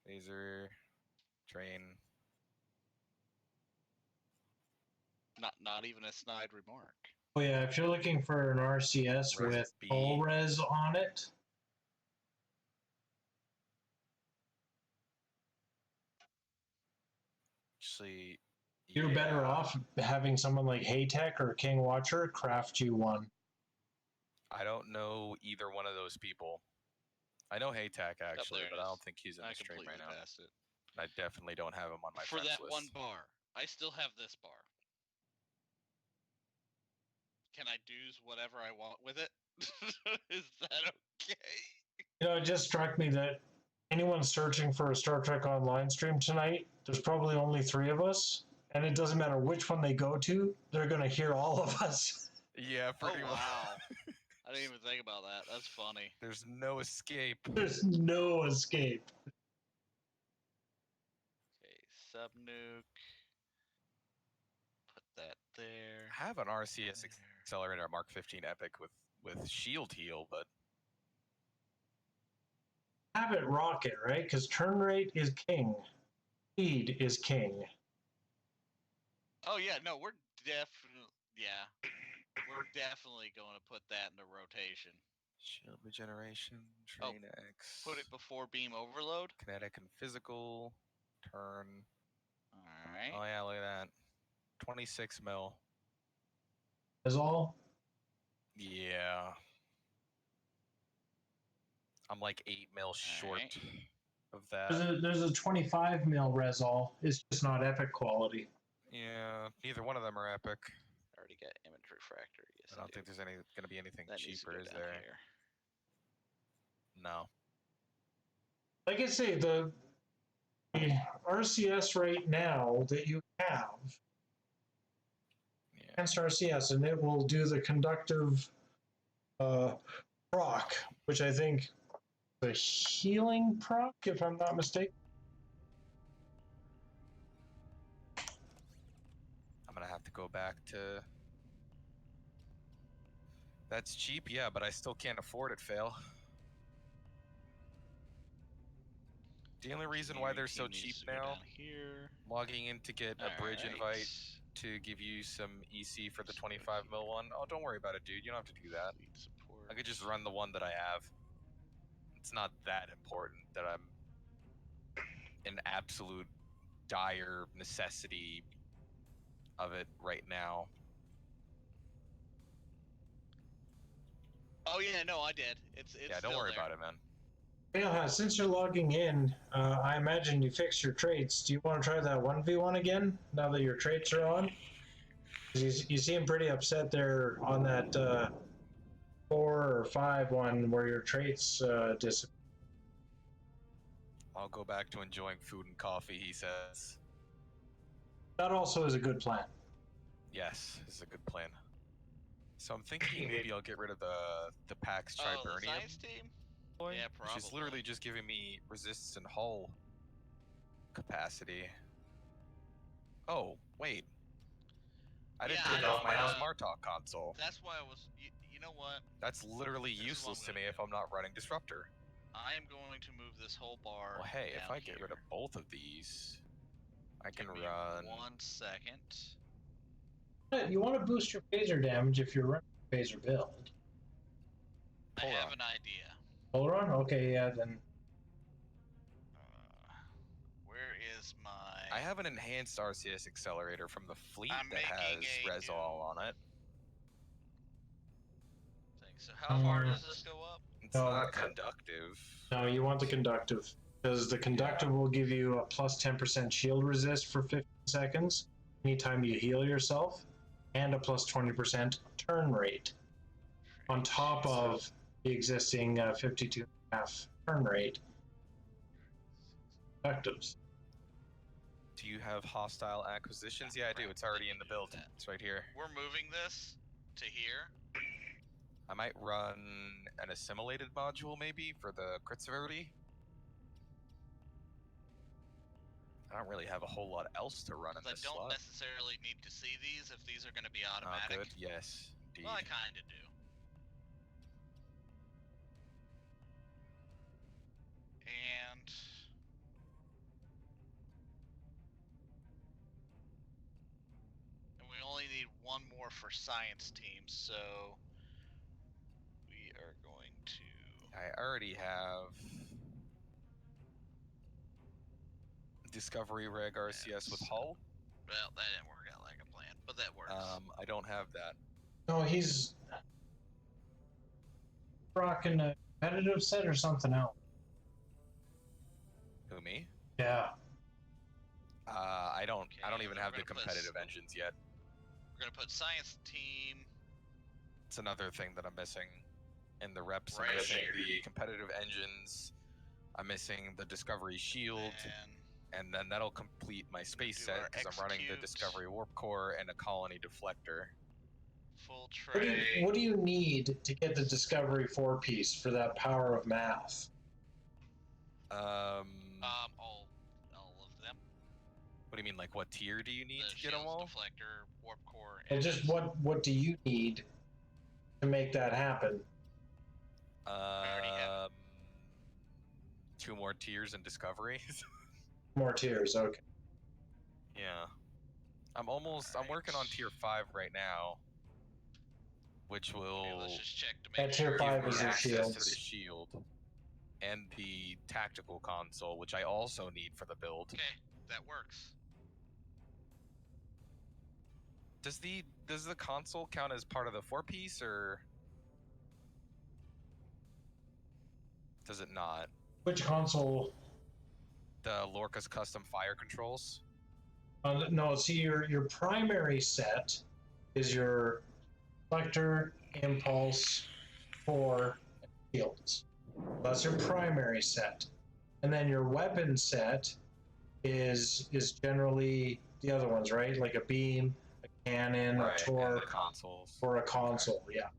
laser, drain. Not even a snide remark. Oh yeah, if you're looking for an RCS Res with B. full res on it, Actually, you're better yeah. off having someone like Haytech or King Watcher craft you one. I don't know either one of those people. I know Haytack actually, there it but I is. don't think he's in I the stream right completely now. passed it. I definitely don't have him on my For friends that list. one bar, I still have this bar. Can I do whatever I want with it? Is that okay? You know, it just struck me that anyone searching for a Star Trek Online stream tonight, there's probably only 3 of us, and it doesn't matter which one they go to, they're going to hear all of us. Yeah, pretty Oh much. wow! I didn't even think about that. That's funny. There's no escape. There's no escape. Okay, subnuke. Put that there. I have an RCS accelerator Mark 15 Epic with shield heal, but Have it rocket, right? Because turn rate is king. Speed is king. Oh yeah, no, we're definitely going to put that into rotation. shield regeneration, train X. Put it before beam overload. Kinetic and physical, turn. All right. Oh yeah, look at that. 26 mil. Is all? Yeah. I'm like 8 mil short of that. There's a 25 mil resol. It's just not epic quality. Yeah, neither one of them are epic. I already got image refractor. Yes, I don't think there's going to be anything that cheaper, is there? Here. No. Like I say, the RCS right now that you have, against RCS, and it will do the conductive proc, which I think the healing proc, if I'm not mistaken. I'm going to have to go back to... That's cheap, yeah, but I still can't afford it, Fail. The only reason why they're so cheap now, logging in to get a bridge invite to give you some EC for the 25 mil one. Oh, don't worry about it, dude. You don't have to do that. I could just run the one that I have. It's not that important that I'm in absolute dire necessity of it right now. Oh yeah, no, I did. It's yeah, don't worry about it, man. Yeah, since you're logging in, I imagine you fixed your traits. Do you want to try that 1v1 again, now that your traits are on? You seem pretty upset there on that 4 or 5 one where your traits disappear. I'll go back to enjoying food and coffee, he says. That also is a good plan. Yes, this is a good plan. So I'm thinking maybe I'll get rid of the Pax Triburnium. The science team? Yeah, probably. Which is literally just giving me resistance and hull capacity. Oh, wait. I didn't take off my House Martok console. That's why I was... You know what? That's literally useless to me if I'm not running Disruptor. I am going to move this whole bar. Well, hey, if I get rid of both of these, I can run... 1 second. You want to boost your phaser damage if you're running a phaser build. I have an idea. Polaron? Okay, yeah, then. Where is my... I have an enhanced RCS accelerator from the fleet that has Resol on it. So how far does this go up? It's not conductive. No, you want the conductive. Because the conductive will give you a plus 10% shield resist for 15 seconds anytime you heal yourself, and a plus 20% turn rate on top of the existing 52.5 turn rate conductives. Do you have hostile acquisitions? Yeah, I do. It's already in the build. It's right here. We're moving this to here. I might run an assimilated module maybe for the crit severity. I don't really have a whole lot else to run in this slot. I don't necessarily need to see these if these are going to be automatic. Good, yes, indeed. Well, I kind of do. And... we only for science teams, so we are going to. I already have Discovery Reg RCS with Hull. Well, that didn't work out like a plan, but that works. I don't have that. No, he's rocking a competitive set or something else. Who, me? Yeah. I don't. Okay, I don't even then have we're the gonna put competitive engines yet. We're gonna put science team. It's another thing that I'm missing in the reps. I'm Right. missing the competitive engines. I'm missing the Discovery Shield, and then that'll complete my space do set our because I'm running the execute. Discovery Warp Core and a Colony Deflector. Full What do, tray. what do you need to get the Discovery 4-piece for that power of math? All of them. What do you mean? Like, what tier do you need The to get them shields, all? deflector, warp core, And just what do you need to make that happen? already have 2 more tiers in Discovery. More tiers, okay. Yeah. I'm working on tier 5 right now, which will Okay, let's just check to That make tier sure. 5 give is me your access shields. to the shield and the tactical console, which I also need for the build. Okay, that works. Does the console count as part of the 4-piece, or does it not? Which console? The Lorca's custom fire controls? No, see, your primary set is your Deflector, Impulse, Core, and Shields. That's your primary set. And then your weapon set is generally the other ones, right? Like a beam, a cannon, Right, a torque, and the consoles. or a console, yeah.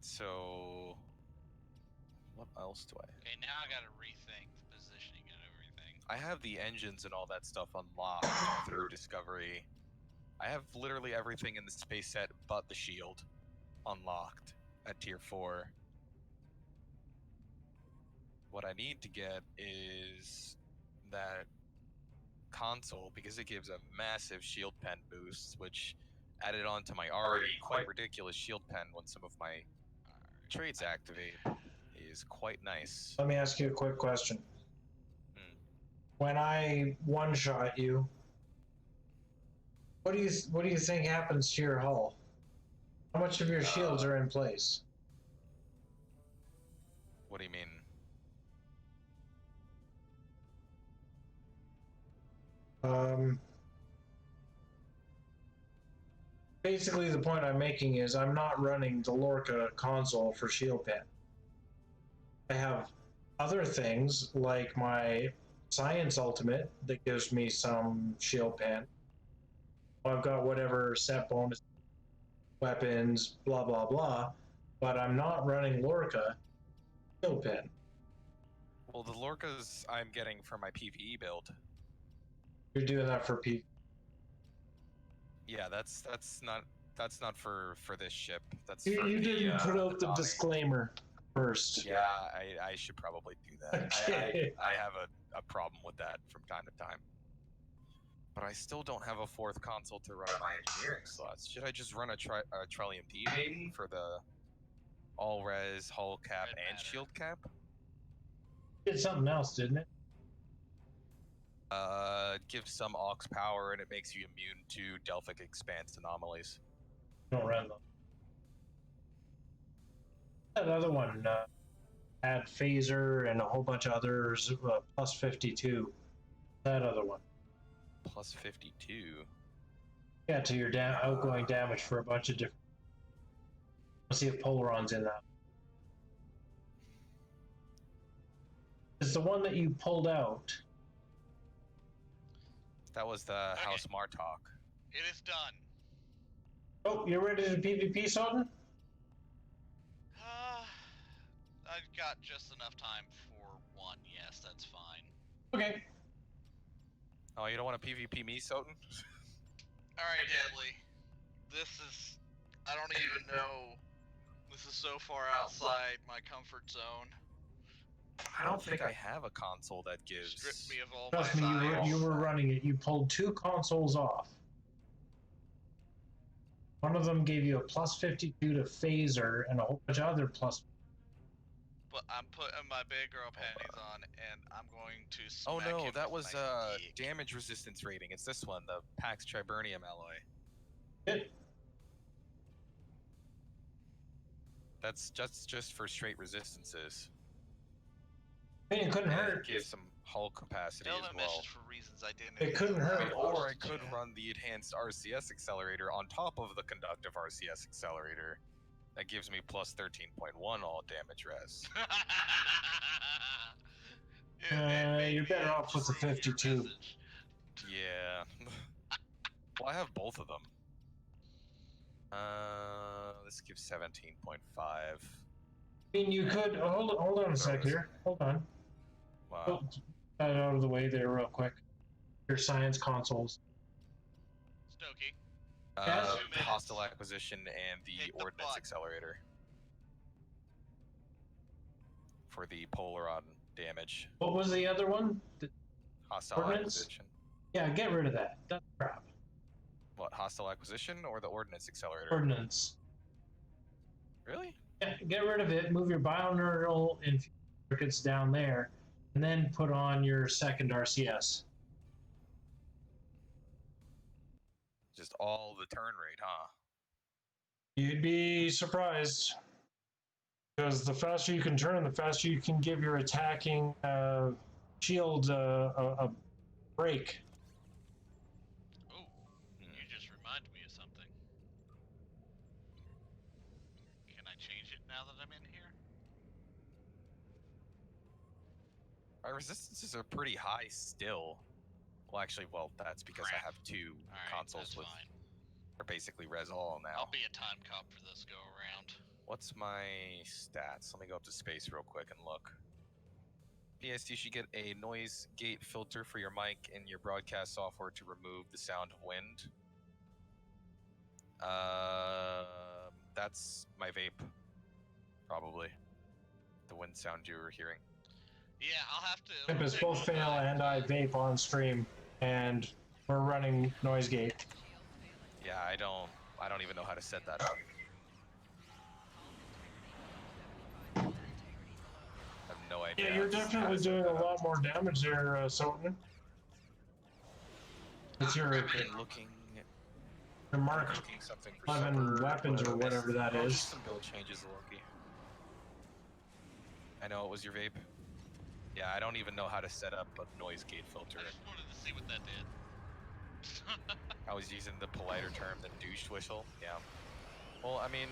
So, what else do I have? Okay, now I gotta rethink the positioning and everything. I have the engines and all that stuff unlocked through Discovery. I have literally everything in the space set but the shield unlocked at tier 4. What I need to get is that console because it gives a massive shield pen boost, which added on to my already quite ridiculous shield pen when some of my traits activate is quite nice. Let me ask you a quick question. When I one-shot you, what do you think happens to your hull? How much of your shields are in place? What do you mean? Basically, the point I'm making is I'm not running the Lorca console for shield pen. I have other things like my Science Ultimate that gives me some shield pen. I've got whatever set bonus, weapons, blah, blah, blah, but I'm not running Lorca shield pen. Well, the Lorcas I'm getting for my PvE build. You're doing that for PvE. Yeah, that's not for this ship. That's You, for you the, didn't put out the Donnie. disclaimer first. Yeah, I should probably do that. Okay. I have a problem with that from time to time. But I still don't have a 4th console to run my engineering slots. Should I just run a Trillium D maybe for the all-res, hull cap, and shield cap? Did something else, didn't it? Gives some aux power and it makes you immune to Delphic Expanse anomalies. Don't run them. That other one had phaser and a whole bunch of others, plus 52. That other one. Plus 52? Yeah, to your outgoing damage for a bunch of different. Let's see if Polaron's in that. It's the one that you pulled out. That was the House Martok. It is done. Oh, you're ready to PvP, Soden? I've got just enough time for one. Yes, that's fine. Okay. Oh, you don't want to PvP me, Soten? Alright, Deadly. I don't even know. This is so far outside my comfort zone. I don't think I have a console that gives... Stripped me of all Trust my me, science. you were running it. You pulled 2 consoles off. One of them gave you a plus 52 to phaser and a whole bunch of other plus. But I'm putting my big girl panties on, and I'm going to Oh smack no, him that with was my dick. damage resistance rating. It's this one, the Pax Triburnium alloy. Good. That's just for straight resistances. Hey, it couldn't And hurt. it gives some hull capacity Tell as them well. message for reasons I didn't. It couldn't hurt. Or I could run the enhanced RCS accelerator on top of the conductive RCS accelerator. That gives me plus 13.1 all damage res. You're better off with the 52. Yeah. Well, I have both of them. This gives 17.5. I mean, you could hold on a sec here. Hold on. Wow. Put that out of the way there, real quick. Your science consoles. Stokey. Yes? Hostile acquisition and the ordnance accelerator for the polaron damage. What was the other one? Hostile acquisition. Yeah, get rid of that. That's crap. What, hostile acquisition or the ordnance accelerator? Ordnance. Really? Yeah, get rid of it. Move your bioneural infusion circuits down there, and then put on your second RCS. Just all the turn rate, huh? You'd be surprised. Because the faster you can turn, the faster you can give your attacking shield a break. Oh, you just reminded me of something. Can I change it now that I'm in here? My resistances are pretty high still. Well, actually, that's because I have two consoles with. Are basically res all now. I'll be a time cop for this go around. What's my stats? Let me go up to space real quick and look. P.S. You should get a noise gate filter for your mic in your broadcast software to remove the sound of wind. That's my vape, probably. The wind sound you were hearing. Yeah, I'll have to. It's both fail and I vape on stream, and we're running noise gate. Yeah, I don't even know how to set that up. I have no idea. Yeah, you're definitely doing a lot more damage there, Soten. It's your looking. Your Mark 11 weapons or whatever that is. Just some build changes, Loki. I know it was your vape. Yeah, I don't even know how to set up a noise gate filter. I just wanted to see what that did. I was using the politer term, the douche whistle. Yeah. Well, I mean,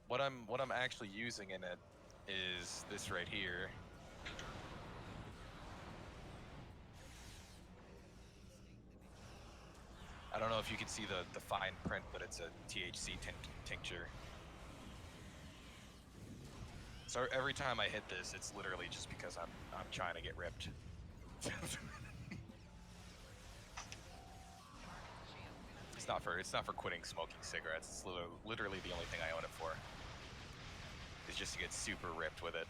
what I'm actually using in it is this right here. I don't know if you can see the fine print, but it's a THC tincture. So every time I hit this, it's literally just because I'm trying to get ripped. It's not for quitting smoking cigarettes. It's literally the only thing I own it for. Is just to get super ripped with it.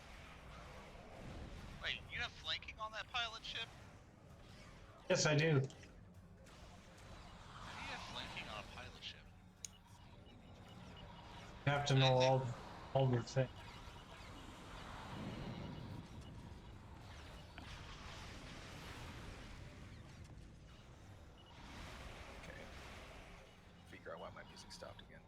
Wait, you have flanking on that pilot ship? Yes, I do. How do you have flanking on a pilot ship? You have to know all the things. Figure out why my music stopped again.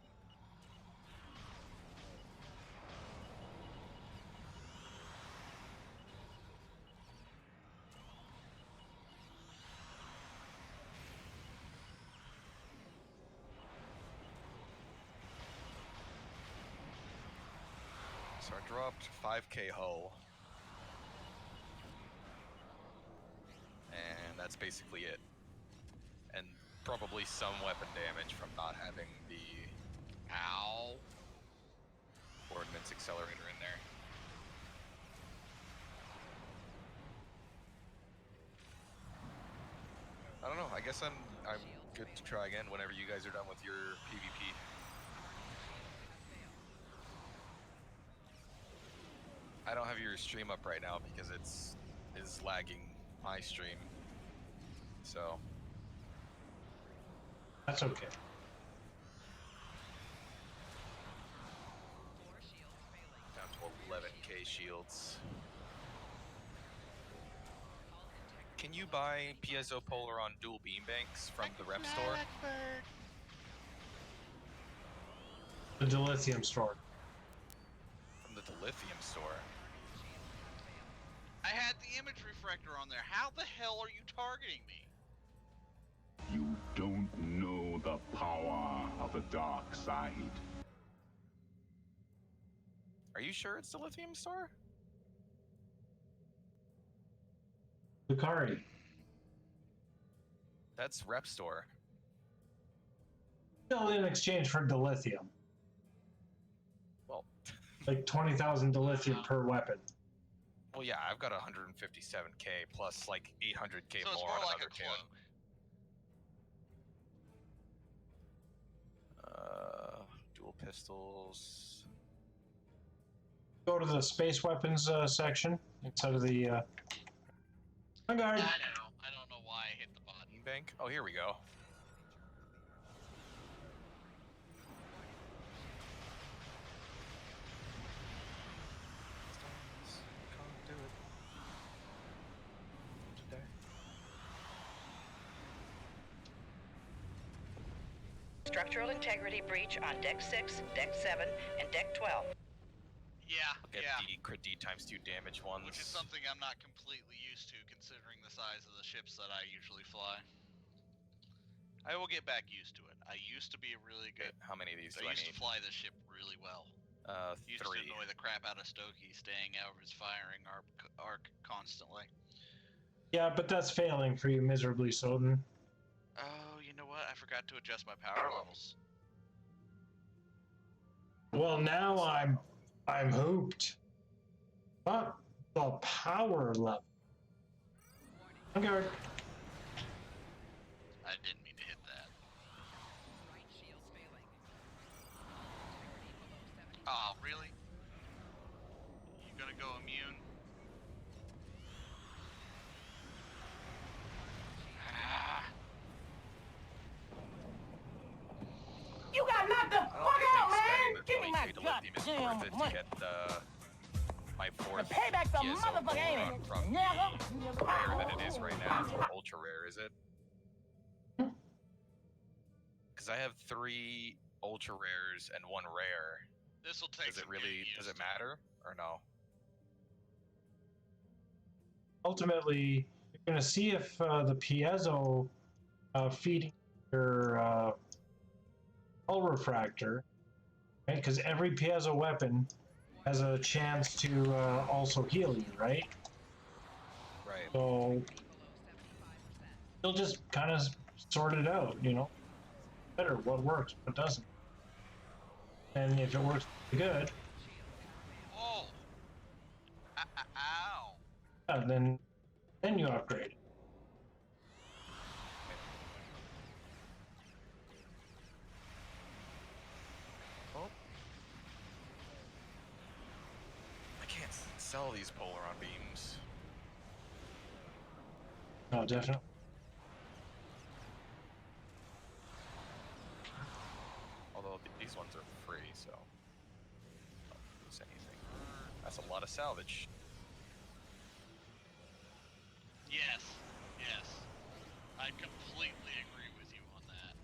So I dropped 5k hull. And that's basically it. And probably some weapon damage from not having the ordnance accelerator in there. I don't know. I guess I'm good to try again whenever you guys are done with your PvP. I don't have your stream up right now because it's lagging my stream. So That's okay. Down to 11k shields. Can you buy piezo polar on dual beam banks from the rep store? The dilithium store. From the dilithium store. I had the image refractor on there. How the hell are you targeting me? You don't know the power of the dark side. Are you sure it's the lithium store? Lucari. That's rep store. Still in exchange for dilithium. Well, like 20,000 dilithium per weapon. Well, yeah, I've got 157k plus like 800k So it's more more on like another a cloak. Dual pistols. Go to the space weapons section instead of the. I know. I don't know why I hit the button. Bank. Oh, here we go. Can't do it. Today. Structural integrity breach on Deck 6, Deck 7, and Deck 12. Yeah, Get the crit D times 2 damage ones. Which is something I'm not completely used to considering the size of the ships that I usually fly. I will get back used to it. I used to be a really good... How many of these do I used need? to fly this ship really well. Used 3. to annoy the crap out of Stokey staying out of his firing arc constantly. Yeah, but that's failing for you miserably, Soden. Oh, you know what? I forgot to adjust my power levels. Well, now I'm hooped. But the power level. Okay. I didn't mean to hit that. Oh, really? You gonna go immune? You got knocked the fuck out, man! Give me my goddamn money! To get my The 4th payback's a piezo motherfucker, ain't it? from the rare that it is right now. Ultra rare, is it? Because I have 3 ultra rares and 1 rare. This will take. Does it really? Does it matter or no? Ultimately, you're going to see if the piezo feeding your hull refractor, right? Because every piezo weapon has a chance to also heal you, right? Right. So you'll just kind of sort it out, you know, better what works, what doesn't. And if it works good, Oh! Ow! yeah, then you upgrade. Oh. I can't sell these Polaron beams. No, definitely. Although these ones are free, so don't lose anything. That's a lot of salvage. Yes, yes. I completely agree with you on that.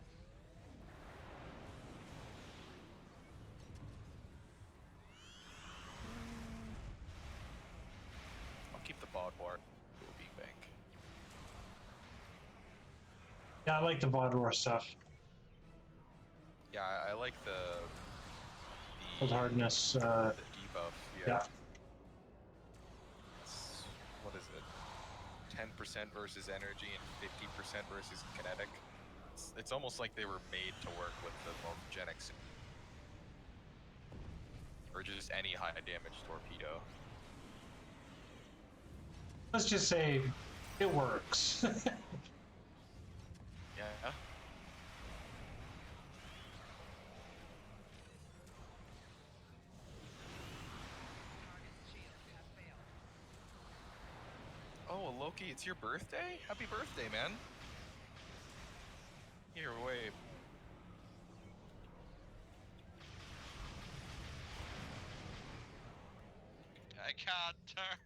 I'll keep the Bodwar dual beam bank. Yeah, I like the Bodwar stuff. Yeah, I like the Cold hardness. the debuff. Yeah. What is it? 10% versus energy and 50% versus kinetic. It's almost like they were made to work with the Morphogenics. Or just any high damage torpedo. Let's just say it works. Yeah. Oh, Loki, it's your birthday? Happy birthday, man. Here, wait. I can't turn.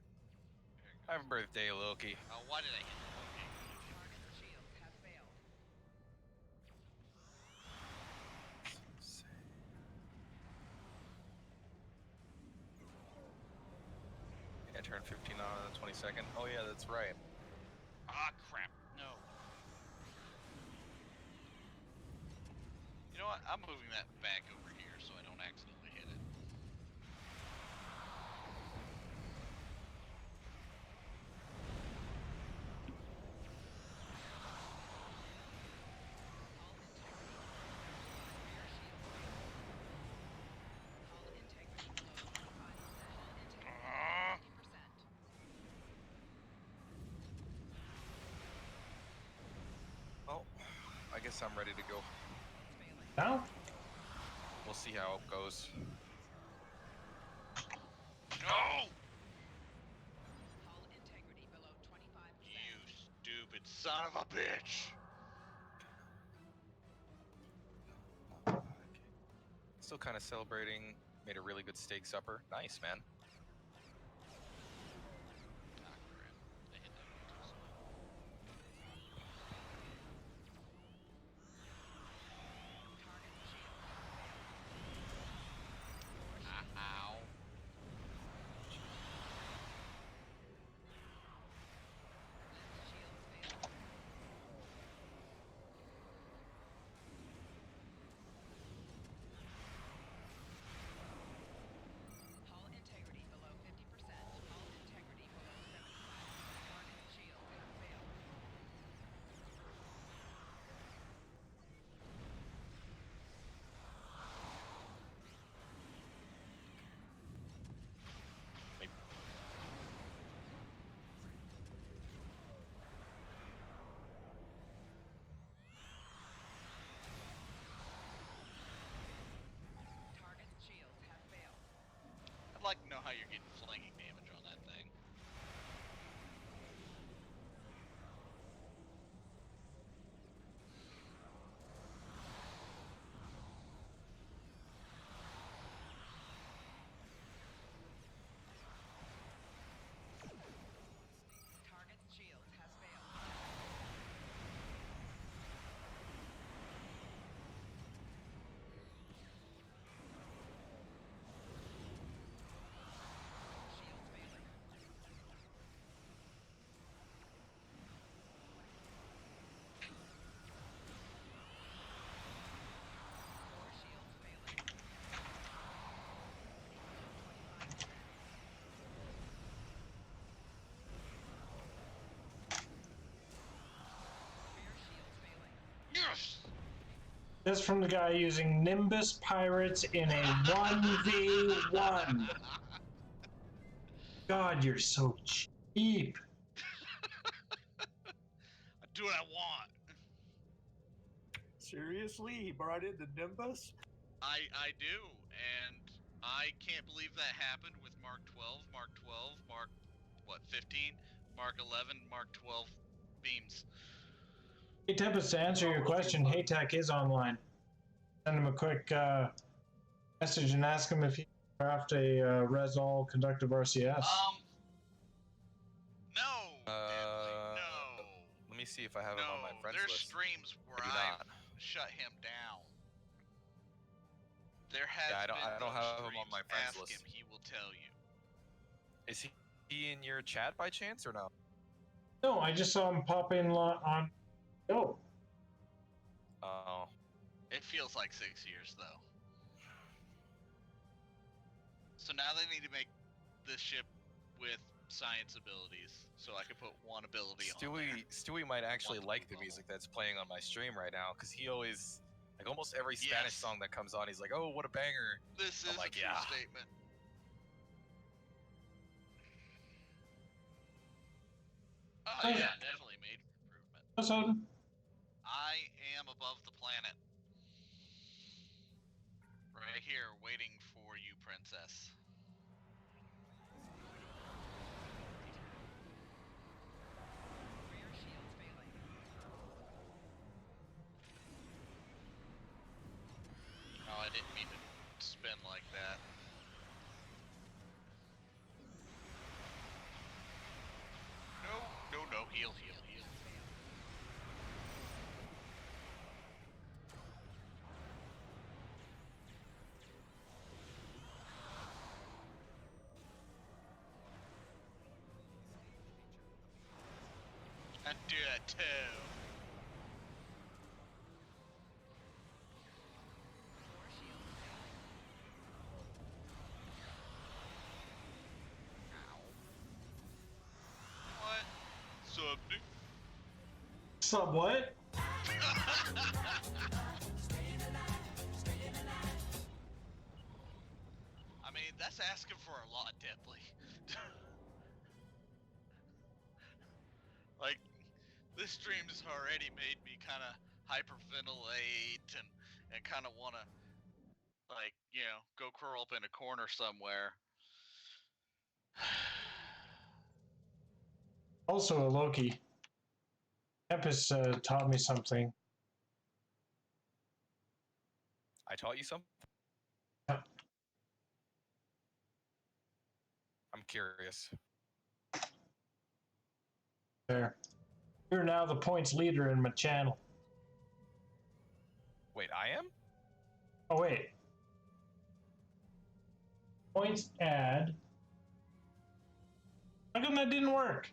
Happy birthday, Loki. Oh, why did I hit Loki? Target's shields have failed. I turned 15 on the 22nd. Oh yeah, that's right. Ah, crap. No. You know what? I'm moving that back over here so I don't accidentally hit it. Well, I guess I'm ready to go. Now? We'll see how it goes. No! You stupid son of a bitch! Still kind of celebrating. Made a really good steak supper. Nice, man. Ah, crap. I hit that one too slow. Ow. Hull integrity below 50%. Hull integrity below 75%. Target's shields have failed. Target's shields have failed. I'd like to know how you're getting flinging damage on that thing. Target's shields have failed. Shields failing. Core shields failing. Rear shields failing. Yes! This from the guy using Nimbus Pirates in a 1v1. God, you're so cheap. I do what I want. Seriously, he brought in the Nimbus? I do, and I can't believe that happened with Mark 12, Mark 12, Mark, what, 15? Mark 11, Mark 12 beams. Hey, Tempest, to answer your question, Haytech is online. Send him a quick message and ask him if he can craft a Resol conductive RCS. No. No. Let me see if I have him on my friends there's list. streams where I do I've not. shut him down. There has Yeah, I don't been have those him on streams. my friends Ask list. him, he will tell you. Is he in your chat by chance or no? No, I just saw him pop in on. Oh. Oh. It feels like 6 years though. So now they need to make this ship with science abilities, so I can put one ability on there. Stewie might actually like the music that's playing on my stream right now, because he always, like almost every Spanish song that comes on, he's like, "Oh, what a banger!" This I'm is like, a true yeah. statement. Oh yeah, definitely made improvement. I am above the planet. Right here, waiting for you, princess. Rear shields failing. Oh, I didn't mean to spin like that. do that too. Four shields down. What? Sub dude. Sub what? I mean, that's asking for a lot, Deadly. Like, this stream has already made me kind of hyperventilate and kind of want to, like, you know, go curl up in a corner somewhere. Also, Loki. Tempest taught me something. I taught you something? Yeah. I'm curious. There. You're now the points leader in my channel. Wait, I am? Oh, wait. Points add. How come that didn't work?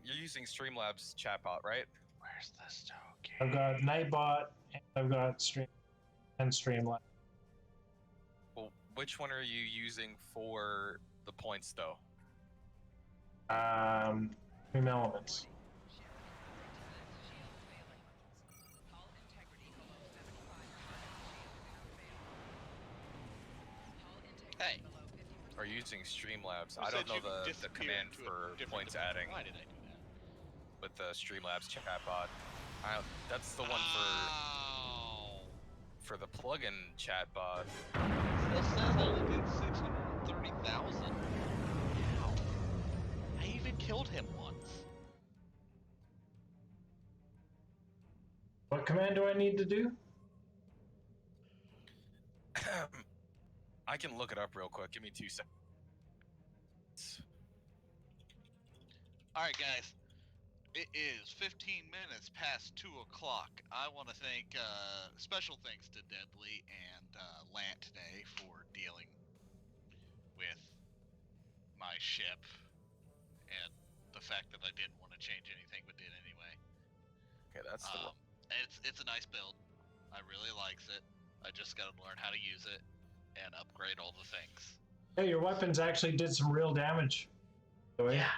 You're using Streamlabs chatbot, right? Where's the stove? I've got Nightbot, and I've got Streamlabs. Well, which one are you using for the points, though? Stream Elements. Hull integrity below 75%. Hey. Below 50%. Are you using Streamlabs? Who I don't said know you could the disappear command into a for different points dimension? adding Why did I do that? with the Streamlabs chatbot. That's the one for the plugin chatbot. Still says I only did 630,000. Wow. I even killed him once. What command do I need to do? I can look it up real quick. Give me 2 seconds. Alright, guys. It is 15 minutes past 2 o'clock. I want to thank, special thanks to Deadly and Lant today for dealing with my ship and the fact that I didn't want to change anything but did anyway. Okay, that's the one. It's a nice build. I really likes it. I just got to learn how to use it and upgrade all the things. Hey, your weapons actually did some real damage. Yeah.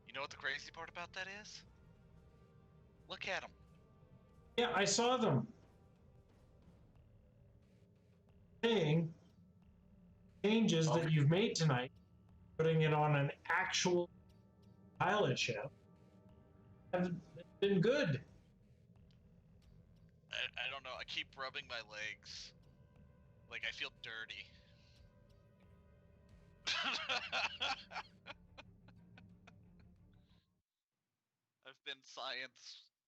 You know what the crazy part about that is? Look at them. Yeah, I saw them. Saying changes that you've made tonight, putting it on an actual pilot ship, have been good. I don't know. I keep rubbing my legs. Like I feel dirty. I've been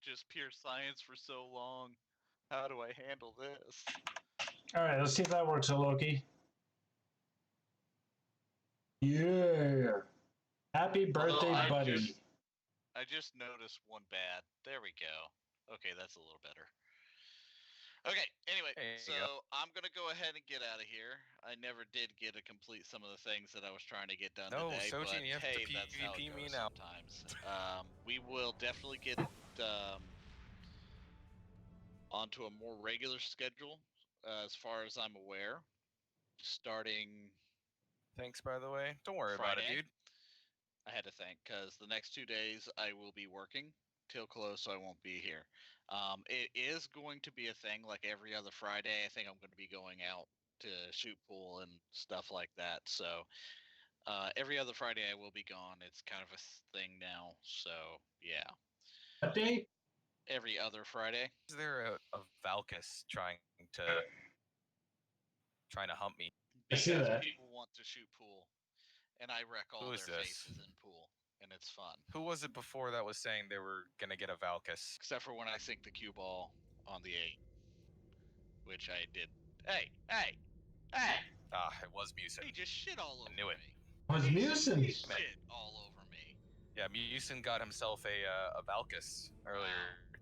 just pure science for so long. How do I handle this? All right, let's see if that works, Loki. Yeah. Happy birthday, buddy. I just noticed one bad. There we go. Okay, that's a little better. Okay, anyway, so I'm going to go ahead and get out of here. I never did get to complete some of the things that I was trying to get done today, Sojin, but you have hey, to that's how it PvP me goes now. sometimes. We will definitely get onto a more regular schedule, as far as I'm aware, starting Thanks, by the way. Don't worry Friday. about it, dude. I had to think, because the next 2 days I will be working till close, so I won't be here. It is going to be a thing like every other Friday. I think I'm going to be going out to shoot pool and stuff like that. So every other Friday I will be gone. It's kind of a thing now. So yeah. What day? Every other Friday. Is there a Valkus trying to hump me? Because people want to shoot pool, and I wreck all their faces in pool, and it's fun. Who was it before that was saying they were gonna get a Valkus? Except for when I sink the cue ball on the 8, which I did. Hey! Ah, it was Musin. He just shit all over me. I knew it. It was Musin. He shit all over me. Yeah, Musin got himself a Valkus earlier. Wow.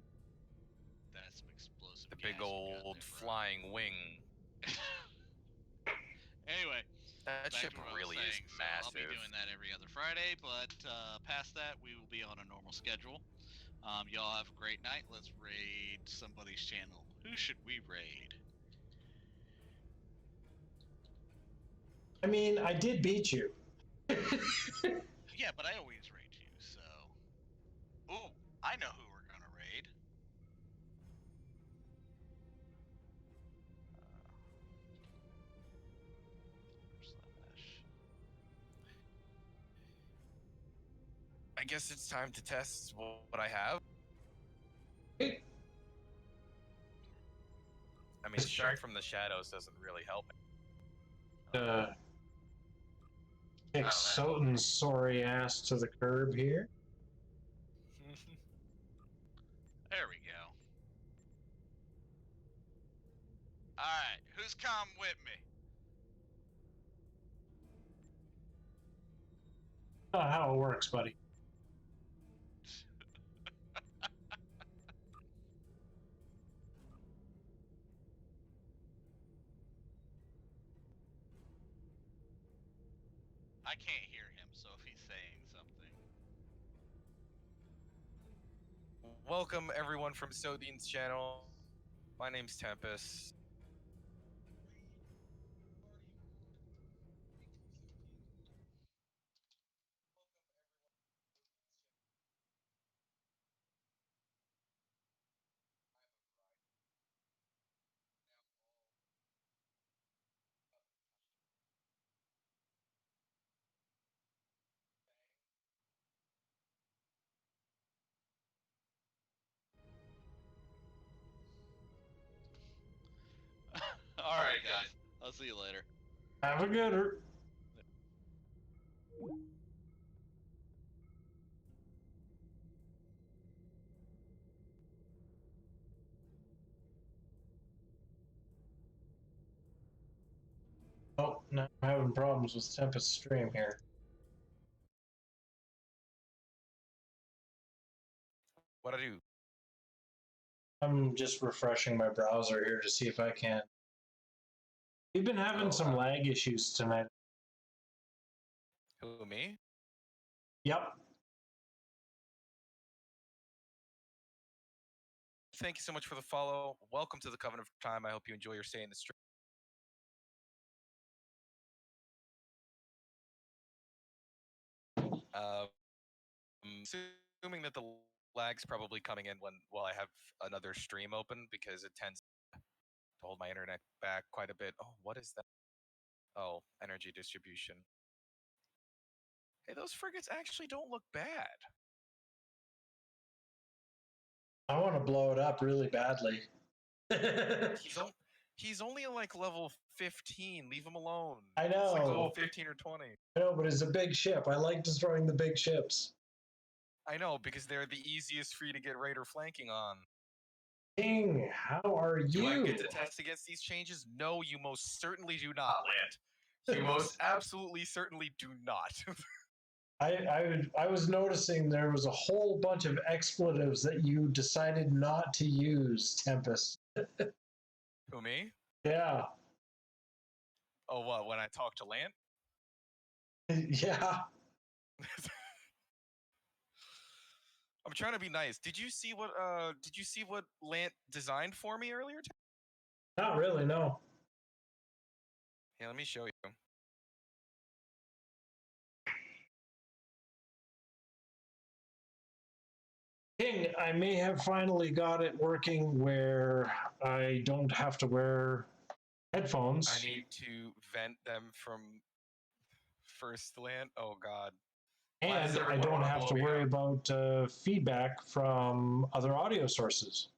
That's some explosive. The big old flying wing. Anyway. That back ship to what really I was is saying. So massive. I'll be doing that every other Friday, but past that, we will be on a normal schedule. Y'all have a great night. Let's raid somebody's channel. Who should we raid? I mean, I did beat you. Yeah, but I always raid you, so. Ooh, I know who we're gonna raid. I guess it's time to test what I have. I mean, Shark from the Shadows doesn't really help me. Kick Soten's sorry ass to the curb here. There we go. Alright, who's come with me? Not how it works, buddy. I can't hear him, so if he's saying something. Welcome everyone from Sodine's channel. My name's Tempest. Alright, guys. I'll see you later. Have a gooder. Oh, now I'm having problems with Tempest stream here. What'd I do? I'm just refreshing my browser here to see if I can. We've been having some lag issues tonight. Who, me? Yep. Thank you so much for the follow. Welcome to the Covenant of Time. I hope you enjoy your stay in the stream. Assuming that the lag's probably coming in while I have another stream open, because it tends to hold my internet back quite a bit. Oh, what is that? Oh, energy distribution. Hey, those frigates actually don't look bad. I want to blow it up really badly. He's only like level 15. Leave him alone. I know. It's like level 15 or 20. I know, but it's a big ship. I like destroying the big ships. I know, because they're the easiest for you to get raider flanking on. King, how are you? Do I get to test against these changes? No, you most certainly do not, Land. You most absolutely certainly do not. I was noticing there was a whole bunch of expletives that you decided not to use, Tempest. Who, me? Yeah. Oh, what? When I talk to Land? Yeah. I'm trying to be nice. Did you see what Lant designed for me earlier? Not really, no. Yeah, let me show you. King, I may have finally got it working where I don't have to wear headphones. I need to vent them from first Lant. Oh God. And I don't have to worry about feedback from other audio sources.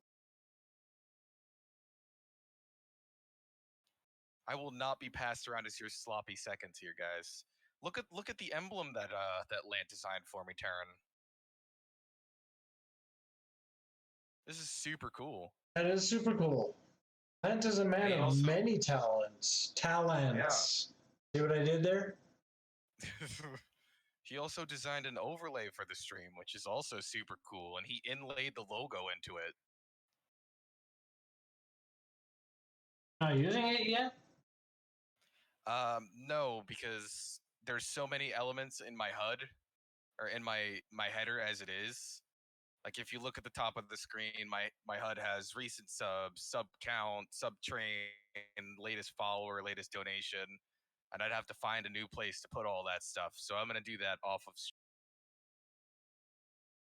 I will not be passed around as your sloppy seconds here, guys. Look at the emblem that Lant designed for me, Terran. This is super cool. That is super cool. Lant is a man of many talents. Talents. Yeah. See what I did there? He also designed an overlay for the stream, which is also super cool, and he inlaid the logo into it. Not using it yet? No, because there's so many elements in my HUD or in my header as it is. Like if you look at the top of the screen, my HUD has recent subs, sub count, sub train, latest follower, latest donation, and I'd have to find a new place to put all that stuff. So I'm gonna do that off of.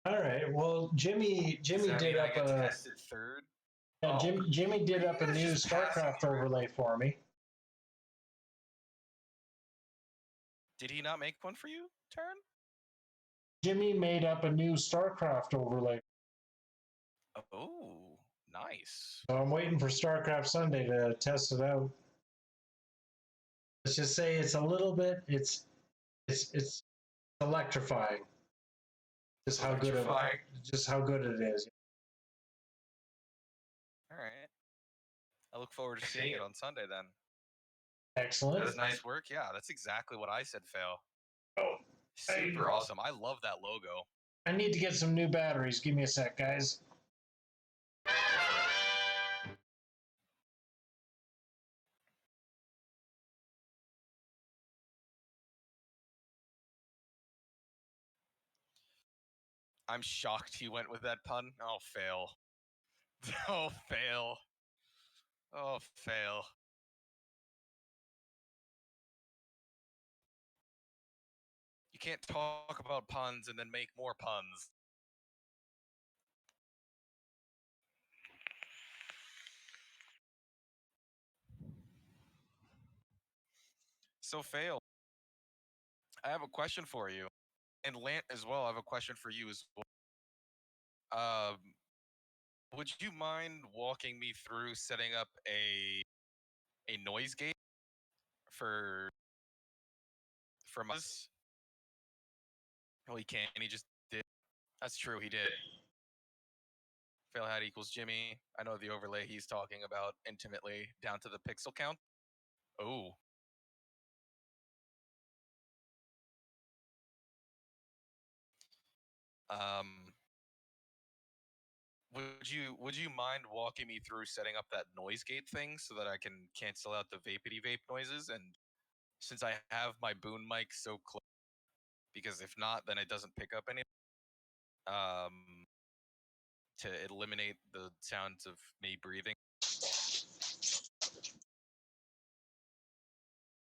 All right. Well, Jimmy did up a tested third. yeah, Jimmy did up a new StarCraft overlay for me. Did he not make one for you, Turn? Jimmy made up a new StarCraft overlay. Oh, nice. So I'm waiting for StarCraft Sunday to test it out. Let's just say it's a little bit. It's electrifying. Just how good it is. All right. I look forward to seeing it on Sunday then. Excellent. That's nice work. Yeah, that's exactly what I said, Fail. Oh, super awesome. I love that logo. I need to get some new batteries. Give me a sec, guys. I'm shocked he went with that pun. Oh, fail. Oh, fail. Oh, fail. You can't talk about puns and then make more puns. So, fail. I have a question for you. And Lant as well, I have a question for you as well. Would you mind walking me through setting up a noise gate for us? Oh, he can't. He just did. That's true. He did. Failhat equals Jimmy. I know the overlay he's talking about intimately down to the pixel count. Oh. Would you mind walking me through setting up that noise gate thing so that I can cancel out the vapity vape noises? And since I have my boom mic so close, because if not, then it doesn't pick up any. To eliminate the sounds of me breathing.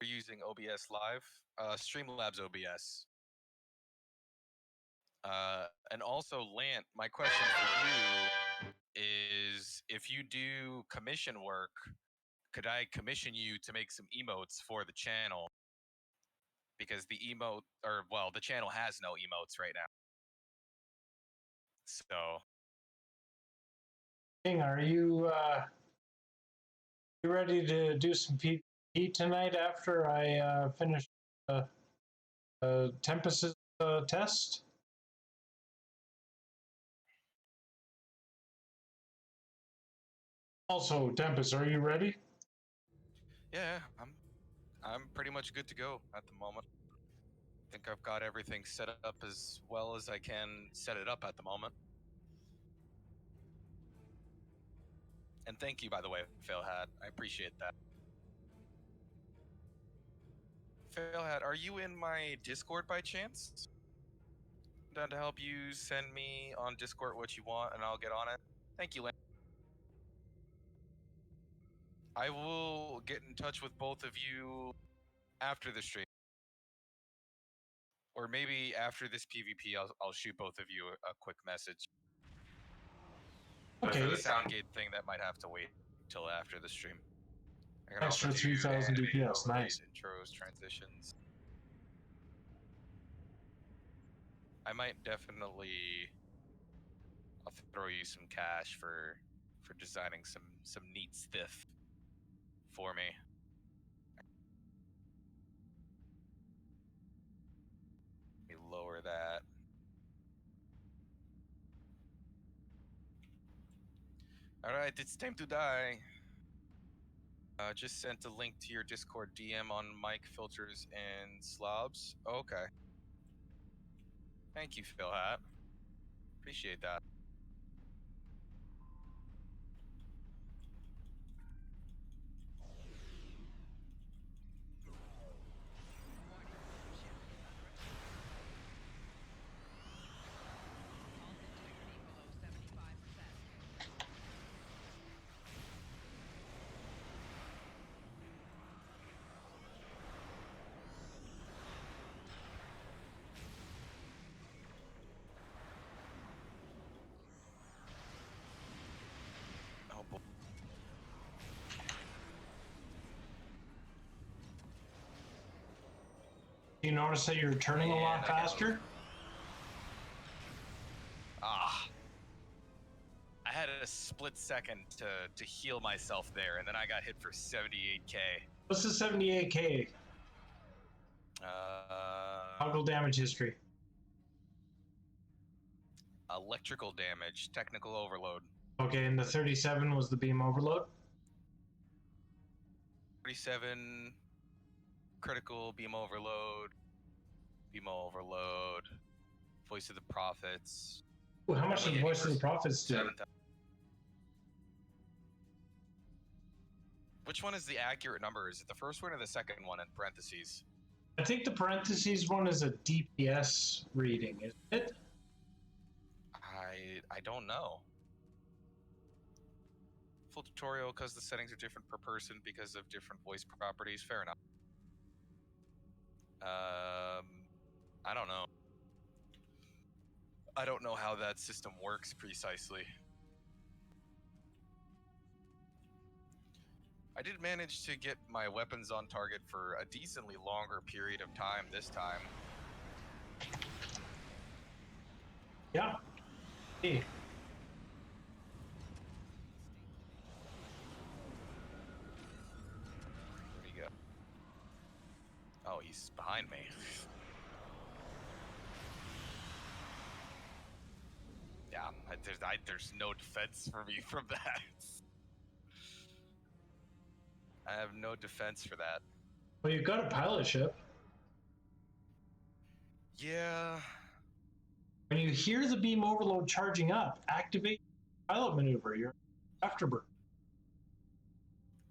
We're using OBS Live, Streamlabs OBS. And also, Lant, my question for you is, if you do commission work, could I commission you to make some emotes for the channel? Because the emote, or well, the channel has no emotes right now. So. Are you ready to do some PvP tonight after I finish Tempest's test? Also, Tempest, are you ready? Yeah, I'm pretty much good to go at the moment. I think I've got everything set up as well as I can set it up at the moment. And thank you, by the way, Failhat. I appreciate that. Failhat, are you in my Discord by chance? Down to help you send me on Discord what you want, and I'll get on it. Thank you, Lynn. I will get in touch with both of you after the stream. Or maybe after this PvP, I'll shoot both of you a quick message. Okay. For the Soundgate thing, that might have to wait till after the stream. Extra 3,000 DPS, nice. Intros, transitions. I might definitely. I'll throw you some cash for designing some neat stuff for me. Let me lower that. All right, it's time to die. Just sent a link to your Discord DM on mic filters and slobs. Okay. Thank you, Philhat. Appreciate that. You notice that you're turning a lot faster? I had a split second to heal myself there, and then I got hit for 78k. What's the 78k? Toggle damage history. Electrical damage, technical overload. Okay, and the 37 was the beam overload? 37, critical, beam overload, voice of the prophets. Ooh, how much did voice of the prophets do? 7,000. Which one is the accurate number? Is it the first one or the second one in parentheses? I think the parentheses one is a DPS reading, isn't it? I don't know. Full tutorial because the settings are different per person because of different voice properties. Fair enough. I don't know. I don't know how that system works precisely. I did manage to get my weapons on target for a decently longer period of time this time. Yeah. Hey. Where'd he go? Oh, he's behind me. Yeah, there's no defense for me from that. I have no defense for that. Well, you've got a pilot ship. Yeah. When you hear the beam overload charging up, activate pilot maneuver. You're afterburn.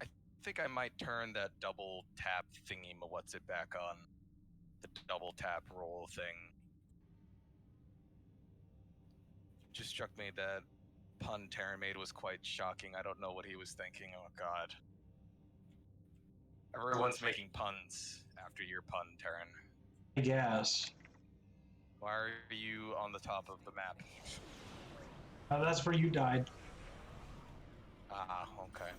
I think I might turn that double tap thingy, what's it back on? The double tap roll thing. Just struck me that pun Terran made was quite shocking. I don't know what he was thinking. Oh god. Everyone's making puns after your pun, Terran. I guess. Why are you on the top of the map? That's where you died. Ah, okay.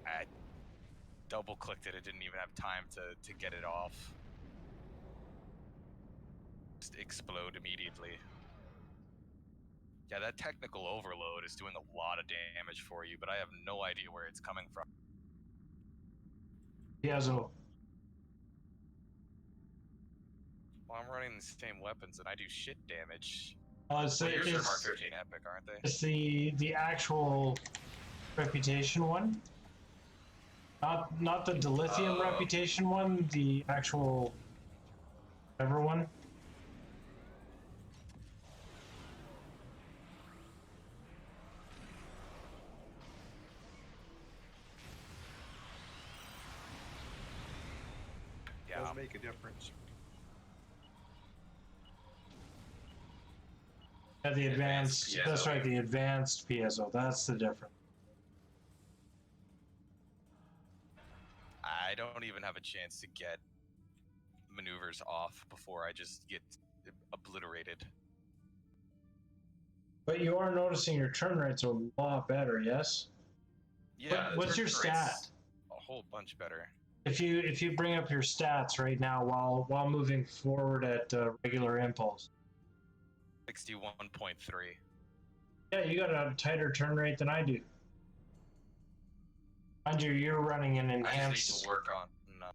I double clicked it. I didn't even have time to get it off. Just explode immediately. Yeah, that technical overload is doing a lot of damage for you, but I have no idea where it's coming from. Piezo. Well, I'm running the same weapons and I do shit damage. Yours are Mark 15 epic, aren't they? It's the actual reputation one. Not the dilithium reputation one, the actual whatever one. Yeah. Does make a difference. Yeah, the advanced, that's right, the advanced piezo, that's the difference. I don't even have a chance to get maneuvers off before I just get obliterated. But you are noticing your turn rates are a lot better, yes? Yeah. What's your stat? A whole bunch better. If you bring up your stats right now while moving forward at regular impulse. 61.3. Yeah, you got a tighter turn rate than I do. Mind you, you're running an enhanced. I just need to work on. No.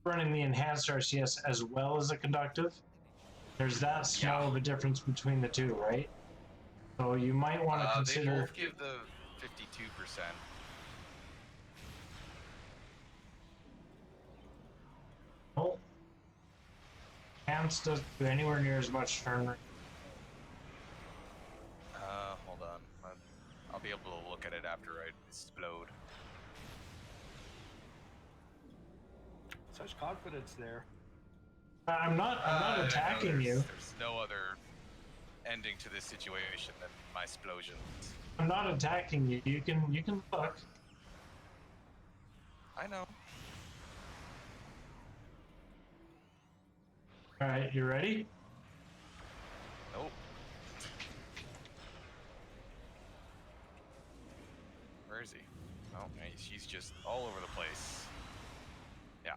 Running the enhanced RCS as well as the conductive. There's that small of a difference between the two, right? So you might want to consider. They both give the 52%. Oh. Enhanced doesn't do anywhere near as much turn rate. Hold on. I'll be able to look at it after I explode. Such confidence there. I'm not attacking you. There's no other ending to this situation than my explosion. I'm not attacking you. You can look. I know. All right, you ready? Nope. Where Where is he? Oh, he's just all over the place. Yeah.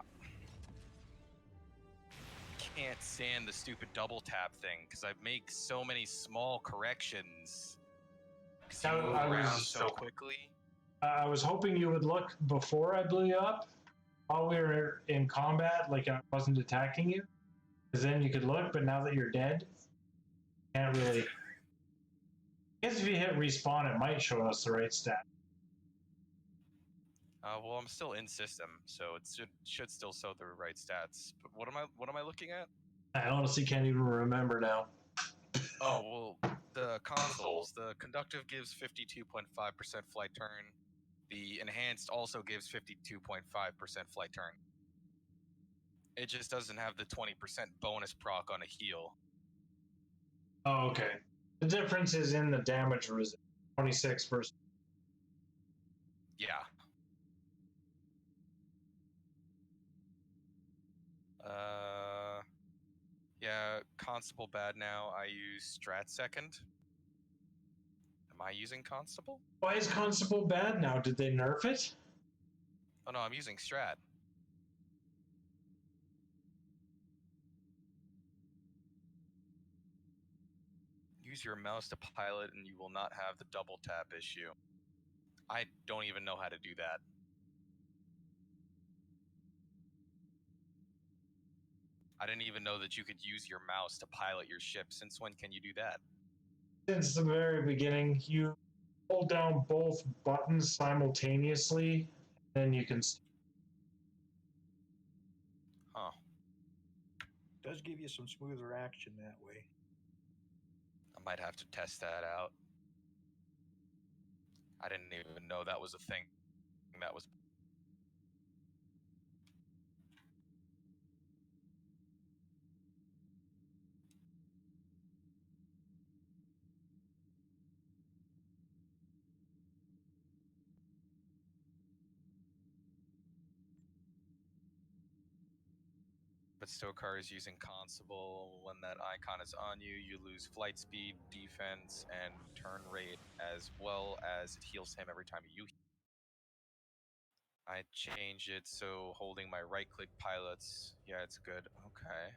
Can't stand the stupid double tap thing because I make so many small corrections. Because you move around so quickly. I was hoping you would look before I blew you up while we were in combat, like I wasn't attacking you. Because then you could look, but now that you're dead, can't really. I guess if you hit respawn, it might show us the right stat. Well, I'm still in system, so it should still show the right stats. But what am I looking at? I honestly can't even remember now. Oh, well, the consoles. The conductive gives 52.5% flight turn. The enhanced also gives 52.5% flight turn. It just doesn't have the 20% bonus proc on a heal. Oh, okay. The difference is in the damage resist. 26 versus. Yeah. Yeah, Constable bad now. I use Strat second. Am I using Constable? Why is Constable bad now? Did they nerf it? Oh no, I'm using Strat. Use your mouse to pilot and you will not have the double tap issue. I don't even know how to do that. I didn't even know that you could use your mouse to pilot your ship. Since when can you do that? Since the very beginning, you hold down both buttons simultaneously, then you can. Huh. Does give you some smoother action that way. I might have to test that out. I didn't even know that was a thing. That was. But Stokar is using Constable. When that icon is on you, you lose flight speed, defense, and turn rate, as well as it heals him every time you heal. I change it so holding my right click pilots. Yeah, it's good. Okay.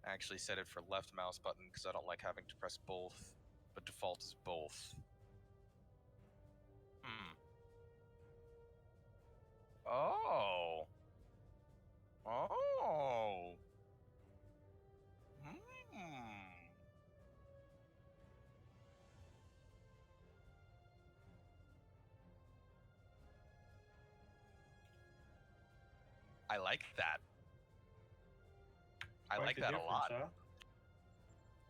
I actually set it for left mouse button because I don't like having to press both, but default is both. Oh. Oh. I like that. I like that a lot. Huh?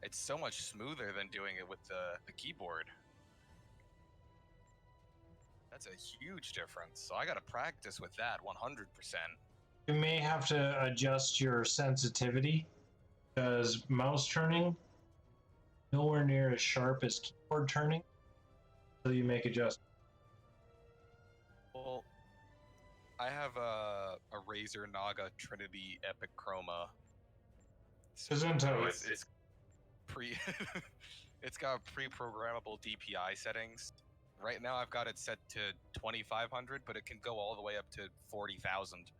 It's so much smoother than doing it with the keyboard. That's a huge difference. So I gotta practice with that 100%. You may have to adjust your sensitivity because mouse turning nowhere near as sharp as keyboard turning. So you make adjustments. Well, I have a Razer Naga Trinity Epic Chroma. So it's pre it's got pre-programmable DPI settings. Right now I've got it set to 2500, but it can go all the way up to 40,000.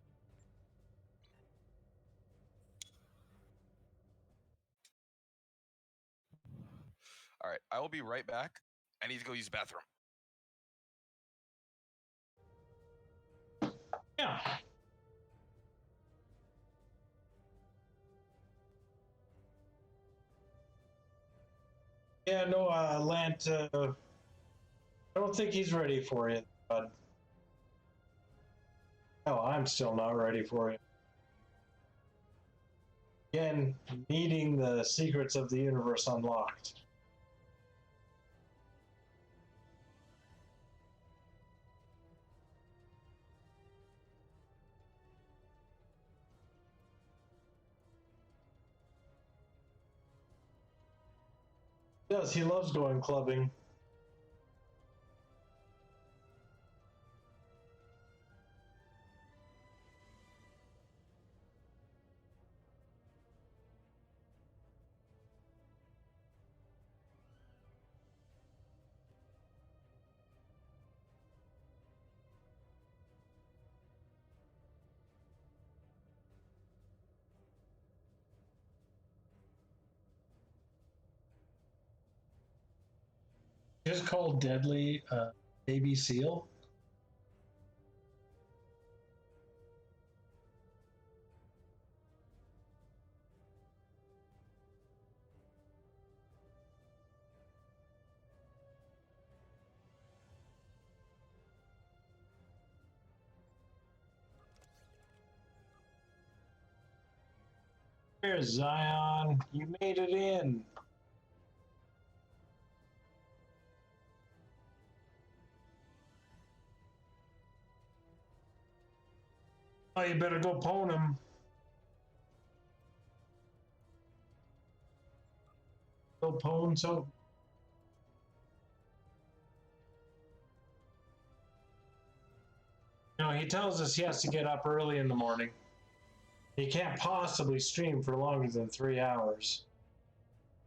All right, I will be right back. I need to go use the bathroom. Yeah. Yeah, no, Lant, I don't think he's ready for it, but no, I'm still not ready for it. Again, needing the secrets of the universe unlocked. Yes, he loves going clubbing. Just called Deadly Baby Seal. There's Zion. You made it in. Oh, you better go pwn him. Go pwn so. You know, he tells us he has to get up early in the morning. He can't possibly stream for longer than 3 hours.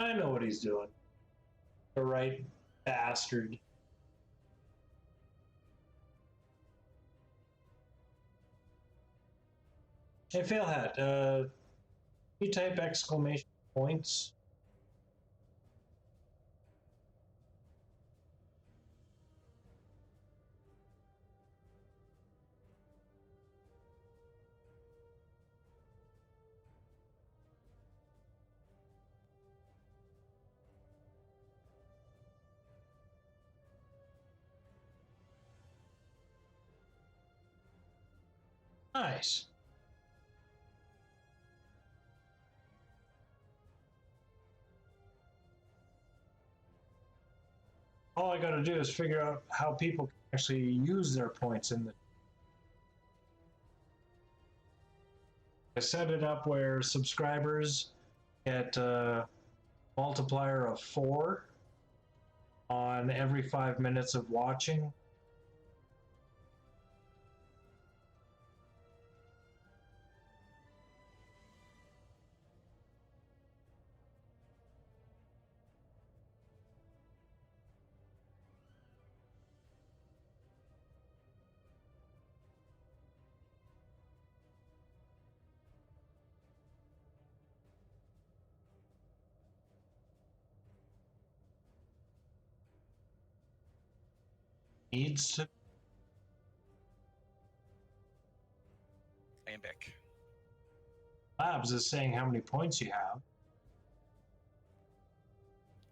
I know what he's doing. The right bastard. Hey, Failhat, you type exclamation points? Nice. All I gotta do is figure out how people can actually use their points in the. I set it up where subscribers get a multiplier of 4 on every 5 minutes of watching. Needs to. Lambic. Labs is saying how many points you have.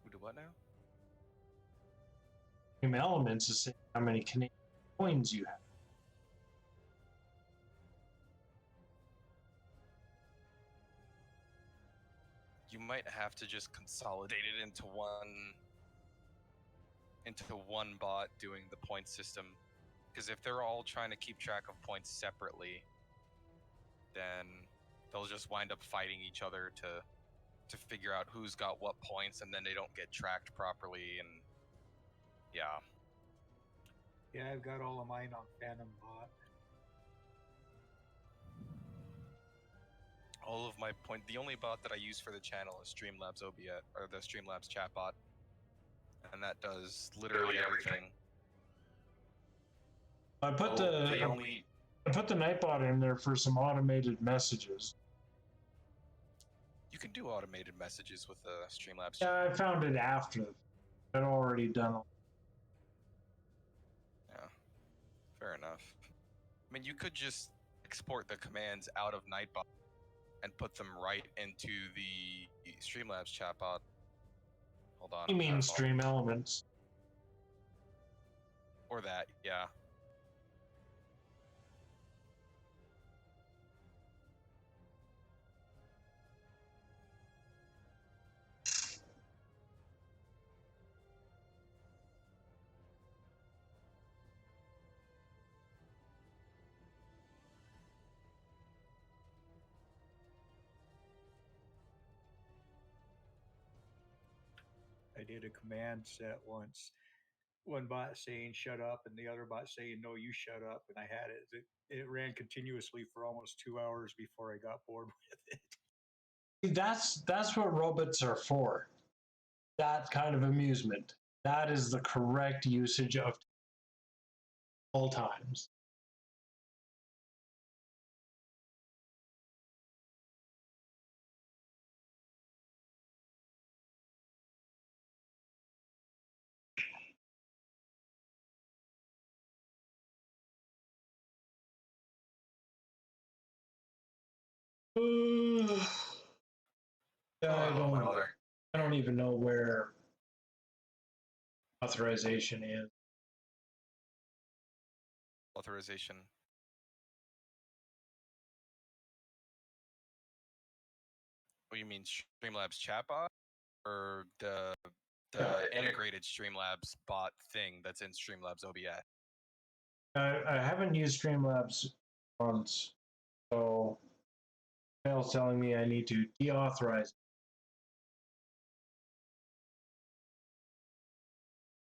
Who do what now? Game Elements is saying how many Canadian coins you have. You might have to just consolidate it into one bot doing the point system, because if they're all trying to keep track of points separately, then they'll just wind up fighting each other to figure out who's got what points, and then they don't get tracked properly, and yeah. Yeah, I've got all of mine on Phantom Bot. All of my the only bot that I use for the channel is Streamlabs OBS, or the Streamlabs chat bot, and that does literally everything. I put the Nightbot in there for some automated messages. You can do automated messages with the Streamlabs. Yeah, I found it after I'd already done it. Yeah, fair enough. I mean, you could just export the commands out of Nightbot and put them right into the Streamlabs chatbot. Hold on. You mean Stream Elements? Or that, yeah. I did a command set once. One bot saying shut up and the other bot saying no, you shut up, and I had it ran continuously for almost 2 hours before I got bored with it. That's what robots are for. That kind of amusement. That is the correct usage of all times. Yeah, Oh, I don't even know where authorization is. authorization. What do you mean, Streamlabs chatbot, or the integrated Streamlabs bot thing that's in Streamlabs OBS? I haven't used Streamlabs once, so email's telling me I need to deauthorize.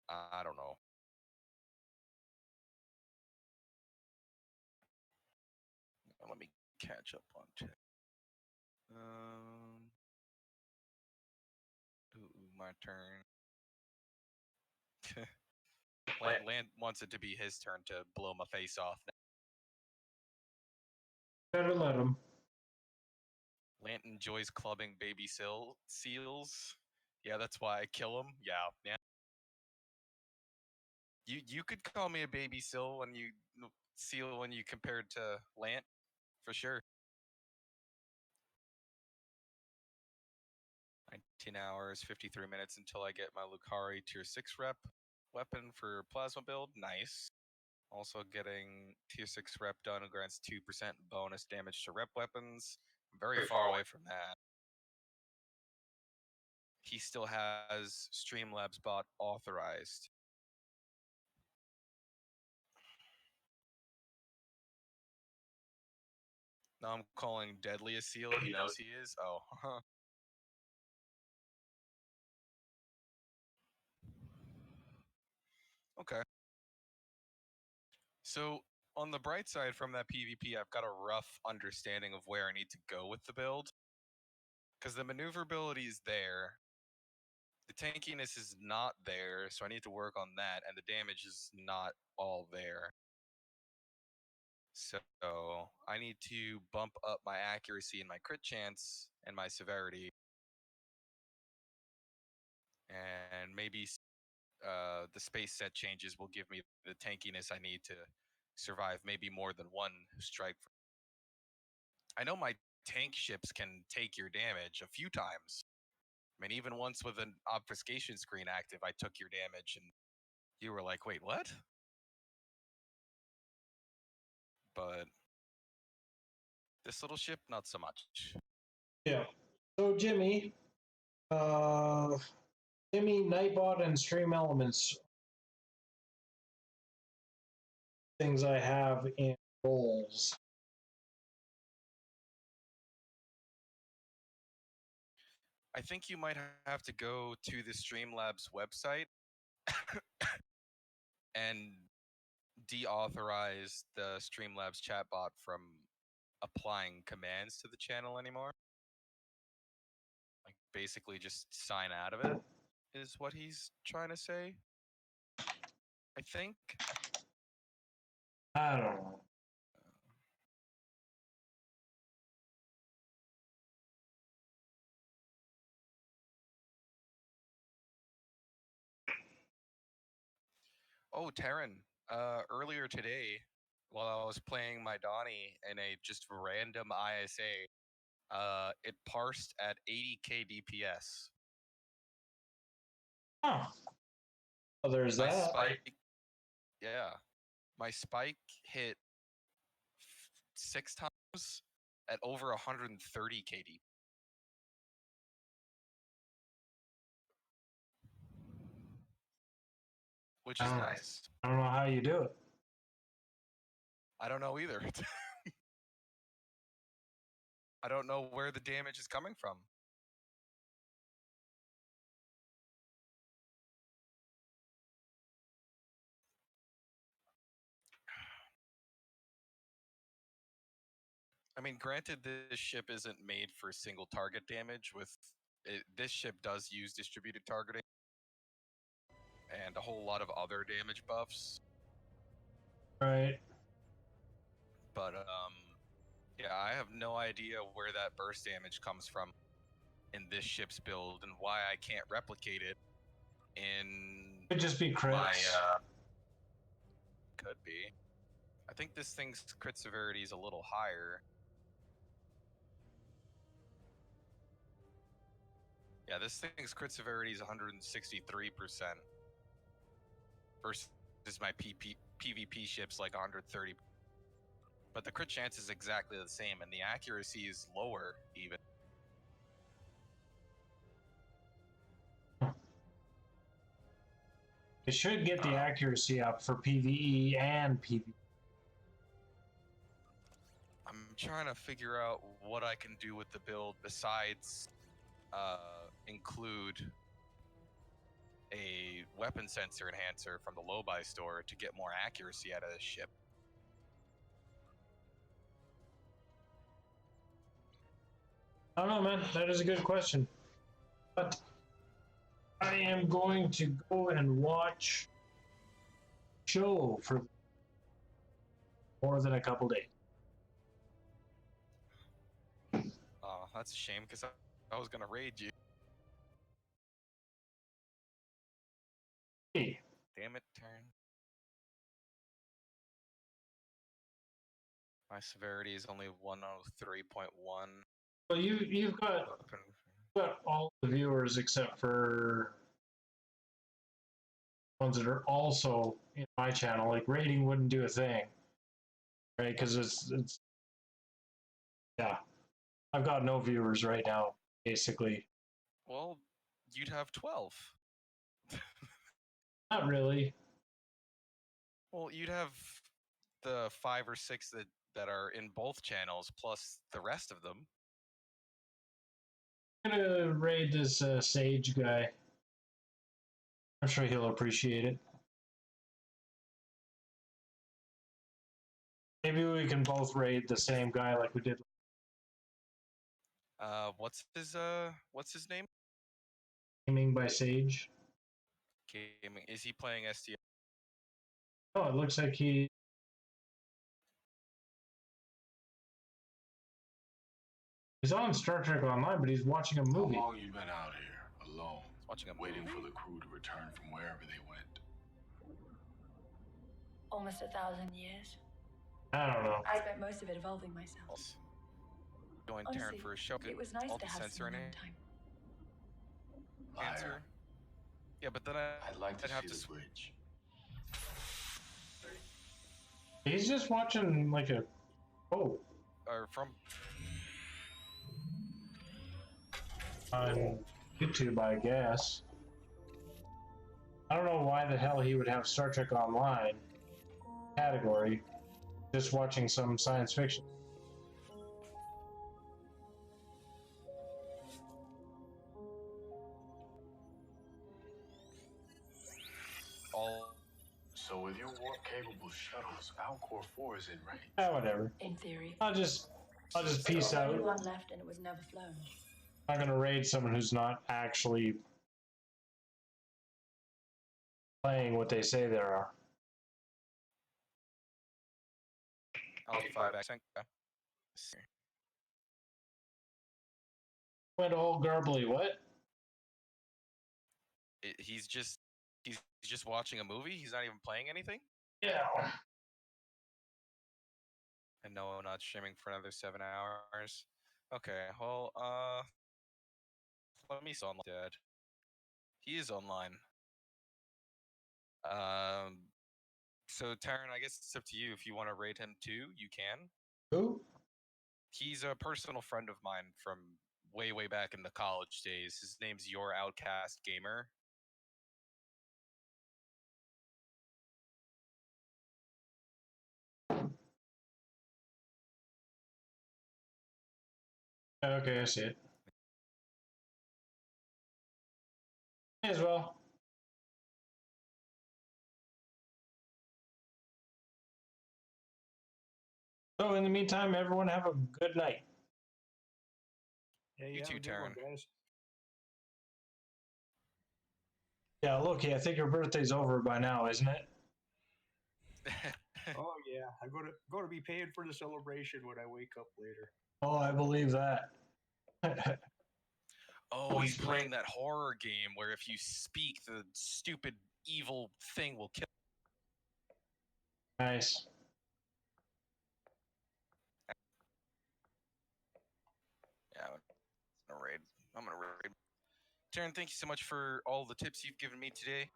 I don't know. Let me catch up on chat. My turn. Land wants it to be his turn to blow my face off. Better let him. Lant enjoys clubbing baby seals. Yeah, that's why I kill him. Yeah. You could call me a baby seal when you compared to Lant, for sure. 19 hours, 53 minutes until I get my Lucario tier 6 rep weapon for plasma build. Nice. Also getting tier 6 rep done grants 2% bonus damage to rep weapons. I'm very far away from that. He still has Streamlabs bot authorized. Now I'm calling Deadly a seal. He knows he is. Oh, okay. So on the bright side from that PvP, I've got a rough understanding of where I need to go with the build. Because the maneuverability is there. The tankiness is not there, so I need to work on that, and the damage is not all there. So I need to bump up my accuracy and my crit chance and my severity. And maybe the space set changes will give me the tankiness I need to survive maybe more than one strike. I know my tank ships can take your damage a few times. I mean, even once with an obfuscation screen active, I took your damage and you were like, wait, what? But this little ship, not so much. Yeah. So Jimmy, Nightbot, and Stream Elements things I have in roles. I think you might have to go to the Streamlabs website and deauthorize the Streamlabs chatbot from applying commands to the channel anymore. Like basically just sign out of it is what he's trying to say. I think. I don't know. Oh, Taryn, earlier today, while I was playing my Donnie in a just random ISA, it parsed at 80k DPS. Huh. Well, there's my that. Spike, yeah, my spike hit 6 times at over 130 KD. Which is nice. I don't know how you do it. I don't know either. I don't know where the damage is coming from. I mean, granted, this ship isn't made for single target damage. This ship does use distributed targeting and a whole lot of other damage buffs. Right. But yeah, I have no idea where that burst damage comes from in this ship's build and why I can't replicate it in. Could just be crits. Could be. I think this thing's crit severity is a little higher. Yeah, this thing's crit severity is 163% versus my PvP ships like 130. But the crit chance is exactly the same, and the accuracy is lower even. It should get the accuracy up for PvE and PvP. I'm trying to figure out what I can do with the build besides include a weapon sensor enhancer from the low-buy store to get more accuracy out of this ship. I don't know, man. That is a good question. But I am going to go and watch show for more than a couple days. Oh, that's a shame because I was gonna raid you. Hey, Damn it, turn. My severity is only 103.1. well, you've got all the viewers except for ones that are also in my channel. Like rating wouldn't do a thing, right? Because it's yeah. I've got no viewers right now, basically. Well, you'd have 12. Not really. Well, you'd have the 5 or 6 that are in both channels plus the rest of them. I'm gonna raid this Sage guy. I'm sure he'll appreciate it. Maybe we can both raid the same guy like we did. What's his name? Gaming by Sage. Gaming. Is he playing STL? Oh, it looks like he's on Star Trek Online, but he's watching a movie. How long you been out here, alone, Watching a waiting movie? for the crew to return from wherever they went? Almost 1,000 years. I don't know. I spent most of it evolving myself. Join Honestly, Terran for a show. it was nice I'll to be have censoring some it. time. Answer. Yeah, but then I'd like to I'd have see to the bridge. He's just watching like a or from on YouTube, I guess. I don't know why the hell he would have Star Trek Online category. Just watching some science fiction. all. So with your warp-capable shuttles, Alcor 4 is in range. Whatever. In theory. I'll just peace There was out. only one left and it was never flown. I'm not gonna raid someone who's not actually playing what they say they are. I'll 5x. Went all garbly. What? He's just watching a movie. He's not even playing anything. Yeah. And no, not streaming for another 7 hours. Okay, well, let me see online. Dead. He is online. So Taryn, I guess it's up to you. If you want to rate him too, you can. Who? He's a personal friend of mine from way back in the college days. His name's Your Outcast Gamer. Okay, I see it. May as well. So in the meantime, everyone have a good night. Yeah, You have too, a good one, Taryn. guys. Yeah, Loki, I think your birthday's over by now, isn't it? Oh yeah, I'm gonna be paying for the celebration when I wake up later. Oh, I believe that. Oh, he's playing that horror game where if you speak, the stupid evil thing will kill. Nice. Yeah, I'm gonna raid. Taryn, thank you so much for all the tips you've given me today,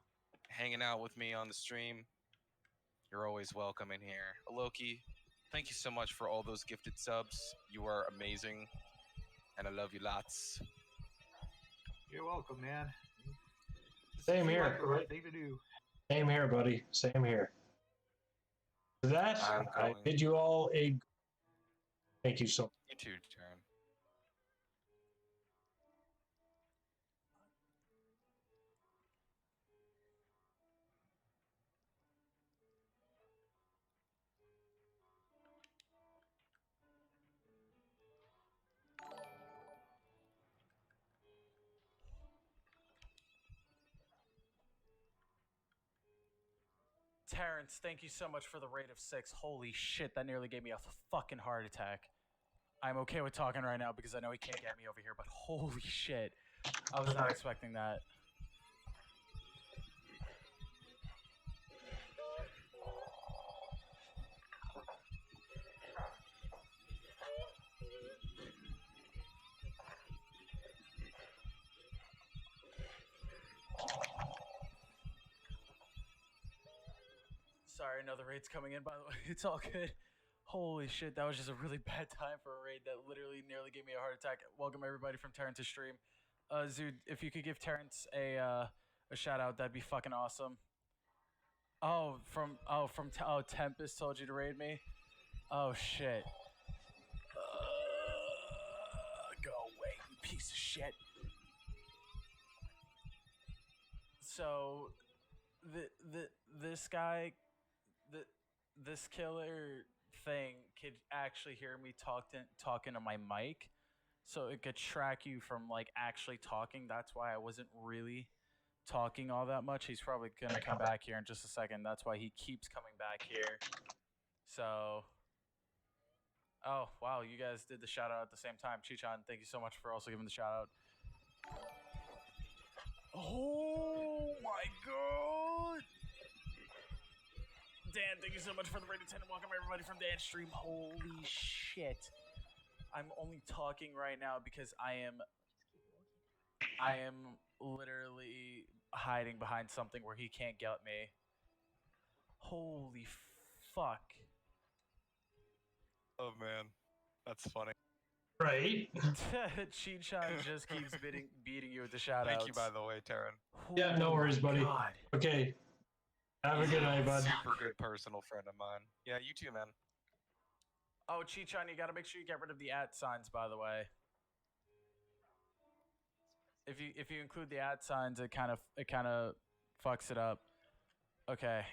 hanging out with me on the stream. You're always welcome in here. Loki, thank you so much for all those gifted subs. You are amazing, and I love you lots. You're welcome, man. Same Seems here. like the right thing to do. Same here, buddy. Same here. For that, I bid you all a thank you so much. You too, Taryn. Terrence, thank you so much for the rate of 6. Holy shit, that nearly gave me a fucking heart attack. I'm okay with talking right now because I know he can't get me over here, but holy shit. I was not expecting that. Sorry, another raid's coming in, by the way. It's all good. Holy shit, that was just a really bad time for a raid that literally nearly gave me a heart attack. Welcome everybody from Terrence's stream. Zood, if you could give Terrence a shout out, that'd be fucking awesome. Tempest told you to raid me? Oh shit. Go away, you piece of shit. So, this guy, this killer thing could actually hear me talking to my mic, so it could track you from like actually talking. That's why I wasn't really talking all that much. He's probably gonna come back here in just a second. That's why he keeps coming back here. So, oh wow, you guys did the shout out at the same time. Chichan, thank you so much for also giving the shout out. Oh my god! Dan, thank you so much for the rated 10 and welcome everybody from Dan's stream. Holy shit. I'm only talking right now because I am literally hiding behind something where he can't get me. Holy fuck. Oh man, that's funny. Right. Chichan just keeps beating you with the shout outs. Thank you, by the way, Taryn. Yeah, no worries, buddy. God. Okay. Have a good night, bud. Super good personal friend of mine. Yeah, you too, man. Oh, Chichan, you gotta make sure you get rid of the @ signs, by the way. If you include the @ signs, it kind of fucks it up. Okay.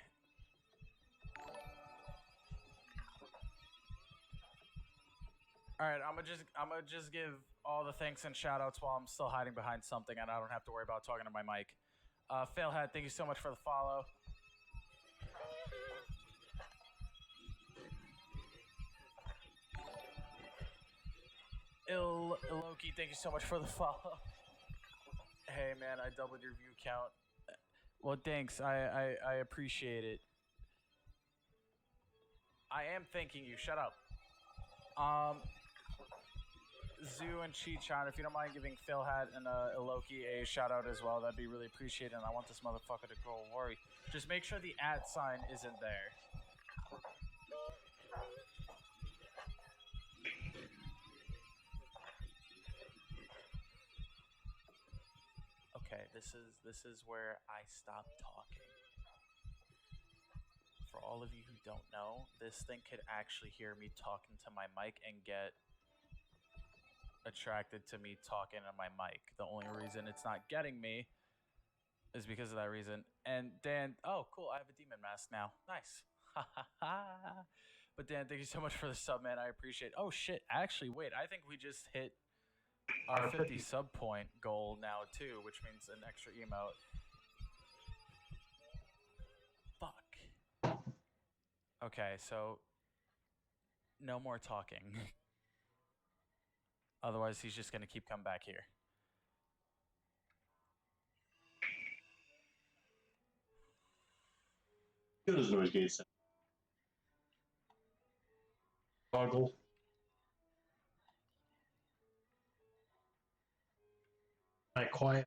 All right, I'm gonna just give all the thanks and shout outs while I'm still hiding behind something and I don't have to worry about talking to my mic. Failhead, thank you so much for the follow. Loki, thank you so much for the follow. Hey man, I doubled your view count. Well, thanks. I appreciate it. I am thanking you. Shut up. Zoo and Chichan, if you don't mind giving Philhat and Loki a shout out as well, that'd be really appreciated. And I want this motherfucker to go worry. Just make sure the @ sign isn't there. Okay, this is where I stop talking. For all of you who don't know, this thing could actually hear me talking to my mic and get attracted to me talking to my mic. The only reason it's not getting me is because of that reason. And Dan, oh cool, I have a demon mask now. Nice. But Dan, thank you so much for the sub, man. I appreciate it. Oh shit, actually, wait, I think we just hit our 50 sub point goal now too, which means an extra emote. Fuck. Okay, so no more talking. Otherwise, he's just gonna keep coming back here. Good as noise gates. Toggle. I quiet.